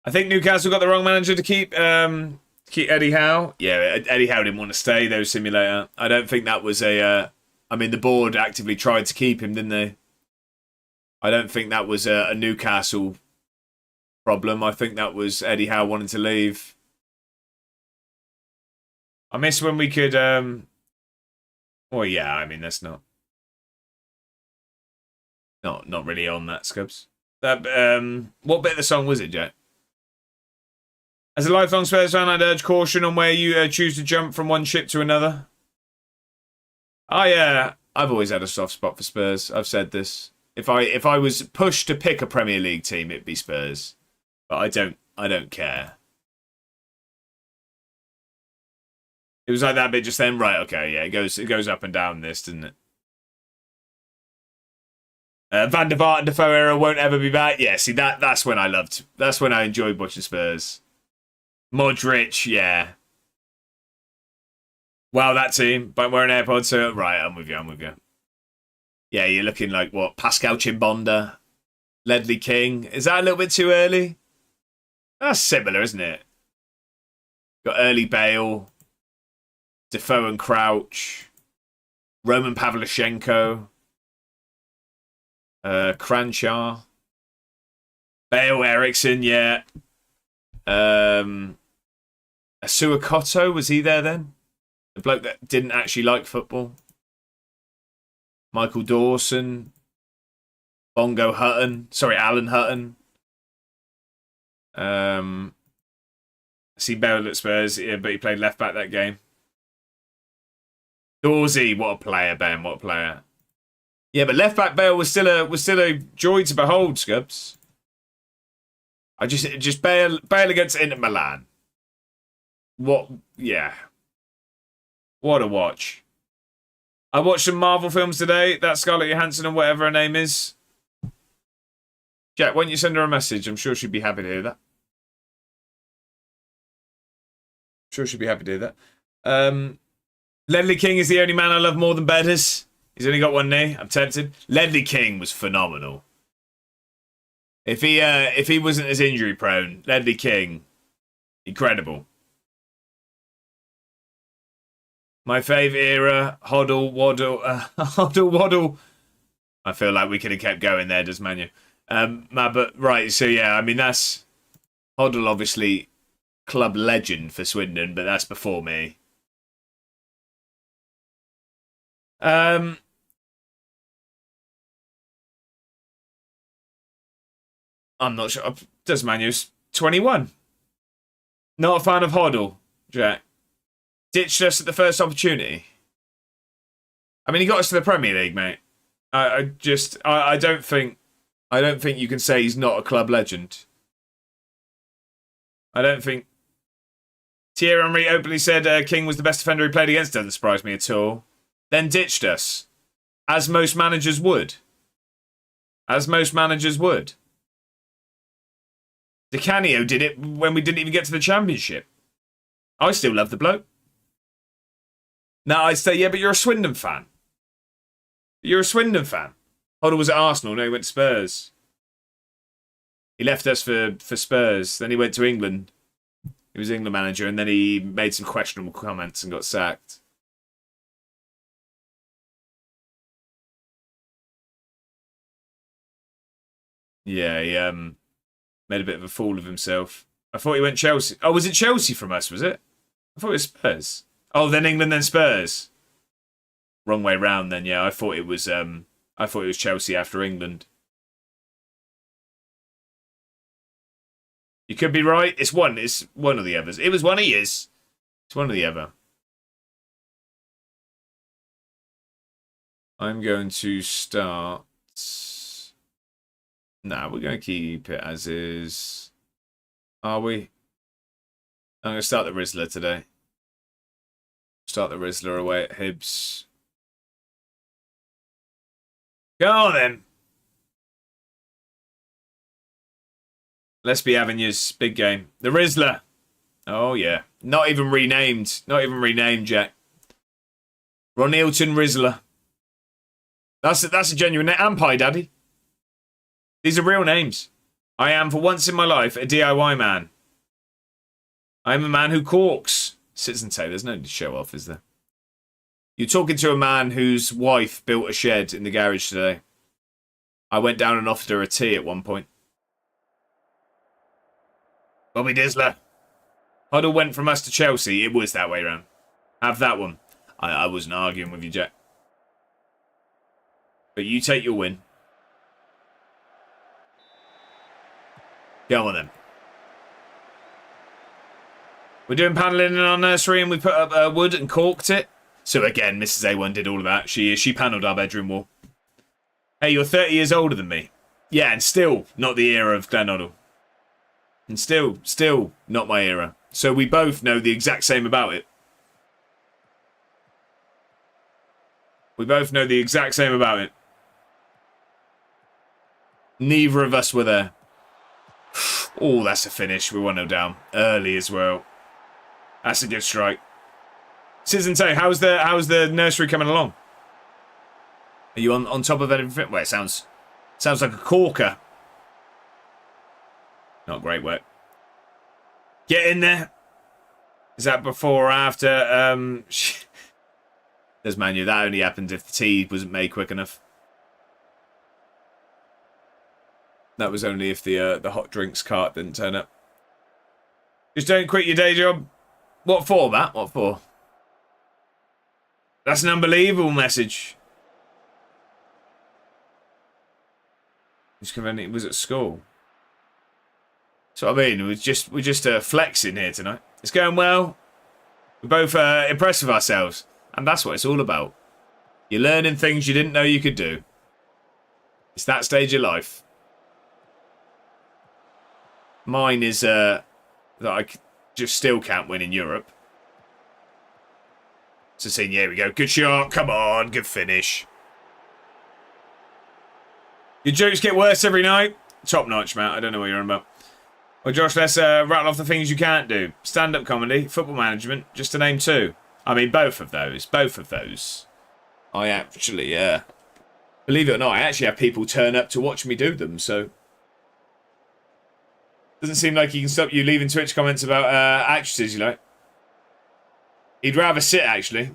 I think Newcastle got the wrong manager to keep Eddie Howe. Yeah, Eddie Howe didn't want to stay, though, Simulator. I don't think that was a... I mean, the board actively tried to keep him, didn't they? I don't think that was a Newcastle problem. I think that was Eddie Howe wanting to leave. I miss when we could... Well, yeah, I mean, that's not really on that, Scubs. That what bit of the song was it, Jack? As a lifelong Spurs fan, I'd urge caution on where you choose to jump from one ship to another. I've always had a soft spot for Spurs. I've said this. If I was pushed to pick a Premier League team, it'd be Spurs. But I don't care. It was like that bit just then, right? Okay, yeah, it goes up and down this, doesn't it? Van der Vaart and Defoe era won't ever be back. Yeah, see that's when I enjoyed watching Spurs. Modric, yeah. Wow, that team. But wearing AirPods, so right, I'm with you. Yeah, you're looking like what? Pascal Chimbonda, Ledley King. Is that a little bit too early? That's similar, isn't it? Got early Bale, Defoe and Crouch, Roman Pavlyuchenko, Cranshaw, Bale, Eriksson, yeah. Asuakoto, was he there then? The bloke that didn't actually like football. Michael Dawson, Bongo Hutton, sorry, Alan Hutton. I see Bale at Spurs, yeah, but he played left back that game. Dorsey, what a player, Ben, what a player. Yeah, but left back Bale was still a joy to behold, Scubs. I just Bale against Inter Milan. What? Yeah. What a watch. I watched some Marvel films today. That Scarlett Johansson and whatever her name is. Jack, why don't you send her a message? I'm sure she'd be happy to hear that. Ledley King is the only man I love more than Bedders. He's only got one knee. I'm tempted. Ledley King was phenomenal. If he wasn't as injury prone, Ledley King, incredible. My favourite era, Hoddle, Waddle. I feel like we could have kept going there, does Manu? But right, so yeah, I mean that's Hoddle, obviously club legend for Swindon, but that's before me. I'm not sure. Does Manu's 21? Not a fan of Hoddle, Jack. Ditched us at the first opportunity. I mean, he got us to the Premier League, mate. I don't think you can say he's not a club legend. I don't think. Thierry Henry openly said King was the best defender he played against. Doesn't surprise me at all. Then ditched us, as most managers would. Di Canio did it when we didn't even get to the Championship. I still love the bloke. Now I'd say, yeah, but you're a Swindon fan. Hoddle was at Arsenal, no, he went to Spurs. He left us for Spurs. Then he went to England. He was England manager, and then he made some questionable comments and got sacked. Yeah, he made a bit of a fool of himself. I thought he went Chelsea. Oh, was it Chelsea from us, was it? I thought it was Spurs. Oh, then England, then Spurs. Wrong way round then, yeah. I thought it was Chelsea after England. You could be right. It's one of the others. It was one of yours. It's one of the other. I'm going to start. Nah, we're going to keep it as is. Are we? I'm going to start the Rizzler today. Start the Rizzler away at Hibs. Go on then. Let's be having yours. Big game. The Rizzler. Oh, yeah. Not even renamed. Not even renamed, Jack. Ron Hilton Rizzler. That's a genuine name. And Pie Daddy. These are real names. I am, for once in my life, a DIY man. I am a man who corks. Sits and say, there's no need to show off, is there? You're talking to a man whose wife built a shed in the garage today. I went down and offered her a tea at one point. Bobby Dizzler. Huddle went from us to Chelsea. It was that way round. Have that one. I wasn't arguing with you, Jack. But you take your win. Go on then. We're doing panelling in our nursery and we put up wood and corked it. So again, Mrs. A1 did all of that. She panelled our bedroom wall. Hey, you're 30 years older than me. Yeah, and still not the era of Glenn Hoddle. And still not my era. So we both know the exact same about it. We both know the exact same about it. Neither of us were there. Oh, that's a finish. We're 1-0 down. Early as well. That's a good strike. Citizen Tay, how's the nursery coming along? Are you on top of everything? Well, it sounds like a corker. Not great work. Get in there. Is that before or after? There's Manu. That only happened if the tea wasn't made quick enough. That was only if the hot drinks cart didn't turn up. Just don't quit your day job. What for, Matt? What for? That's an unbelievable message. It was at school. So I mean, we're just flexing here tonight. It's going well. We're both impressed with ourselves, and that's what it's all about. You're learning things you didn't know you could do. It's that stage of life. Mine is that I just still can't win in Europe. So saying, here we go. Good shot. Come on. Good finish. Your jokes get worse every night. Top notch, Matt. I don't know what you're on about. Well, Josh, let's rattle off the things you can't do. Stand-up comedy, football management, just to name two. I mean, both of those. Both of those. I actually, believe it or not, I actually have people turn up to watch me do them, so... Doesn't seem like he can stop you leaving Twitch comments about actresses you like. He'd rather sit, actually.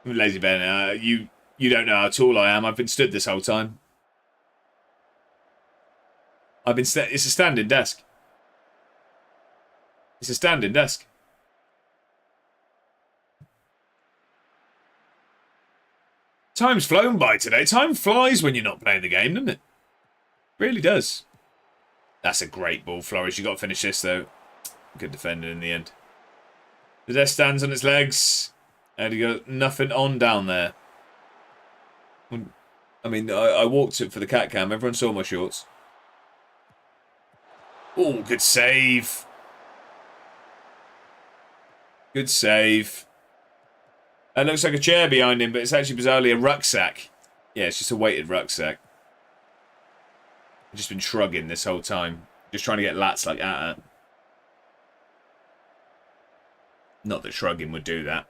Lazy Ben, you don't know how tall I am. I've been stood this whole time. It's a standing desk. It's a standing desk. Time's flown by today. Time flies when you're not playing the game, doesn't it? Really does. That's a great ball, Flores. You got to finish this, though. Good defending in the end. The desk stands on its legs. And you got nothing on down there. I mean, I walked it for the cat cam. Everyone saw my shorts. Oh, good save. Good save. It looks like a chair behind him, but it's actually bizarrely a rucksack. Yeah, it's just a weighted rucksack. I've just been shrugging this whole time. Just trying to get lats like that. Not that shrugging would do that.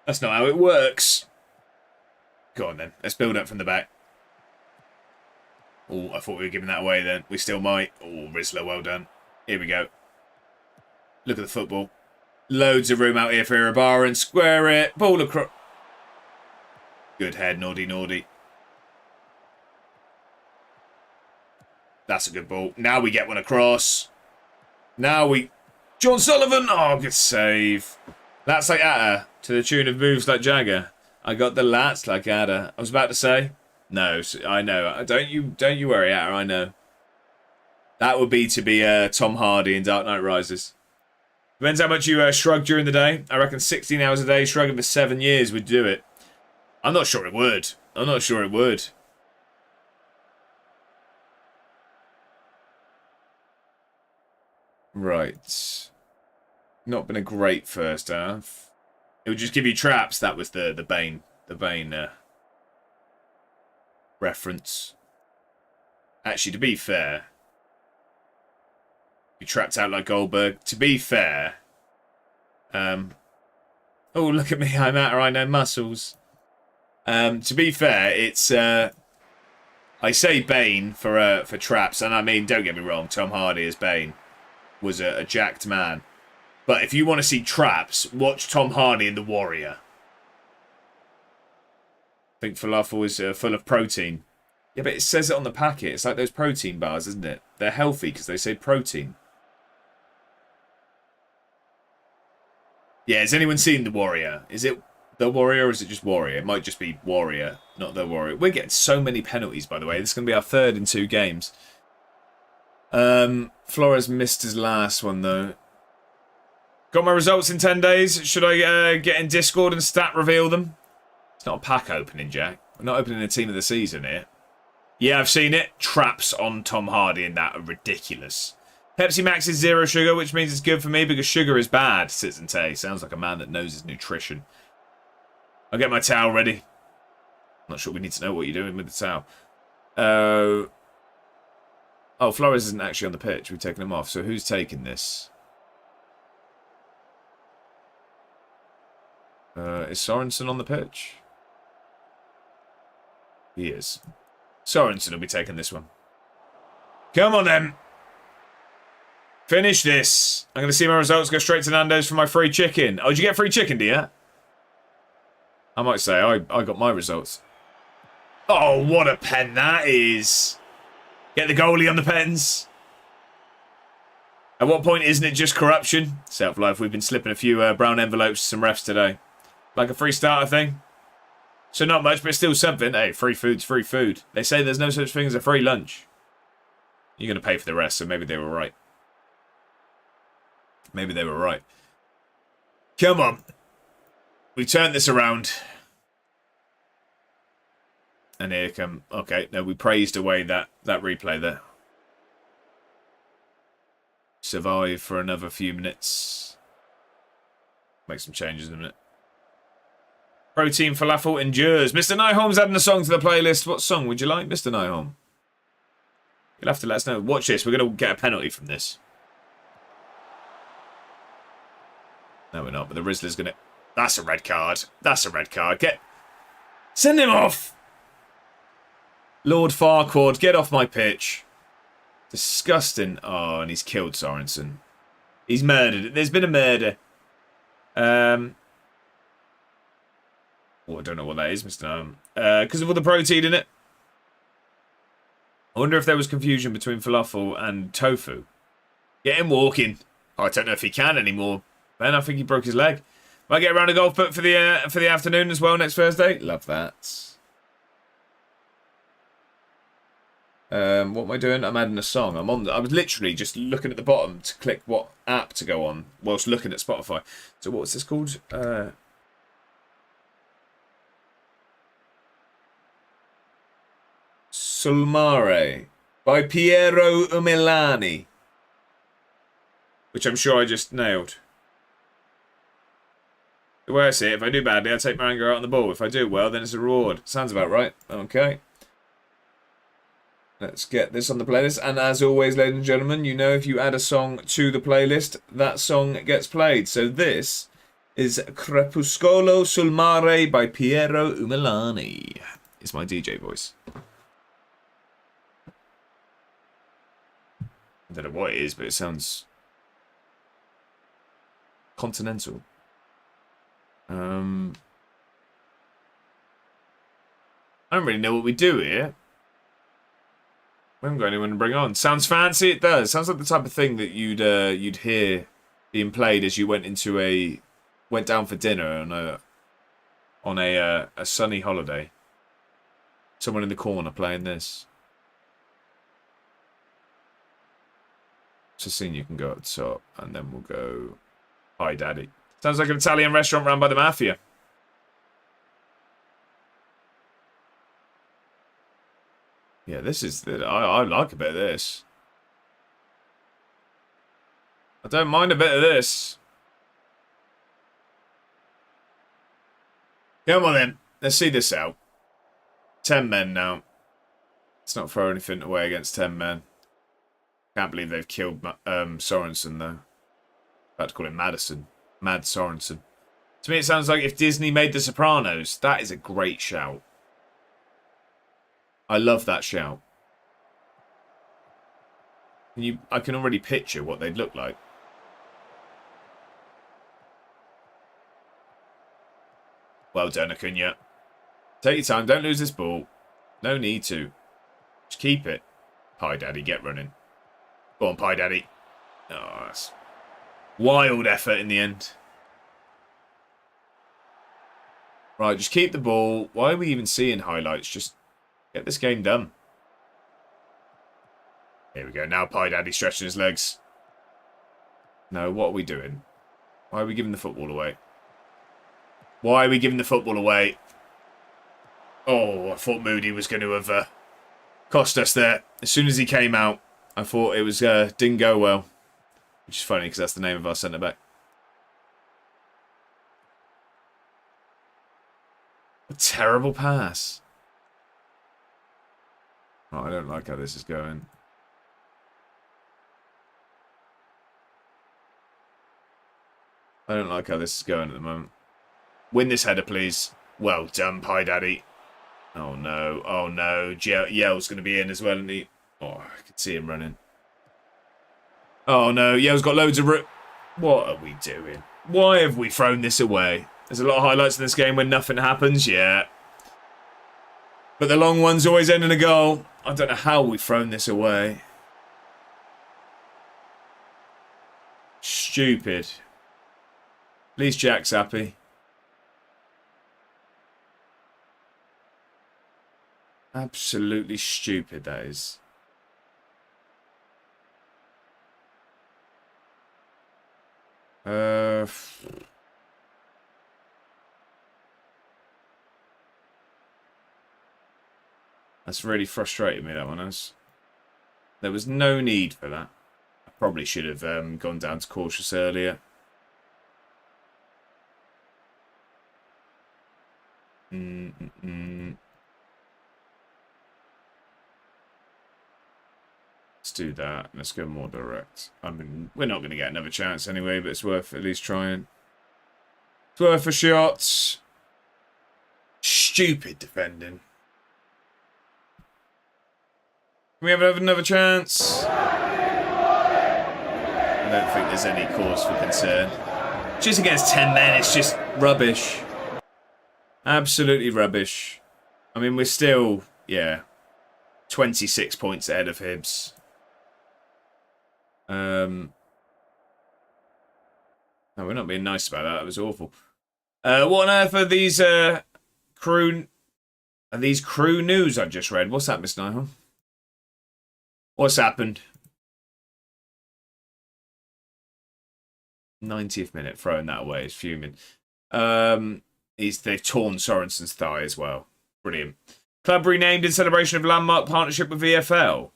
That's not how it works. Go on then. Let's build up from the back. Oh, I thought we were giving that away then. We still might. Oh, Rizzler, well done. Here we go. Look at the football. Loads of room out here for Ibarra. Square it. Ball across. Good head, Naughty. That's a good ball. Now we get one across. Now we... John Sullivan. Oh, good save. Lats like Atta to the tune of Moves Like Jagger. I got the lats like Atta. I was about to say... No, I know. Don't you worry, Atta, I know. That would be to be Tom Hardy in Dark Knight Rises. Depends how much you shrug during the day. I reckon 16 hours a day, shrugging for 7 years would do it. I'm not sure it would. Right. Not been a great first half. It would just give you traps. That was the bane. The bane reference. Actually, to be fair, be trapped out like Goldberg. To be fair, oh, look at me, I'm out, or I know muscles. To be fair, it's I say Bane for traps, and I mean, don't get me wrong, Tom Hardy as Bane was a jacked man. But if you want to see traps, watch Tom Hardy in The Warrior. I think falafel is full of protein. Yeah, but it says it on the packet. It's like those protein bars, isn't it? They're healthy because they say protein. Yeah, has anyone seen The Warrior? Is it The Warrior or is it just Warrior? It might just be Warrior, not The Warrior. We're getting so many penalties, by the way. This is going to be our third in 2 games. Flores missed his last one, though. Got my results in 10 days. Should I get in Discord and stat reveal them? It's not a pack opening, Jack. We're not opening a team of the season here. Yeah, I've seen it. Traps on Tom Hardy in that are ridiculous. Pepsi Max is 0 sugar, which means it's good for me because sugar is bad, Citizen Tay. Sounds like a man that knows his nutrition. I'll get my towel ready. Not sure we need to know what you're doing with the towel. Oh, Flores isn't actually on the pitch. We've taken him off. So who's taking this? Is Sorensen on the pitch? He is. Sorensen will be taking this one. Come on, then. Finish this. I'm going to see my results. Go straight to Nando's for my free chicken. Oh, did you get free chicken, dear? I might say I got my results. Oh, what a pen that is. Get the goalie on the pens. At what point isn't it just corruption? Self-life, we've been slipping a few brown envelopes to some refs today. Like a free starter thing. So not much, but still something. Hey, free food's free food. They say there's no such thing as a free lunch. You're going to pay for the rest, so maybe they were right. Maybe they were right. Come on. We turned this around. And here come... Okay, no, we praised away that replay there. Survive for another few minutes. Make some changes in a minute. Protein falafel endures. Mr. Nyholm's adding a song to the playlist. What song would you like, Mr. Nyholm? You'll have to let us know. Watch this. We're going to get a penalty from this. No, we're not. But the Rizzler's going to... That's a red card. That's a red card. Send him off! Lord Farquaad, get off my pitch. Disgusting. Oh, and he's killed Sorensen. He's murdered. There's been a murder. Oh, I don't know what that is, Mr. Gnome. Because of all the protein in it. I wonder if there was confusion between falafel and tofu. Get him walking. Oh, I don't know if he can anymore. Ben, I think he broke his leg. Might get around a golf put for the afternoon as well next Thursday. Love that. What am I doing? I'm adding a song. I was literally just looking at the bottom to click what app to go on whilst looking at Spotify. So what's this called? Sulmare by Piero Umilani, which I'm sure I just nailed. The way I see it, if I do badly, I take my anger out on the ball. If I do well, then it's a reward. Sounds about right. Okay. Let's get this on the playlist. And as always, ladies and gentlemen, you know if you add a song to the playlist, that song gets played. So this is Crepuscolo sul Mare by Piero Umilani. It's my DJ voice. I don't know what it is, but it sounds continental. I don't really know what we do here. We haven't got anyone to bring on. Sounds fancy. It does. Sounds like the type of thing that you'd hear being played as you went down for dinner on a sunny holiday. Someone in the corner playing this. It's a scene you can go at the top, and then we'll go. Hi, Daddy. Sounds like an Italian restaurant run by the mafia. Yeah, this is... I like a bit of this. I don't mind a bit of this. Come on then. Let's see this out. 10 men now. Let's not throw anything away against 10 men. Can't believe they've killed Sorensen, though. About to call him Madison. Mad Sorensen. To me, it sounds like if Disney made The Sopranos. That is a great shout. I love that shout. I can already picture what they'd look like. Well done, Acuna. Take your time. Don't lose this ball. No need to. Just keep it. Pie Daddy, get running. Go on, Pie Daddy. Oh, that's wild effort in the end. Right, just keep the ball. Why are we even seeing highlights? Just get this game done. Here we go. Now Pie Daddy stretching his legs. No, what are we doing? Why are we giving the football away? Why are we giving the football away? Oh, I thought Moody was going to have cost us there. As soon as he came out, I thought it was didn't go well. Which is funny because that's the name of our centre-back. A terrible pass. Oh, I don't like how this is going. I don't like how this is going at the moment. Win this header, please. Well done, Pie Daddy. Oh, no. Oh, no. Yell's going to be in as well, isn't he? Oh, I can see him running. Oh, no. Yell's got loads of... What are we doing? Why have we thrown this away? There's a lot of highlights in this game when nothing happens. Yeah. But the long ones always end in a goal. I don't know how we've thrown this away. Stupid. At least Jack's happy. Absolutely stupid, that is. That's really frustrated me, that one has. There was no need for that. I probably should have gone down to cautious earlier. Let's do that. Let's go more direct. I mean, we're not going to get another chance anyway, but it's worth at least trying. It's worth a shot. Stupid defending. Can we have another chance? I don't think there's any cause for concern. Just against 10 men, it's just rubbish. Absolutely rubbish. I mean, we're still, 26 points ahead of Hibs. No, we're not being nice about that. That was awful. What on earth are these crew news I've just read? What's that, Miss Nihal? What's happened? 90th minute, throwing that away is fuming. They've torn Sorensen's thigh as well. Brilliant. Club renamed in celebration of landmark partnership with VFL.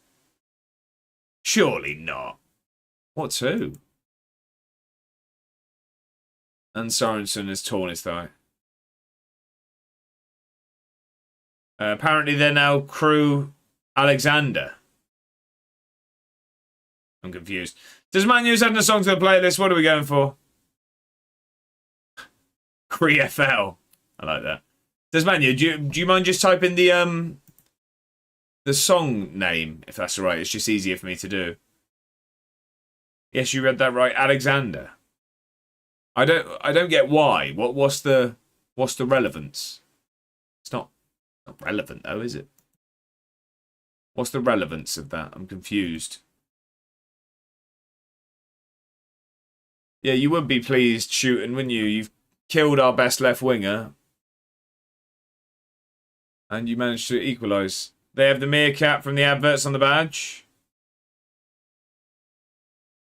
Surely not. What's who? And Sorensen has torn his thigh. Apparently they're now Crew Alexander. I'm confused. Does Man U's adding a song to the playlist? What are we going for? Cree FL. I like that. Does Man U, do you mind just typing the song name, if that's all right? It's just easier for me to do. Yes, you read that right. Alexander. I don't get why. What's the relevance? It's not relevant though, is it? What's the relevance of that? I'm confused. Yeah, you would be pleased shooting, wouldn't you? You've killed our best left winger. And you managed to equalise. They have the meerkat from the adverts on the badge.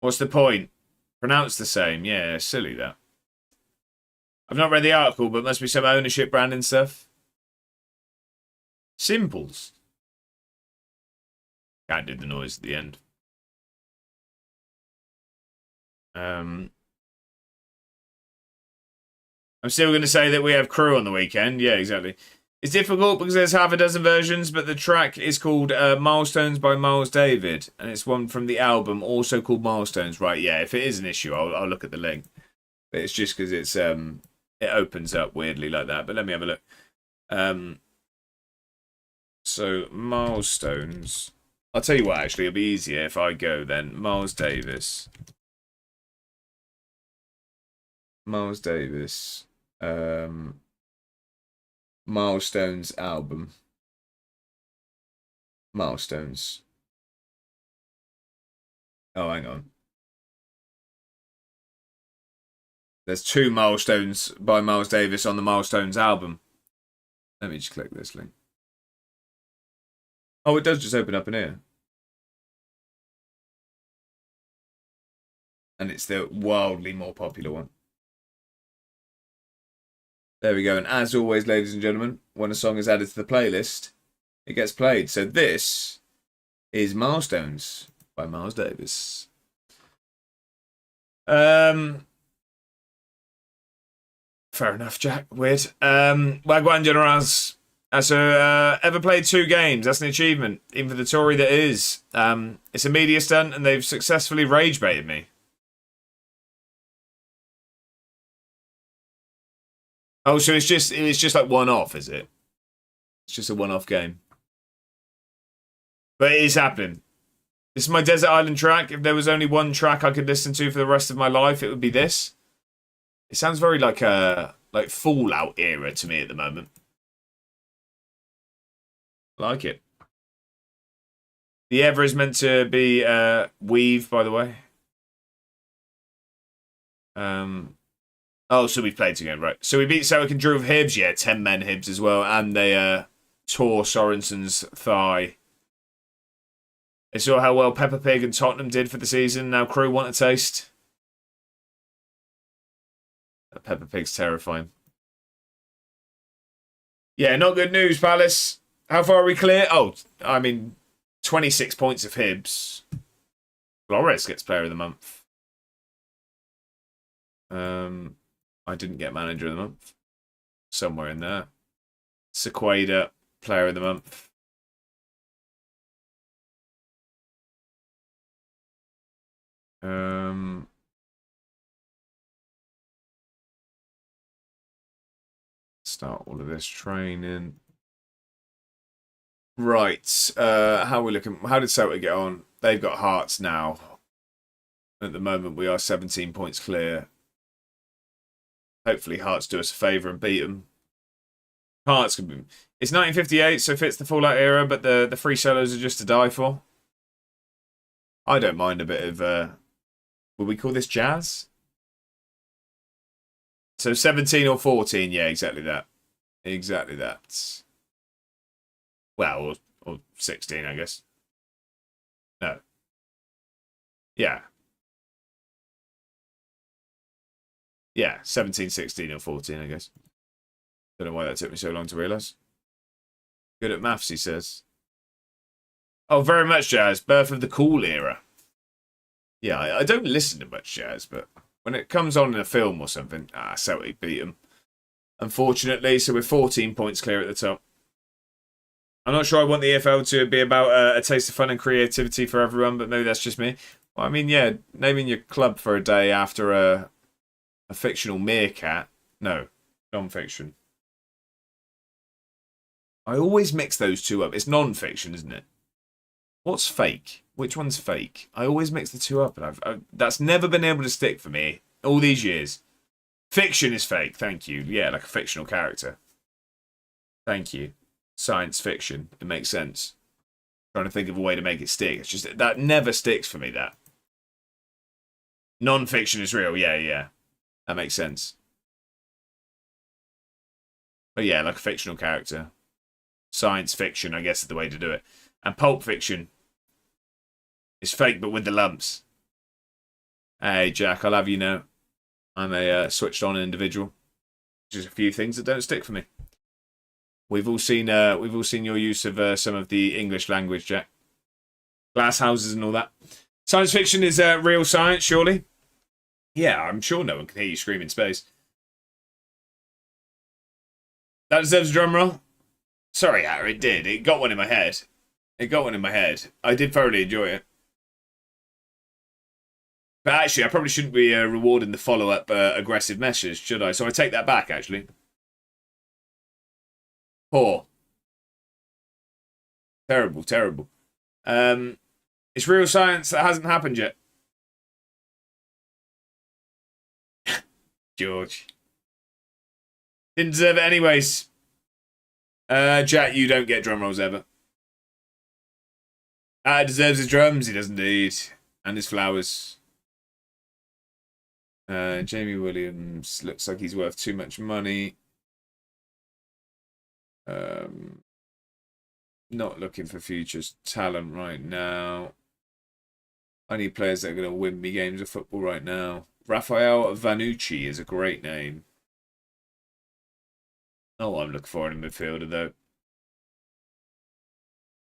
What's the point? Pronounced the same. Yeah, silly that. I've not read the article, but must be some ownership branding stuff. Simples. Can't do the noise at the end. I'm still going to say that we have Crew on the weekend. Yeah, exactly. It's difficult because there's half a dozen versions, but the track is called Milestones by Miles David, and it's one from the album also called Milestones. Right, yeah, if it is an issue, I'll look at the link. But it's just because it's it opens up weirdly like that. But let me have a look. So Milestones. I'll tell you what, actually, it'll be easier if I go then. Miles Davis. Milestones album. Milestones. Oh, hang on. There's 2 Milestones by Miles Davis on the Milestones album. Let me just click this link. Oh, it does just open up in here. And it's the wildly more popular one. There we go. And as always, ladies and gentlemen, when a song is added to the playlist, it gets played. So this is Milestones by Miles Davis. Fair enough, Jack. Weird. Wagwan Generals. So, ever played 2 games? That's an achievement, even for the Tory that is. It's a media stunt, and they've successfully rage baited me. Oh, so it's just like one-off, is it? It's just a one-off game. But it is happening. This is my Desert Island track. If there was only one track I could listen to for the rest of my life, it would be this. It sounds very like Fallout era to me at the moment. Like it. The Ever is meant to be Weave, by the way. Oh, so we've played together, right? So we beat Celtic and drew with Hibs, yeah, 10 men Hibs as well, and they tore Sorensen's thigh. They saw how well Peppa Pig and Tottenham did for the season. Now Crew want a taste. Peppa Pig's terrifying. Yeah, not good news, Palace. How far are we clear? Oh, I mean, 26 points of Hibs. Flores gets Player of the Month. I didn't get Manager of the Month. Somewhere in there. Sequeda, Player of the Month. Start all of this training. Right. How are we looking? How did Celtic get on? They've got Hearts now. At the moment, we are 17 points clear. Hopefully, Hearts do us a favour and beat them. Hearts can be. It's 1958, so it fits the Fallout era, but the free solos are just to die for. I don't mind a bit of. Would we call this jazz? So 17 or 14, yeah, exactly that. Exactly that. Well, or 16, I guess. No. Yeah. Yeah, 17, 16 or 14, I guess. Don't know why that took me so long to realise. Good at maths, he says. Oh, very much jazz. Birth of the cool era. Yeah, I don't listen to much jazz, but when it comes on in a film or something, Celtic beat them. Unfortunately, so we're 14 points clear at the top. I'm not sure I want the EFL to be about a taste of fun and creativity for everyone, but maybe that's just me. Well, I mean, yeah, naming your club for a day after a fictional meerkat. No, non-fiction. I always mix those two up. It's non-fiction, isn't it? What's fake? Which one's fake? I always mix the two up, and that's never been able to stick for me all these years. Fiction is fake, thank you. Yeah, like a fictional character. Thank you. Science fiction. It makes sense. Trying to think of a way to make it stick. It's just that never sticks for me, that. Non-fiction is real. Yeah. That makes sense. But yeah, like a fictional character. Science fiction, I guess, is the way to do it. And Pulp Fiction is fake, but with the lumps. Hey, Jack, I'll have you know. I'm a switched-on individual. Just a few things that don't stick for me. We've all seen your use of some of the English language, Jack. Glass houses and all that. Science fiction is real science, surely. Yeah, I'm sure no one can hear you scream in space. That deserves a drum roll. Sorry, Harry, it did. It got one in my head. I did thoroughly enjoy it. But actually, I probably shouldn't be rewarding the follow-up aggressive message, should I? So I take that back, actually. Poor. Terrible, terrible. It's real science that hasn't happened yet. George. Didn't deserve it anyways. Jack, you don't get drum rolls ever. Deserves his drums, he does indeed. And his flowers. Jamie Williams looks like he's worth too much money. Not looking for future talent right now. I need players that are going to win me games of football right now. Rafael Vanucci is a great name. Oh, I'm looking for in a midfielder, though.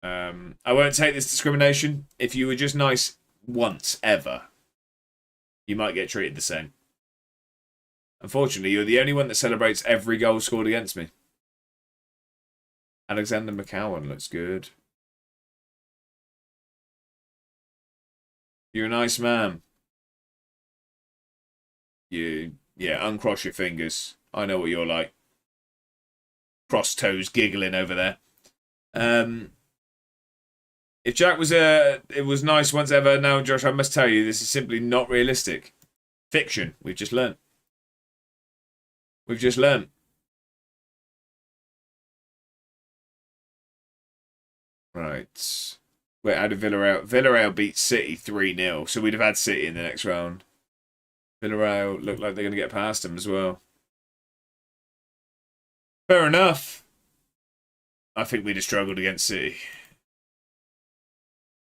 I won't take this discrimination. If you were just nice once, ever, you might get treated the same. Unfortunately, you're the only one that celebrates every goal scored against me. Alexander McCowan looks good. You're a nice man. Uncross your fingers. I know what you're like. Cross toes giggling over there. If Jack was it was nice once ever. Now, Josh, I must tell you, this is simply not realistic. Fiction. We've just learnt. Right. Wait, how did Villarreal? Villarreal beat City 3-0, so we'd have had City in the next round. Villarreal look like they're going to get past them as well. Fair enough. I think we'd have struggled against City.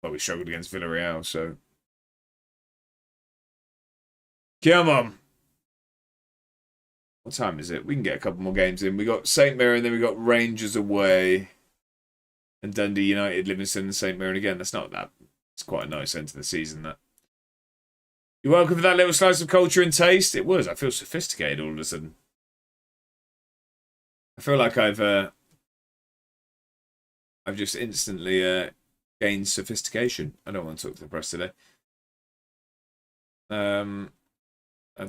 Well, we struggled against Villarreal, so... Come on. What time is it? We can get a couple more games in. We got St Mirren, then we got Rangers away. And Dundee United, Livingston, and St Mirren again. That's not that. It's quite a nice end to the season, that. You're welcome for that little slice of culture and taste. It was. I feel sophisticated all of a sudden. I feel like I've just instantly gained sophistication. I don't want to talk to the press today. That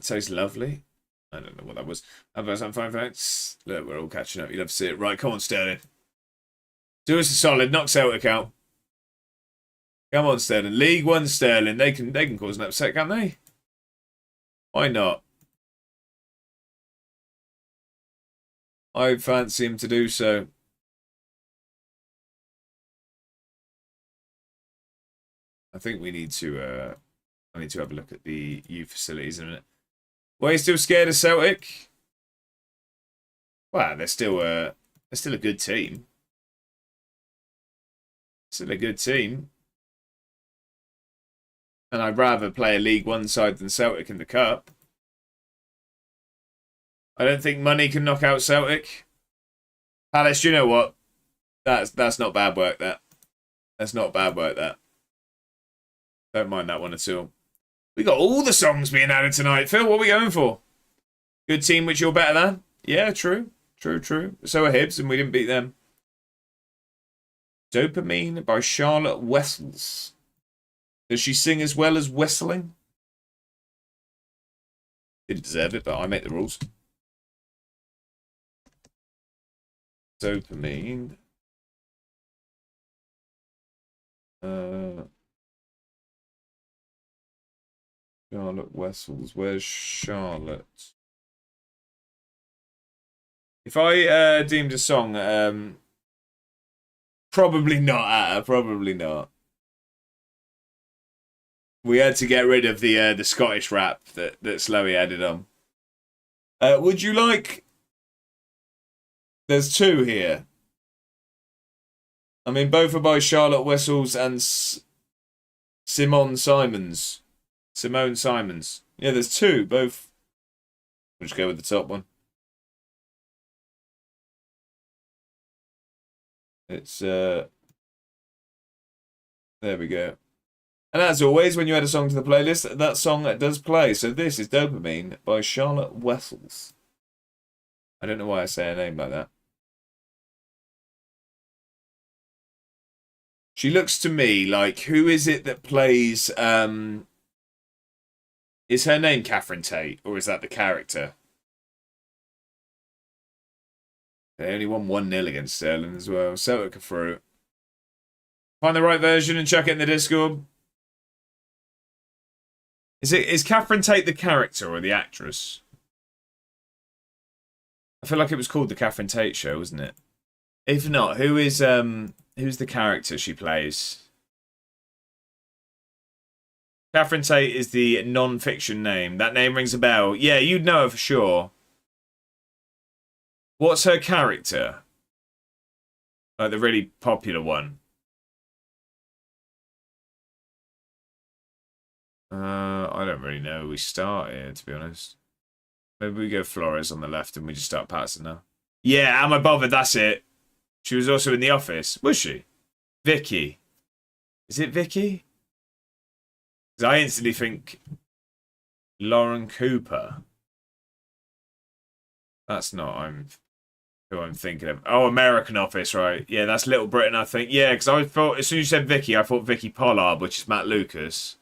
tastes lovely. I don't know what that was. Adverts and fine facts. Look, we're all catching up. You'd love to see it. Right, come on, Sterling. Do us a solid. Knock Celtic out. Come on, Sterling. League One Sterling. They can cause an upset, can't they? Why not? I fancy him to do so. I think we need to. I need to have a look at the youth facilities in a minute. Well, you still scared of Celtic? Well, they're still a good team. Still a good team. And I'd rather play a League One side than Celtic in the Cup. I don't think money can knock out Celtic. Palace, you know what? That's not bad work, that. That's not bad work, that. Don't mind that one at all. We got all the songs being added tonight. Phil, what are we going for? Good team which you're better than? Yeah, true. True. So are Hibs, and we didn't beat them. Dopamine by Charlotte Wessels. Does she sing as well as whistling? Didn't deserve it, but I make the rules. Dopamine. Charlotte Wessels. Where's Charlotte? If I deemed a song, probably not at her. Probably not. We had to get rid of the Scottish rap that Slowey added on. Would you like? There's two here. I mean, both are by Charlotte Wessels and Simone Simons. Yeah, there's two. Both. We'll just go with the top one. It's there we go. And as always, when you add a song to the playlist, that song does play. So this is Dopamine by Charlotte Wessels. I don't know why I say a name like that. She looks to me like, who is it that plays... Is her name Catherine Tate, or is that the character? They only won 1-0 against Sterling as well. Celtic are through. Find the right version and chuck it in the Discord. Is Catherine Tate the character or the actress? I feel like it was called the Catherine Tate Show, wasn't it? If not, who's the character she plays? Catherine Tate is the non-fiction name. That name rings a bell. Yeah, you'd know her for sure. What's her character? Like the really popular one. I don't really know where we start here, to be honest. Maybe we go Flores on the left and we just start passing now. Yeah, am I bothered? That's it. She was also in The Office. Was she? Vicky. Is it Vicky? Because I instantly think Lauren Cooper. That's not who I'm thinking of. Oh, American Office, right. Yeah, that's Little Britain, I think. Yeah, because I thought, as soon as you said Vicky, I thought Vicky Pollard, which is Matt Lucas.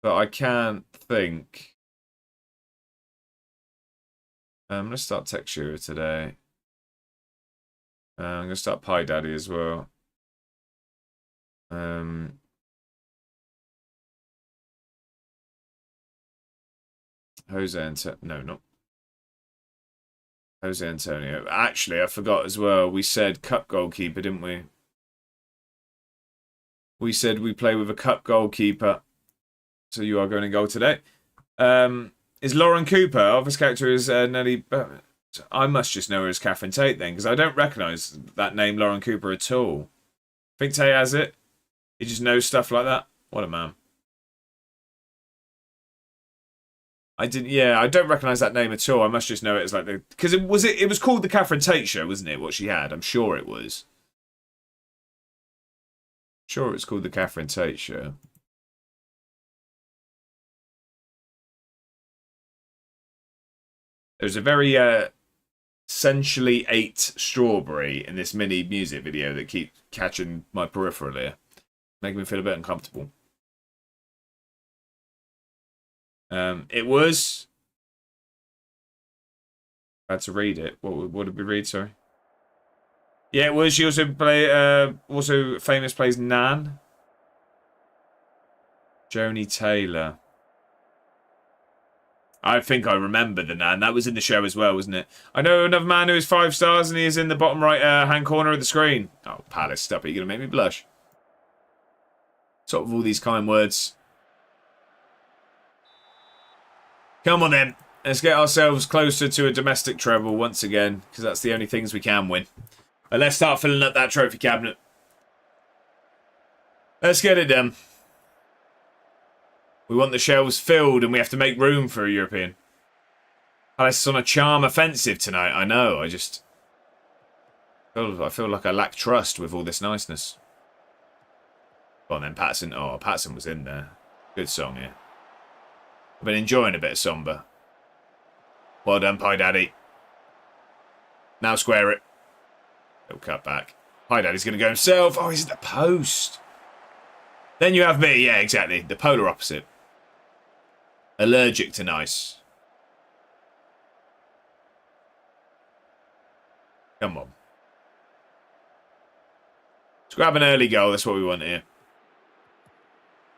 But I can't think. I'm going to start Tech Shooter today. I'm going to start Pie Daddy as well. Jose Antonio. No, not Jose Antonio. Actually, I forgot as well. We said cup goalkeeper, didn't we? We said we play with a cup goalkeeper. So you are going to go today. Is Lauren Cooper? Office character is Nelly. I must just know her as Catherine Tate then, because I don't recognise that name, Lauren Cooper, at all. I think Tate has it. He just knows stuff like that. What a man. I don't recognise that name at all. I must just know it as like the... Because it was called the Catherine Tate Show, wasn't it, what she had? I'm sure it was. Sure it was called the Catherine Tate Show. There's a very essentially ate strawberry in this mini music video that keeps catching my peripheral here. Making me feel a bit uncomfortable. It was... I had to read it. What did we read, sorry? Yeah, it was. She also famous plays Nan. Joni Taylor. I think I remember the Nan. That was in the show as well, wasn't it? I know another man who is 5 stars and he is in the bottom right hand corner of the screen. Oh, Palace, stop it. You're going to make me blush. Sort of all these kind words. Come on then. Let's get ourselves closer to a domestic treble once again, because that's the only things we can win. And let's start filling up that trophy cabinet. Let's get it done. We want the shelves filled and we have to make room for a European. Palace is on a charm offensive tonight. I know. I feel like I lack trust with all this niceness. Go on then, Patterson. Oh, Patterson was in there. Good song here. I've been enjoying a bit of Somber. Well done, Pie Daddy. Now square it. Little cut back. Pie Daddy's going to go himself. Oh, he's at the post. Then you have me. Yeah, exactly. The polar opposite. Allergic to nice. Come on. Let's grab an early goal. That's what we want here.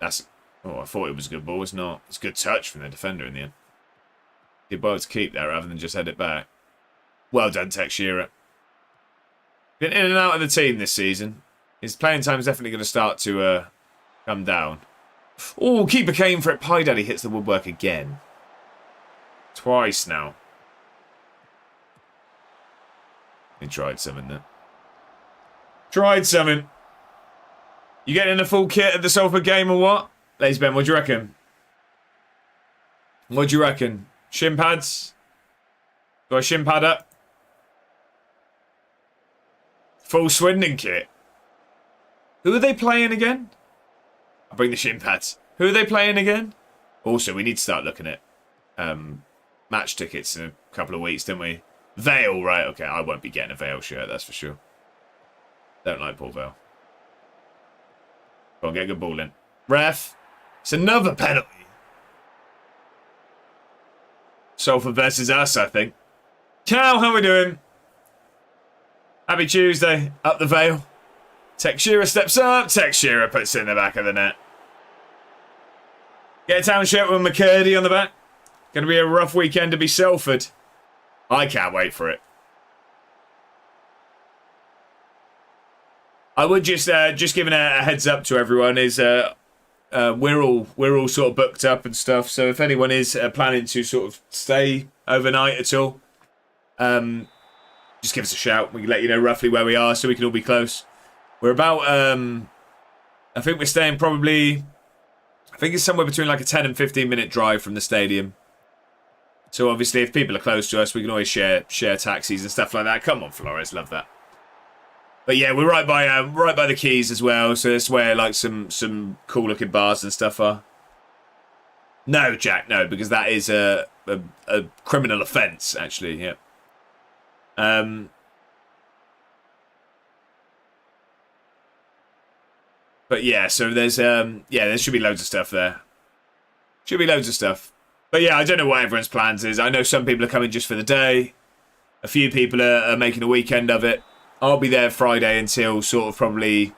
That's... Oh, I thought it was a good ball. It's not. It's a good touch from the defender in the end. Did well to keep that rather than just head it back. Well done, Tech Shearer. Been in and out of the team this season. His playing time is definitely going to start to come down. Oh, keeper came for it. Pie Daddy hits the woodwork again. Twice now. He tried something there. Tried something. You getting a full kit at the Salford game or what? Lazy Ben, what do you reckon? What do you reckon? Shin pads? Got a shin pad up? Full Swindon kit. Who are they playing again? I'll bring the shin pads. Who are they playing again? Also, we need to start looking at match tickets in a couple of weeks, don't we? Vale, right? Okay, I won't be getting a Vale shirt, that's for sure. Don't like Paul Vale. Go on, get a good ball in. Ref. It's another penalty. Salford versus us, I think. Cal, how we doing? Happy Tuesday. Up the Vale. Tex Shearer steps up. Tex Shearer puts it in the back of the net. Get a town shirt with McCurdy on the back. Going to be a rough weekend to be Salford. I can't wait for it. I would just giving a heads up to everyone is we're all sort of booked up and stuff. So if anyone is planning to sort of stay overnight at all, just give us a shout. We can let you know roughly where we are, so we can all be close. We're about I think we're staying probably. I think it's somewhere between like a 10 and 15 minute drive from the stadium. So obviously, if people are close to us, we can always share taxis and stuff like that. Come on, Flores, love that. But yeah, we're right by the quays as well. So that's where like some cool looking bars and stuff are. No, Jack, no, because that is a criminal offence actually. Yeah. But yeah, so there's there should be loads of stuff there. Should be loads of stuff. But yeah, I don't know what everyone's plans is. I know some people are coming just for the day. A few people are making a weekend of it. I'll be there Friday until sort of probably,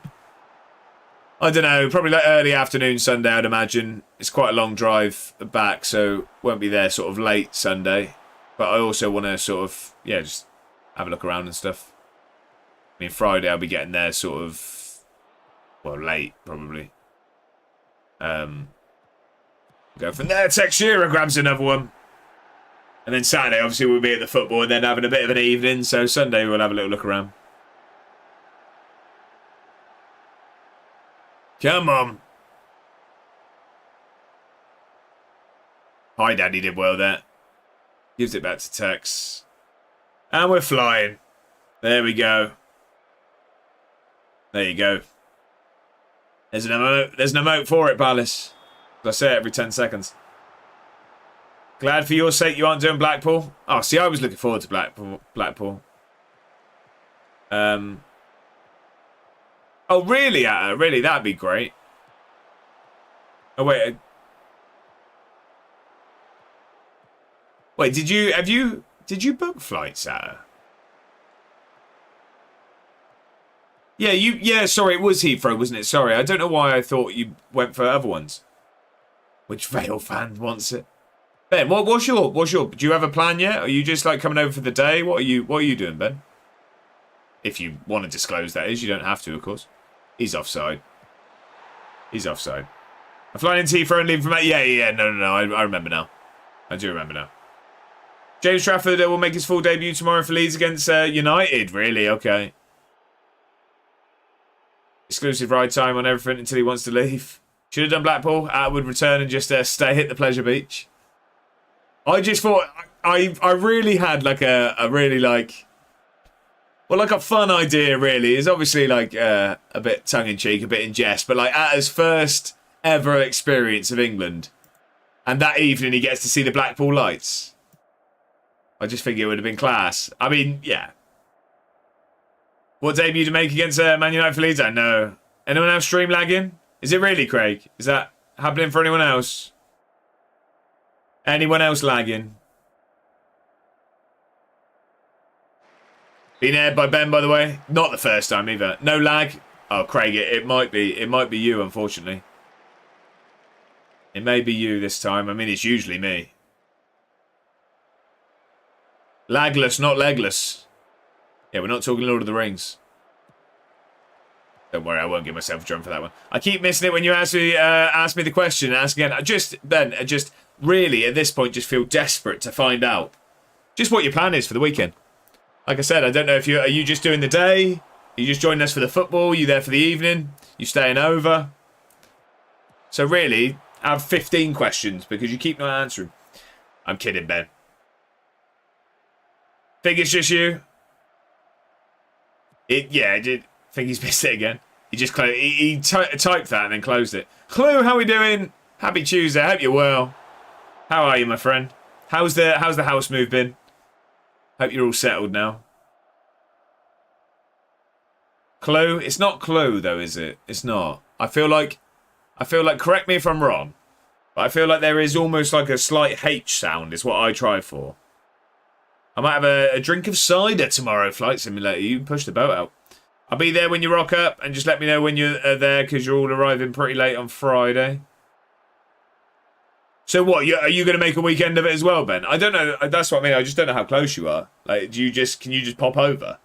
I don't know, probably like early afternoon Sunday, I'd imagine. It's quite a long drive back, so won't be there sort of late Sunday. But I also want to sort of, just have a look around and stuff. I mean, Friday I'll be getting there sort of, late probably. Go from there. Tex Shearer grabs another one. And then Saturday, obviously, we'll be at the football and then having a bit of an evening. So Sunday, we'll have a little look around. Come on. Hi, Daddy did well there. Gives it back to Tex. And we're flying. There we go. There you go. There's an emote for it, Palace. I say it every 10 seconds. Glad for your sake you aren't doing Blackpool. Oh, see, I was looking forward to Blackpool. Oh, really, Atta? Really, that'd be great. Oh, wait. Wait, did you book flights, Atta? Yeah, sorry, it was Heathrow, wasn't it? Sorry, I don't know why I thought you went for other ones. Which Vale fan wants it? Ben, what's your? Do you have a plan yet? Are you just like coming over for the day? What are you doing, Ben? If you want to disclose, that is, you don't have to, of course. He's offside. I'm flying into Heathrow and leaving from. Yeah. No. I remember now. I do remember now. James Trafford will make his full debut tomorrow for Leeds against United. Really? Okay. Exclusive ride time on everything until he wants to leave. Should have done Blackpool. Would return and just stay at the pleasure beach. I just thought I really had like a really like a fun idea. Really, is obviously like a bit tongue in cheek, a bit in jest, but like at his first ever experience of England, and that evening he gets to see the Blackpool lights. I just think it would have been class. I mean, yeah. What debut to make against Man United for Leeds? I know. Anyone else stream lagging? Is it really, Craig? Is that happening for anyone else? Anyone else lagging? Been aired by Ben, by the way. Not the first time either. No lag. Oh, Craig, it might be. It might be you, unfortunately. It may be you this time. I mean, it's usually me. Lagless, not legless. Yeah, we're not talking Lord of the Rings. Don't worry, I won't give myself a drum for that one. I keep missing it when you ask me the question. Ask again. Ben, really, at this point, just feel desperate to find out just what your plan is for the weekend. Like I said, I don't know if are you just doing the day? Are you just joining us for the football? Are you there for the evening? You staying over? So really, I have 15 questions because you keep not answering. I'm kidding, Ben. Think it's just you? I did. Think he's missed it again. He just closed. He typed that and then closed it. Clue, how we doing? Happy Tuesday. Hope you're well. How are you, my friend? How's the house move been? Hope you're all settled now. Clue? It's not clue though, is it? It's not. I feel like, correct me if I'm wrong, but I feel like there is almost like a slight H sound is what I try for. I might have a drink of cider tomorrow, Flight Simulator. You can push the boat out. I'll be there when you rock up, and just let me know when you're there, because you're all arriving pretty late on Friday. So what, are you going to make a weekend of it as well, Ben? I don't know. That's what I mean. I just don't know how close you are. Like, can you just pop over?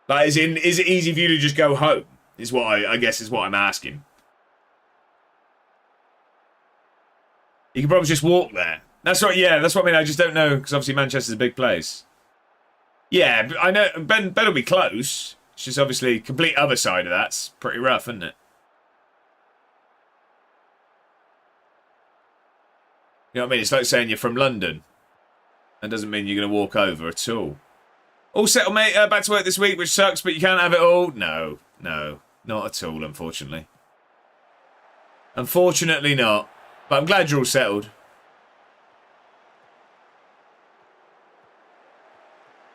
Like, is it easy for you to just go home? Is what I guess is what I'm asking. You can probably just walk there. That's what I mean. I just don't know, because obviously Manchester's a big place. Yeah, I know Ben will be close. It's just obviously complete other side of that's pretty rough, isn't it? You know what I mean? It's like saying you're from London. That doesn't mean you're going to walk over at all. All settled, mate. Back to work this week, which sucks, but you can't have it all. No, not at all, unfortunately. Unfortunately not. But I'm glad you're all settled.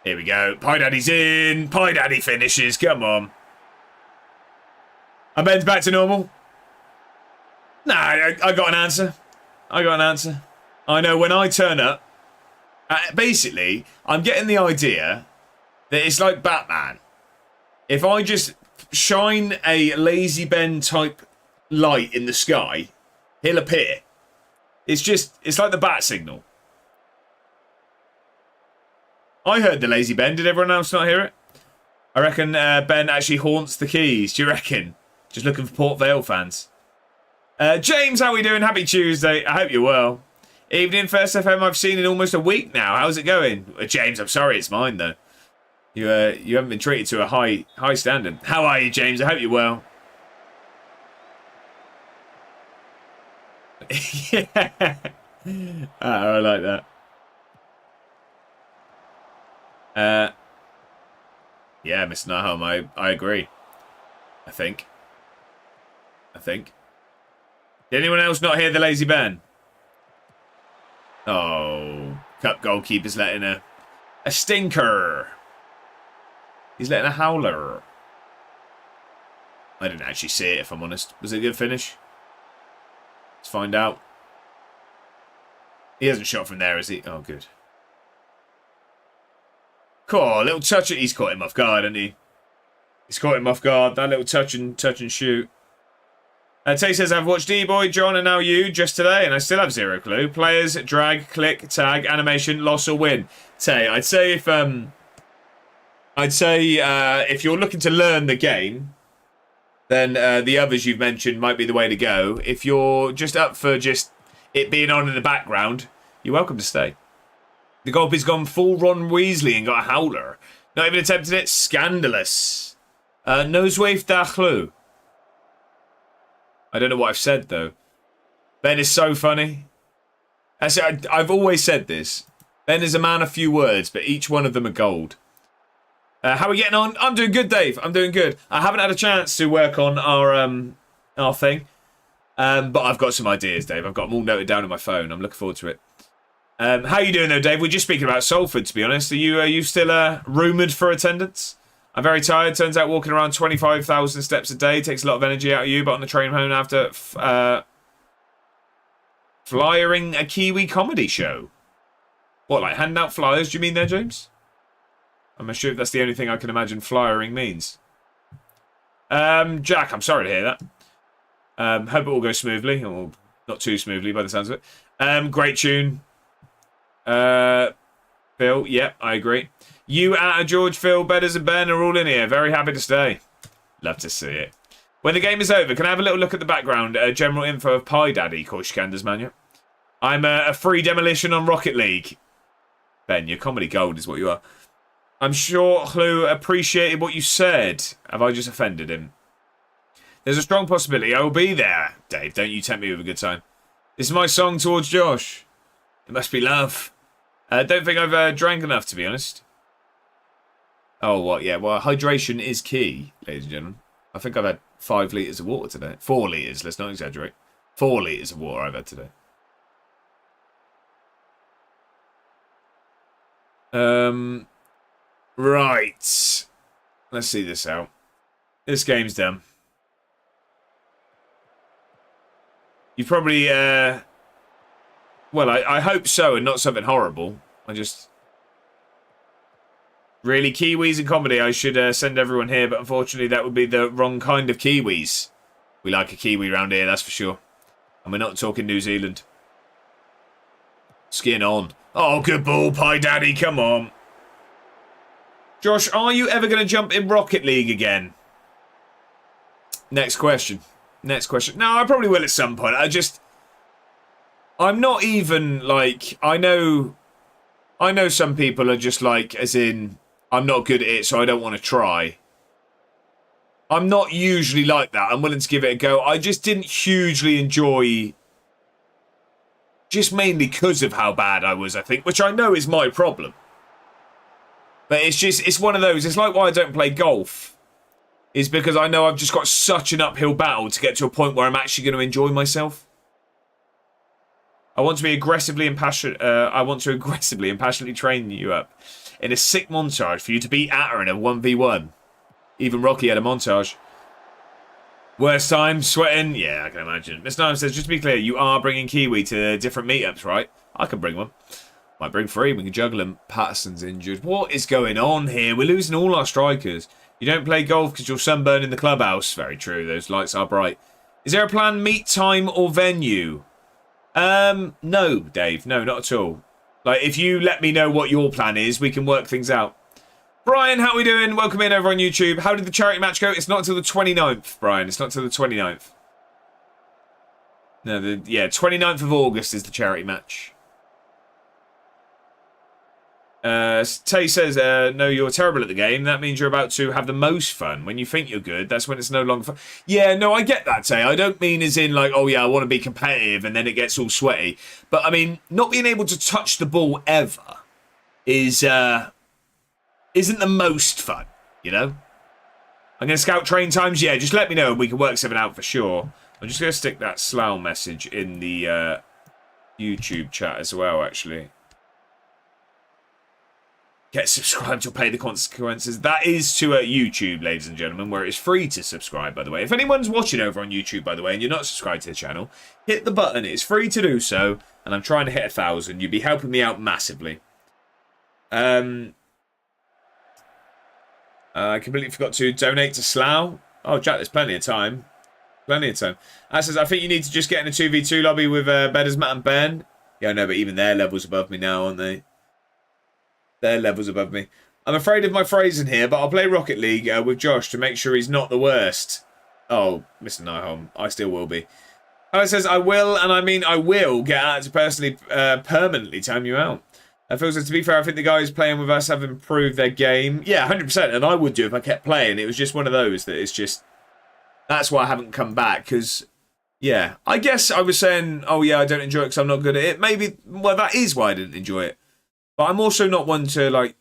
Here we go. Pie Daddy's in. Pie Daddy finishes. Come on. And Ben's back to normal. Nah, I got an answer. I know when I turn up, basically, I'm getting the idea that it's like Batman. If I just shine a Lazy Ben type light in the sky, he'll appear. It's like the bat signal. I heard the Lazy Ben. Did everyone else not hear it? I reckon Ben actually haunts the quays. Do you reckon? Just looking for Port Vale fans. James, how are we doing? Happy Tuesday. I hope you're well. Evening, First FM I've seen in almost a week now. How's it going? James, I'm sorry, it's mine though. You haven't been treated to a high standard. How are you, James? I hope you're well. Yeah. I like that. Yeah, Mr. Nahum, I agree. I think. Did anyone else not hear the Lazy Ben? Oh, Cup goalkeeper's letting a stinker. He's letting a howler. I didn't actually see it, if I'm honest. Was it a good finish? Let's find out. He hasn't shot from there, has he? Oh, good. Cool, little touch. He's caught him off guard, hasn't he? He's caught him off guard. That little touch and shoot. Tay says, I've watched D-Boy, John, and now you just today, and I still have zero clue. Players, drag, click, tag, animation, loss or win. Tay, I'd say if you're looking to learn the game, then the others you've mentioned might be the way to go. If you're just up for just it being on in the background, you're welcome to stay. The goalkeeper's gone full Ron Weasley and got a howler. Not even attempted it. Scandalous. Nosewave Dachlu. I don't know what I've said, though. Ben is so funny. I've always said this. Ben is a man of few words, but each one of them are gold. How are we getting on? I'm doing good, Dave. I'm doing good. I haven't had a chance to work on our thing. But I've got some ideas, Dave. I've got them all noted down on my phone. I'm looking forward to it. How are you doing, though, Dave? We're just speaking about Salford, to be honest. Are you still rumoured for attendance? I'm very tired. Turns out walking around 25,000 steps a day takes a lot of energy out of you, but on the train home after flyering a Kiwi comedy show. What, like handing out flyers, do you mean there, James? I'm not sure if that's the only thing I can imagine flyering means. Jack, I'm sorry to hear that. Hope it all goes smoothly, or not too smoothly by the sounds of it. Great tune. Phil, yep, I agree. You, George, Phil, Bedders and Ben are all in here. Very happy to stay. Love to see it. When the game is over, can I have a little look at the background? General info of Pie Daddy, Koshkander's Manu. I'm a free demolition on Rocket League. Ben, your comedy gold is what you are. I'm sure Hlu appreciated what you said. Have I just offended him? There's a strong possibility I will be there. Dave, don't you tempt me with a good time. This is my song towards Josh. It must be love. I don't think I've drank enough, to be honest. Oh, what? Yeah, well, hydration is key, ladies and gentlemen. I think I've had 5 litres of water today. 4 litres, let's not exaggerate. 4 litres of water I've had today. Right. Let's see this out. This game's done. You probably, well, I hope so and not something horrible. I just... Really, Kiwis and comedy, I should send everyone here, but unfortunately that would be the wrong kind of Kiwis. We like a Kiwi round here, that's for sure. And we're not talking New Zealand. Skin on. Oh, good ball, Pie Daddy, come on. Josh, are you ever going to jump in Rocket League again? Next question. Next question. No, I probably will at some point. I'm not even, like, I know some people are just like, as in, I'm not good at it, so I don't want to try. I'm not usually like that. I'm willing to give it a go. I just didn't hugely enjoy, just mainly because of how bad I was, I think, which I know is my problem. But it's one of those, it's like why I don't play golf. Is because I know I've just got such an uphill battle to get to a point where I'm actually going to enjoy myself. I want to aggressively and passionately train you up in a sick montage for you to beat Atta in a 1v1. Even Rocky had a montage. Worst time, sweating? Yeah, I can imagine. Miss Nine says, just to be clear, you are bringing Kiwi to different meetups, right? I can bring one. Might bring 3, we can juggle them. Patterson's injured. What is going on here? We're losing all our strikers. You don't play golf because you're sunburned in the clubhouse. Very true, those lights are bright. Is there a planned meet time or venue? No, Dave. No, not at all. Like, if you let me know what your plan is, we can work things out. Brian, how are we doing? Welcome in over on YouTube. How did the charity match go? It's not until the 29th, Brian. It's not until the 29th. No, 29th of August is the charity match. Tay says, no, you're terrible at the game. That means you're about to have the most fun. When you think you're good, that's when it's no longer fun. Yeah, no, I get that, Tay. I don't mean as in like, oh yeah, I want to be competitive and then it gets all sweaty. But I mean, not being able to touch the ball ever isn't the most fun, you know? I'm going to scout train times. Yeah, just let me know and we can work something out for sure. I'm just going to stick that Slough message in the YouTube chat as well, actually. Get subscribed or pay the consequences. That is to YouTube, ladies and gentlemen, where it's free to subscribe, by the way. If anyone's watching over on YouTube, by the way, and you're not subscribed to the channel, hit the button. It's free to do so, and I'm trying to hit 1,000. You'd be helping me out massively. I completely forgot to donate to Slough. Oh, Jack, there's plenty of time. Plenty of time. That says, I think you need to just get in a 2v2 lobby with Bedders, Matt and Ben. Yeah, I know, but even their level's above me now, aren't they? Their level's above me. I'm afraid of my phrasing here, but I'll play Rocket League with Josh to make sure he's not the worst. Oh, Mr. Nyholm, I still will be. Alex says, I will, and I mean I will, get out to personally, permanently time you out. Phil says, to be fair, I think the guys playing with us have improved their game. Yeah, 100%, and I would do if I kept playing. It was just one of those that it's just... That's why I haven't come back, because... Yeah, I guess I was saying, oh yeah, I don't enjoy it because I'm not good at it. Maybe, well, that is why I didn't enjoy it. But I'm also not one to, like...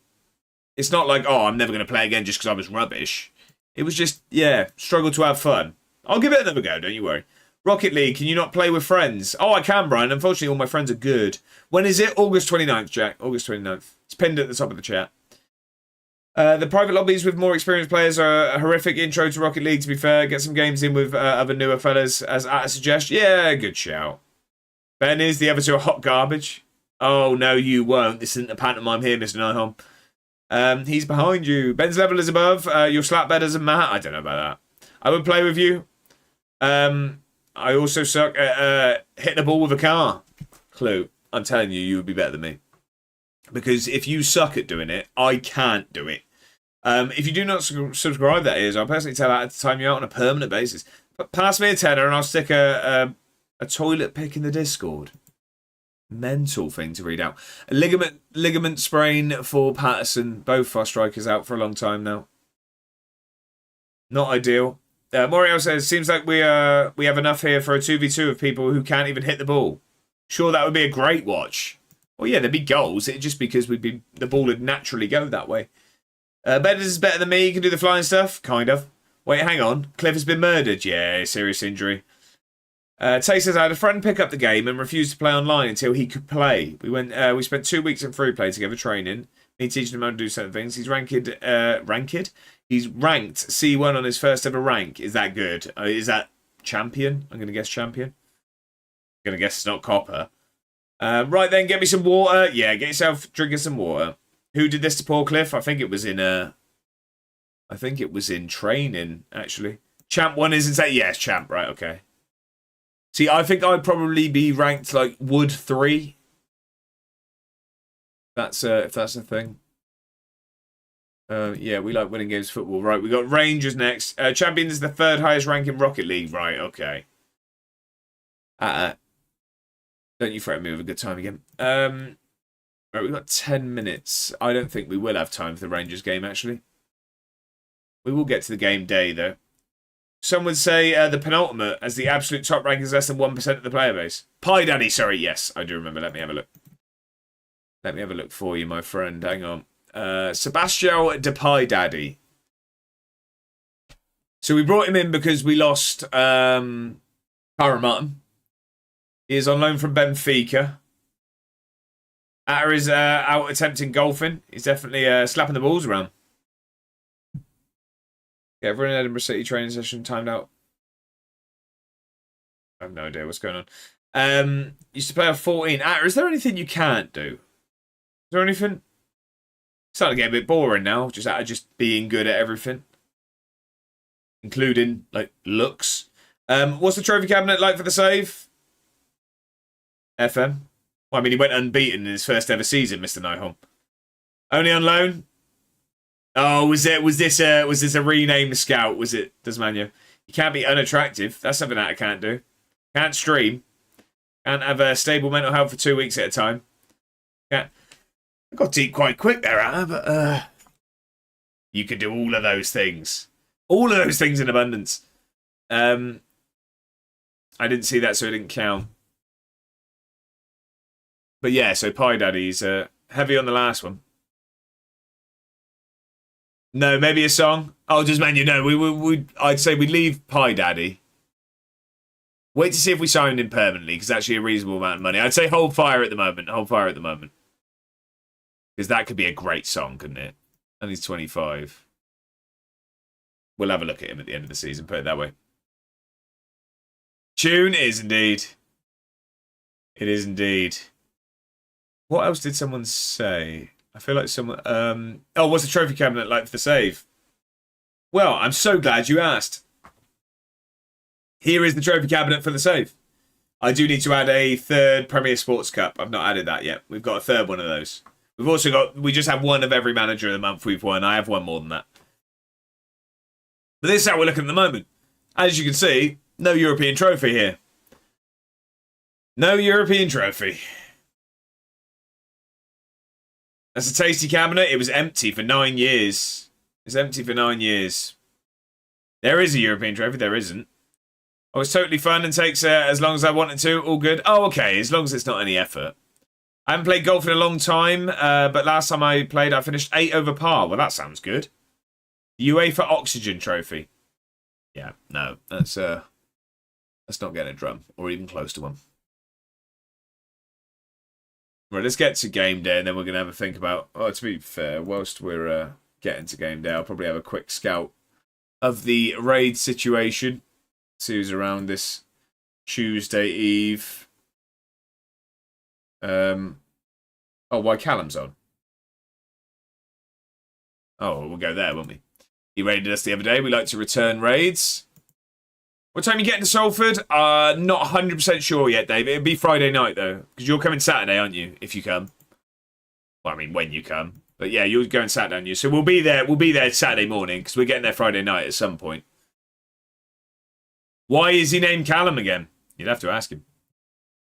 It's not like, oh, I'm never going to play again just because I was rubbish. It was just, yeah, struggle to have fun. I'll give it another go, don't you worry. Rocket League, can you not play with friends? Oh, I can, Brian. Unfortunately, all my friends are good. When is it? August 29th, Jack. August 29th. It's pinned at the top of the chat. The private lobbies with more experienced players are a horrific intro to Rocket League, to be fair. Get some games in with other newer fellas, as Atta suggests. Yeah, good shout. Ben, is the other two are hot garbage? Oh, no, you won't. This isn't a pantomime here, Mr. Nyholm. He's behind you. Ben's level is above. You'll slap better than Matt. I don't know about that. I would play with you. I also suck at hitting a ball with a car. Clue. I'm telling you, you would be better than me. Because if you suck at doing it, I can't do it. If you do not subscribe, that is, I'll personally tell Atta to time you out on a permanent basis. But pass me a tenner and I'll stick a toilet pic in the Discord. Mental thing to read out. A ligament sprain for Patterson. Both our strikers out for a long time now. Not ideal. Moriel says, seems like we have enough here for a 2v2 of people who can't even hit the ball. Sure, that would be a great watch. Well, yeah, there'd be goals. It'd just because the ball would naturally go that way. Bedders is better than me. You can do the flying stuff. Kind of. Wait, hang on. Cliff has been murdered. Yeah, serious injury. Tay says, I had a friend pick up the game and refused to play online until he could play. We spent 2 weeks in free play together training. Me teaching him how to do certain things. He's ranked He's ranked C1 on his first ever rank. Is that good? Is that champion? I'm going to guess champion. I'm going to guess it's not copper. Right then, get me some water. Yeah, get yourself drinking some water. Who did this to Paul Cliff? I think it was in training, actually. Champ 1 isn't that? Yes, champ. Right, okay. See, I think I'd probably be ranked like Wood 3. If that's a thing. Yeah, we like winning games of football. Right, we got Rangers next. Champions is the 3rd highest rank in Rocket League. Right, okay. Don't you threaten me with a good time again. Right, we've got 10 minutes. I don't think we will have time for the Rangers game, actually. We will get to the game day, though. Some would say the penultimate, as the absolute top rank is less than 1% of the player base. Pie Daddy, sorry, yes, I do remember. Let me have a look. Let me have a look for you, my friend. Hang on. Sebastião de Pie Daddy. So we brought him in because we lost Kyron Martin. He is on loan from Benfica. Atta is out attempting golfing. He's definitely slapping the balls around. Yeah, everyone in Edinburgh City training session timed out. I have no idea what's going on. Used to play off 14. Atta, is there anything you can't do? Is there anything? It's starting to get a bit boring now. Just being good at everything. Including, like, looks. What's the trophy cabinet like for the save? FM. Well, I mean, he went unbeaten in his first ever season, Mr. Nyholm. Only on loan? Oh, was this a renamed scout? Was it Desmania? You can't be unattractive. That's something that I can't do. Can't stream. Can't have a stable mental health for 2 weeks at a time. Can't. I got deep quite quick there, Anna, but you could do all of those things. All of those things in abundance. I didn't see that, so it didn't count. But yeah, so Pie Daddy's heavy on the last one. No, maybe a song. Oh, just man, I'd say we'd leave Pie Daddy. Wait to see if we signed him permanently, because that's actually a reasonable amount of money. I'd say Hold Fire at the moment. Hold Fire at the moment. Because that could be a great song, couldn't it? And he's 25. We'll have a look at him at the end of the season, put it that way. Tune is indeed. It is indeed. What else did someone say? I feel like someone... Oh, what's the trophy cabinet like for the save? Well, I'm so glad you asked. Here is the trophy cabinet for the save. I do need to add a 3rd Premier Sports Cup. I've not added that yet. We've got a 3rd one of those. We've also got... We just have one of every manager of the month we've won. I have one more than that. But this is how we're looking at the moment. As you can see, no European trophy here. No European trophy. That's a tasty cabinet. It was empty for 9 years. It's empty for 9 years. There is a European trophy. There isn't. Oh, it's totally fun and takes as long as I wanted to. All good. Oh, okay. As long as it's not any effort. I haven't played golf in a long time, but last time I played, I finished 8 over par. Well, that sounds good. UEFA Oxygen Trophy. Yeah, no. That's not getting a drum. Or even close to one. Right, let's get to game day, and then we're going to have a think about... Oh, to be fair, whilst we're getting to game day, I'll probably have a quick scout of the raid situation. See who's around this Tuesday Eve. Oh, why Callum's on? Oh, we'll go there, won't we? He raided us the other day. We like to return raids. What time are you getting to Salford? Not 100% sure yet, Dave. It'll be Friday night, though. Because you're coming Saturday, aren't you? If you come. Well, I mean, when you come. But yeah, you're going Saturday, aren't you? So we'll be there. We'll be there Saturday morning. Because we're getting there Friday night at some point. Why is he named Callum again? You'd have to ask him.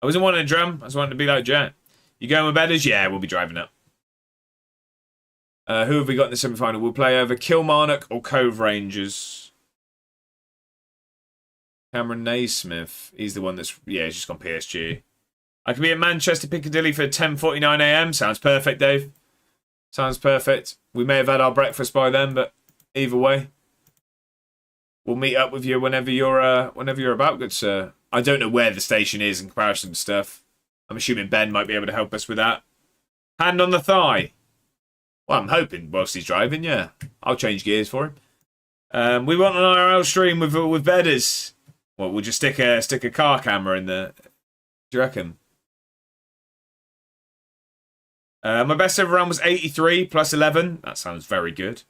I wasn't wanting a drum. I was wanting to be like Jan. You going with bedders? Yeah, we'll be driving up. Who have we got in the semi-final? We'll play over Kilmarnock or Cove Rangers. Cameron Naismith. He's the one that's... Yeah, he's just gone PSG. I can be at Manchester Piccadilly for 10:49 a.m. Sounds perfect, Dave. Sounds perfect. We may have had our breakfast by then, but either way. We'll meet up with you whenever you're about, good sir. I don't know where the station is in comparison to stuff. I'm assuming Ben might be able to help us with that. Hand on the thigh. Well, I'm hoping whilst he's driving, yeah. I'll change gears for him. We want an IRL stream with bedders. Well, we'll just stick a car camera in the. Do you reckon? My best ever round was 83 plus 11. That sounds very good.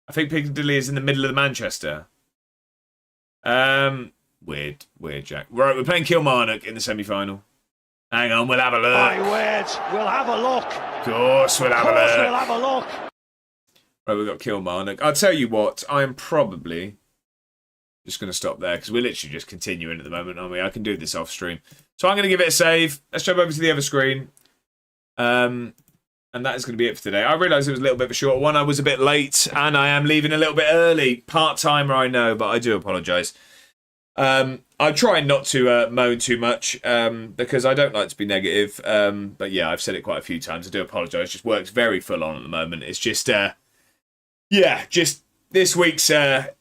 I think Piccadilly is in the middle of the Manchester. Weird, Jack. Right, we're playing Kilmarnock in the semi-final. Hang on, we'll have a look. We'll have a look. Of course, we'll have a look. Right, we've got Kilmarnock. I'll tell you what, I am probably just going to stop there because we're literally just continuing at the moment, aren't we? I can do this off stream. So I'm going to give it a save. Let's jump over to the other screen. And that is going to be it for today. I realised it was a little bit of a short one. I was a bit late and I am leaving a little bit early. Part-timer, I know, but I do apologise. I'm trying not to moan too much because I don't like to be negative. But yeah, I've said it quite a few times. I do apologise. Just works very full on at the moment. It's just, just this week's a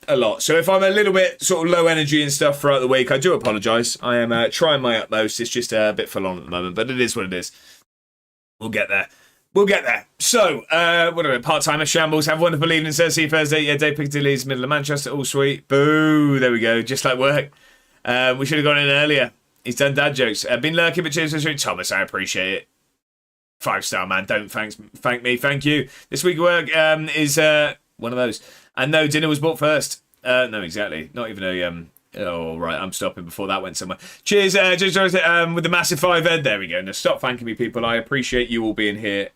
lot. So if I'm a little bit sort of low energy and stuff throughout the week, I do apologise. I am trying my utmost. It's just a bit full on at the moment, but it is what it is. We'll get there. So, what are we? Part-timer shambles. Have a wonderful evening, sir. See you Thursday. Yeah, Dave Piccadilly's middle of Manchester. All sweet. Boo. There we go. Just like work. We should have gone in earlier. He's done dad jokes. Been lurking, but cheers for the Thomas, I appreciate it. 5-star, man. Don't thank me. Thank you. This week work is one of those. And no, dinner was bought first. No, exactly. Not even a... Oh, right, I'm stopping before that went somewhere. Cheers, with the massive 5 Ed. There we go. Now, stop thanking me, people. I appreciate you all being here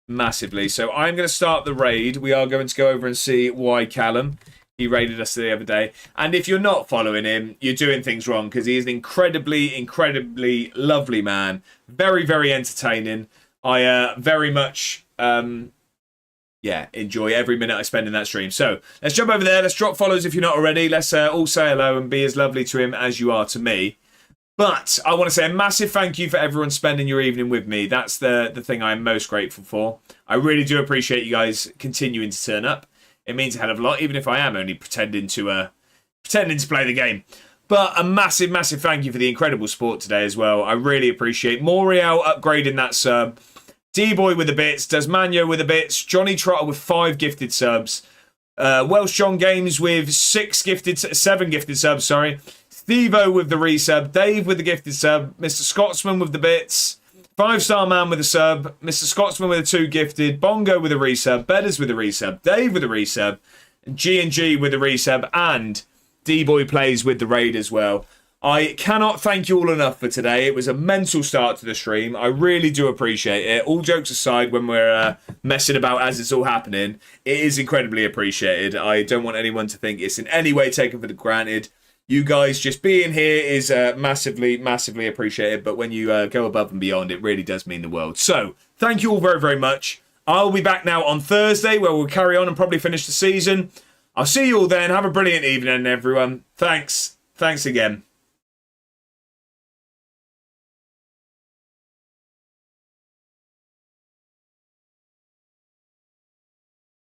massively. So I'm going to start the raid. We are going to go over and see why Callum. He raided us the other day. And if you're not following him, you're doing things wrong because he is an incredibly, incredibly lovely man. Very, very entertaining. I very much... enjoy every minute I spend in that stream. So let's jump over there. Let's drop follows if you're not already. Let's all say hello and be as lovely to him as you are to me. But I want to say a massive thank you for everyone spending your evening with me. That's the thing I'm most grateful for. I really do appreciate you guys continuing to turn up. It means a hell of a lot, even if I am only pretending to play the game. But a massive, massive thank you for the incredible support today as well. I really appreciate Moriel upgrading that sub. D-Boy with the bits, Desmania with the bits, Johnny Trotter with 5 gifted subs, Welsh John Games with 7 gifted subs, Steve-O with the resub, Dave with the gifted sub, Mr. Scotsman with the bits, 5-star man with a sub, Mr. Scotsman with a 2 gifted, Bongo with a resub, Bedders with a resub, Dave with a resub, G&G with a resub, and D-Boy Plays with the raid as well. I cannot thank you all enough for today. It was a mental start to the stream. I really do appreciate it. All jokes aside, when we're messing about as it's all happening, it is incredibly appreciated. I don't want anyone to think it's in any way taken for granted. You guys just being here is massively, massively appreciated. But when you go above and beyond, it really does mean the world. So, thank you all very, very much. I'll be back now on Thursday, where we'll carry on and probably finish the season. I'll see you all then. Have a brilliant evening, everyone. Thanks. Thanks again.